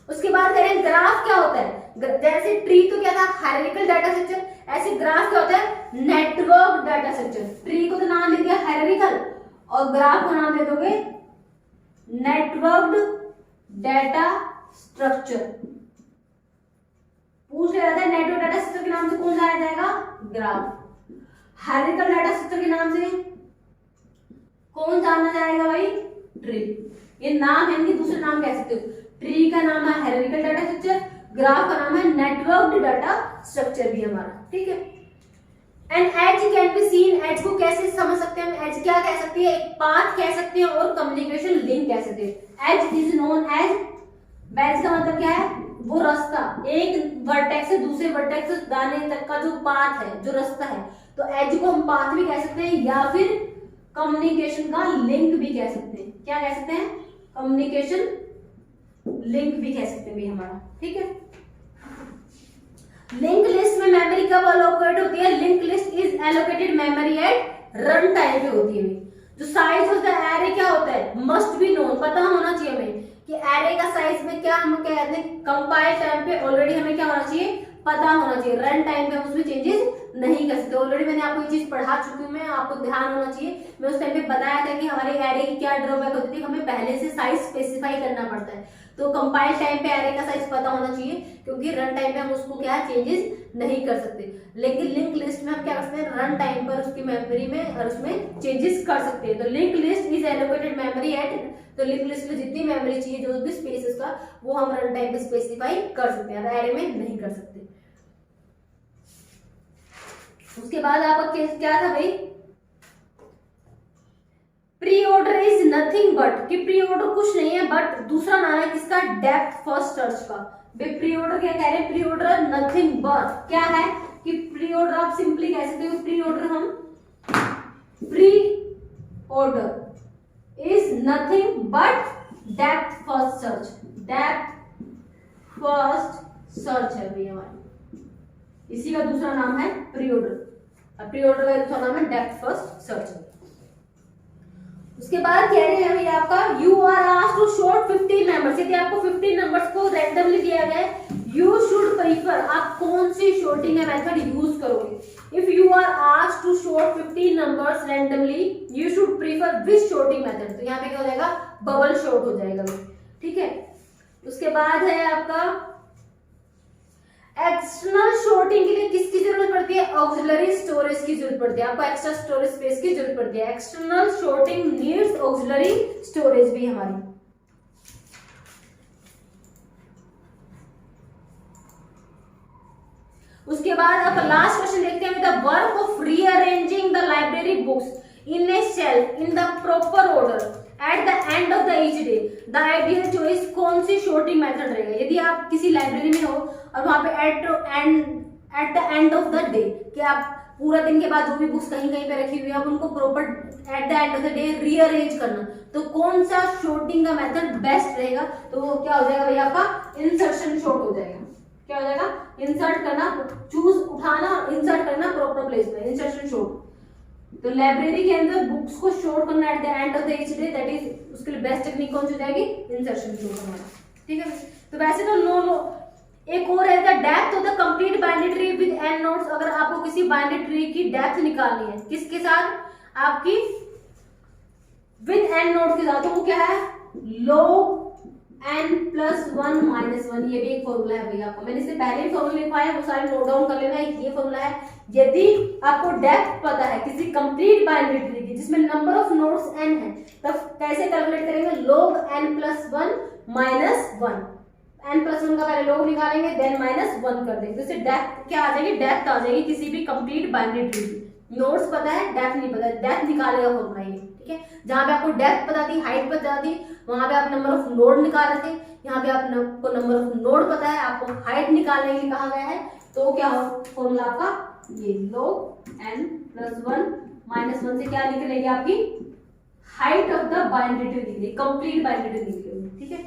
उसके बाद करें ग्राफ क्या होता है, जैसे ट्री तो क्या था हायरार्किकल डाटा स्ट्रक्चर, ऐसे ग्राफ क्या होता है, नेटवर्क डाटा स्ट्रक्चर। ट्री को तो नाम दे दिया हायरार्किकल और ग्राफ को नाम दे दोगे नेटवर्क्ड डाटा स्ट्रक्चर। पूछ लिया जाता है नेटवर्क डाटा स्ट्रक्चर के नाम से कौन जाना जाएगा, ग्राफ। हायरार्किकल डाटा स्ट्रक्चर के नाम से कौन जाना जाएगा भाई, ट्री। ये नाम है, इनके दूसरे नाम कह सकते हो। ट्री का नाम है हायरार्किकल डाटा स्ट्रक्चर, ग्राफ का नाम है नेटवर्क्ड डाटा स्ट्रक्चर भी हमारा, ठीक है। And edge can be seen, edge को कैसे समझ सकते हैं हम, एज क्या कह सकते हैं, एक पाथ कह सकते हैं और कम्युनिकेशन लिंक कह सकते हैं। Edge is known as, edge का मतलब क्या है, वो रास्ता, एक वर्टेक्स से दूसरे वर्टेक्स जाने तक का जो पाथ है, जो रास्ता है, तो एज को हम पाथ भी कह सकते हैं या फिर कम्युनिकेशन का लिंक भी कह सकते हैं। क्या कह सकते हैं, कम्युनिकेशन लिंक भी कह सकते हैं हमारा, ठीक है। लिंक लिस्ट में मेमोरी कब एलोकेट होती है, link list is allocated memory at run time पे होती है। जो साइज ऑफ द एरे क्या होता है, मस्ट बी नोन, पता होना चाहिए हमें कि एरे का साइज में क्या हम कहते हैं, कंपाइल टाइम पे ऑलरेडी हमें क्या होना चाहिए, पता होना चाहिए। रन टाइम पे हम उसमें चेंजेस नहीं कर सकते। ऑलरेडी मैंने आपको ये चीज पढ़ा चुकी हूँ, मैं आपको ध्यान होना चाहिए। मैं उस टाइम पे बताया था कि हमारे एरे की क्या ड्रॉबैक होती थी, हमें पहले से साइज स्पेसिफाई करना पड़ता है। तो कंपाइल टाइम पे एरे का साइज पता होना चाहिए, क्योंकि रन टाइम पे हम उसको क्या चेंजेस नहीं कर सकते। लेकिन लिंक लिस्ट में हम क्या कर सकते हैं, रन टाइम पर उसकी मेमोरी में और उसमें चेंजेस कर सकते हैं। तो link list is allocated memory at, तो लिंक लिस्ट में जितनी मेमोरी चाहिए, जो भी स्पेस उसका, वो हम रन टाइम पे स्पेसिफाई कर सकते हैं, एरे में नहीं कर सकते। उसके बाद आपका क्या था भाई, pre order is nothing but, कि प्री ऑर्डर कुछ नहीं है बट दूसरा नाम है किसका, डेप्थ फर्स्ट सर्च का। प्री ऑर्डर क्या कह रहे हैं, प्री ऑर्डर नथिंग बट क्या है कि प्री ऑर्डर आप सिंपली कह सकते हो, प्री ऑर्डर हम, pre order is nothing but depth first search, depth first search है भैया हमारी, इसी का दूसरा नाम है प्री ऑर्डर। प्री ऑर्डर का दूसरा नाम है डेप्थ फर्स्ट सर्च। उसके बाद कह रहे हैं आपका you are asked to sort 15 numbers, यदि आपको 15 नंबर्स को रैंडमली दिया गया है, यू शुड प्रीफर, आप कौन सी सॉर्टिंग का मेथड यूज करोगे। If you are asked to sort 15 numbers randomly, you should prefer which sorting method, तो यहाँ पे क्या हो जाएगा, बबल सॉर्ट हो जाएगा, ठीक है। उसके बाद है आपका एक्सटर्नल सॉर्टिंग के लिए किसकी जरूरत पड़ती है, ऑक्सिलरी स्टोरेज की जरूरत पड़ती है, आपको एक्स्ट्रा स्टोरेज स्पेस की जरूरत पड़ती है। External sorting needs auxiliary storage भी हमारी। उसके बाद आप लास्ट क्वेश्चन देखते हैं, the work of rearranging the library books in A shelf in the proper order at the end of the each day, the ideal choice कौन सी सॉर्टिंग मेथड रहेगा। यदि आप किसी लाइब्रेरी में हो और वहां पे at the end of the day, कि आप पूरा दिन के बाद जो भी बुक्स कहीं कहीं पे रखी हुई है आप उनको proper at the end of the day rearrange करना, तो कौन सा सॉर्टिंग का मेथड बेस्ट रहेगा, तो वो क्या हो जाएगा भैया, आपका इंसर्शन सॉर्ट हो जाएगा। क्या हो जाएगा, इंसर्ट करना, चूज उठाना, इंसर्ट करना प्रॉपर प्लेस पे, इंसर्शन सॉर्ट। तो लाइब्रेरी के अंदर बुक्स को सॉर्ट करना at the end of the each day, that is उसके लिए बेस्ट टेक्निक कौन सी हो जाएगी, इंसर्शन सॉर्ट हमारा, ठीक है। तो वैसे तो नो एक और है the depth of the complete binary tree with end nodes, अगर आपको किसी बाइनरी ट्री की डेप्थ निकालनी है, किसके साथ, आपकी विद एंड नोड के साथ, तो वो क्या है, log n plus 1 minus 1, ये भी एक फॉर्मूला है भैया आपको, मैंने इससे पहले भी फॉर्मूला लिखवाया है, वो सारे नोट डाउन कर लेना है। ये फॉर्मूला है, यदि आपको डेप्थ पता है किसी कंप्लीट बाइनरी ट्री की जिसमें नंबर ऑफ नोड्स n है, तब कैसे कैलकुलेट करेंगे, log n plus 1 minus 1, n plus 1 का पहले log निकालेंगे देन माइनस 1 कर देंगे, तो इससे डेप्थ क्या आ जाएगी, डेप्थ आ जाएगी किसी भी कंप्लीट बाइनरी ट्री की। नोड्स पता है, डेप्थ नहीं पता, डेप्थ निकालेगा फॉर्मूला ये, ठीक है। जहां पे आपको डेप्थ पता थी, हाइट पता थी, वहां पे आप नंबर ऑफ नोड निकाल रहे थे, यहाँ पे आपको नंबर ऑफ नोड पता है, आपको हाइट निकालने के लिए कहा गया है, तो क्या हो फॉर्मूला आपका ये log n plus 1 minus 1 से क्या निकलेगी, आपकी height of the binary tree निकलेगी, कंप्लीट बाइनरी ट्री निकलेगी, ठीक है।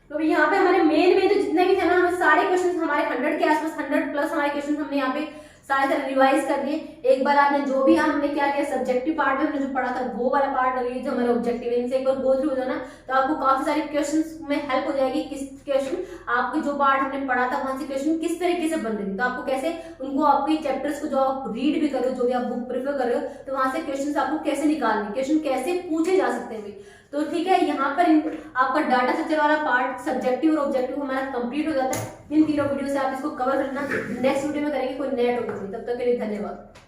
तो यहाँ पे हमारे मेन में तो जितने भी थे ना, हमें सारे क्वेश्चन हमारे 100 के आसपास, 100 प्लस हमारे क्वेश्चन हमने यहाँ पे सारे सारे रिवाइज कर लिए। एक बार आपने जो भी हमने क्या किया सब्जेक्टिव पार्ट में हमने जो पढ़ा था वो वाला पार्ट और ये जो हमारा ऑब्जेक्टिव है इनसे एक बार गो थ्रू हो जाना, तो आपको काफी सारे क्वेश्चंस में हेल्प हो जाएगी। किस क्वेश्चन आपके जो पार्ट हमने पढ़ा था वहां से क्वेश्चन किस तरीके से बन रहे हैं, तो आपको कैसे उनको आपके चैप्टर्स को जो आप रीड भी कर रहे हो, जो भी आप बुक प्रेफर कर रहे हो, तो वहां से क्वेश्चन आपको कैसे निकालने, क्वेश्चन कैसे पूछे जा सकते हैं। तो ठीक है, यहाँ पर आपका डाटा स्ट्रक्चर वाला पार्ट सब्जेक्टिव और ऑब्जेक्टिव हमारा कंप्लीट हो जाता है। इन तीनों वीडियो से आप इसको कवर करना। नेक्स्ट वीडियो में करेंगे कोई नया टॉपिक। तब तक के लिए धन्यवाद।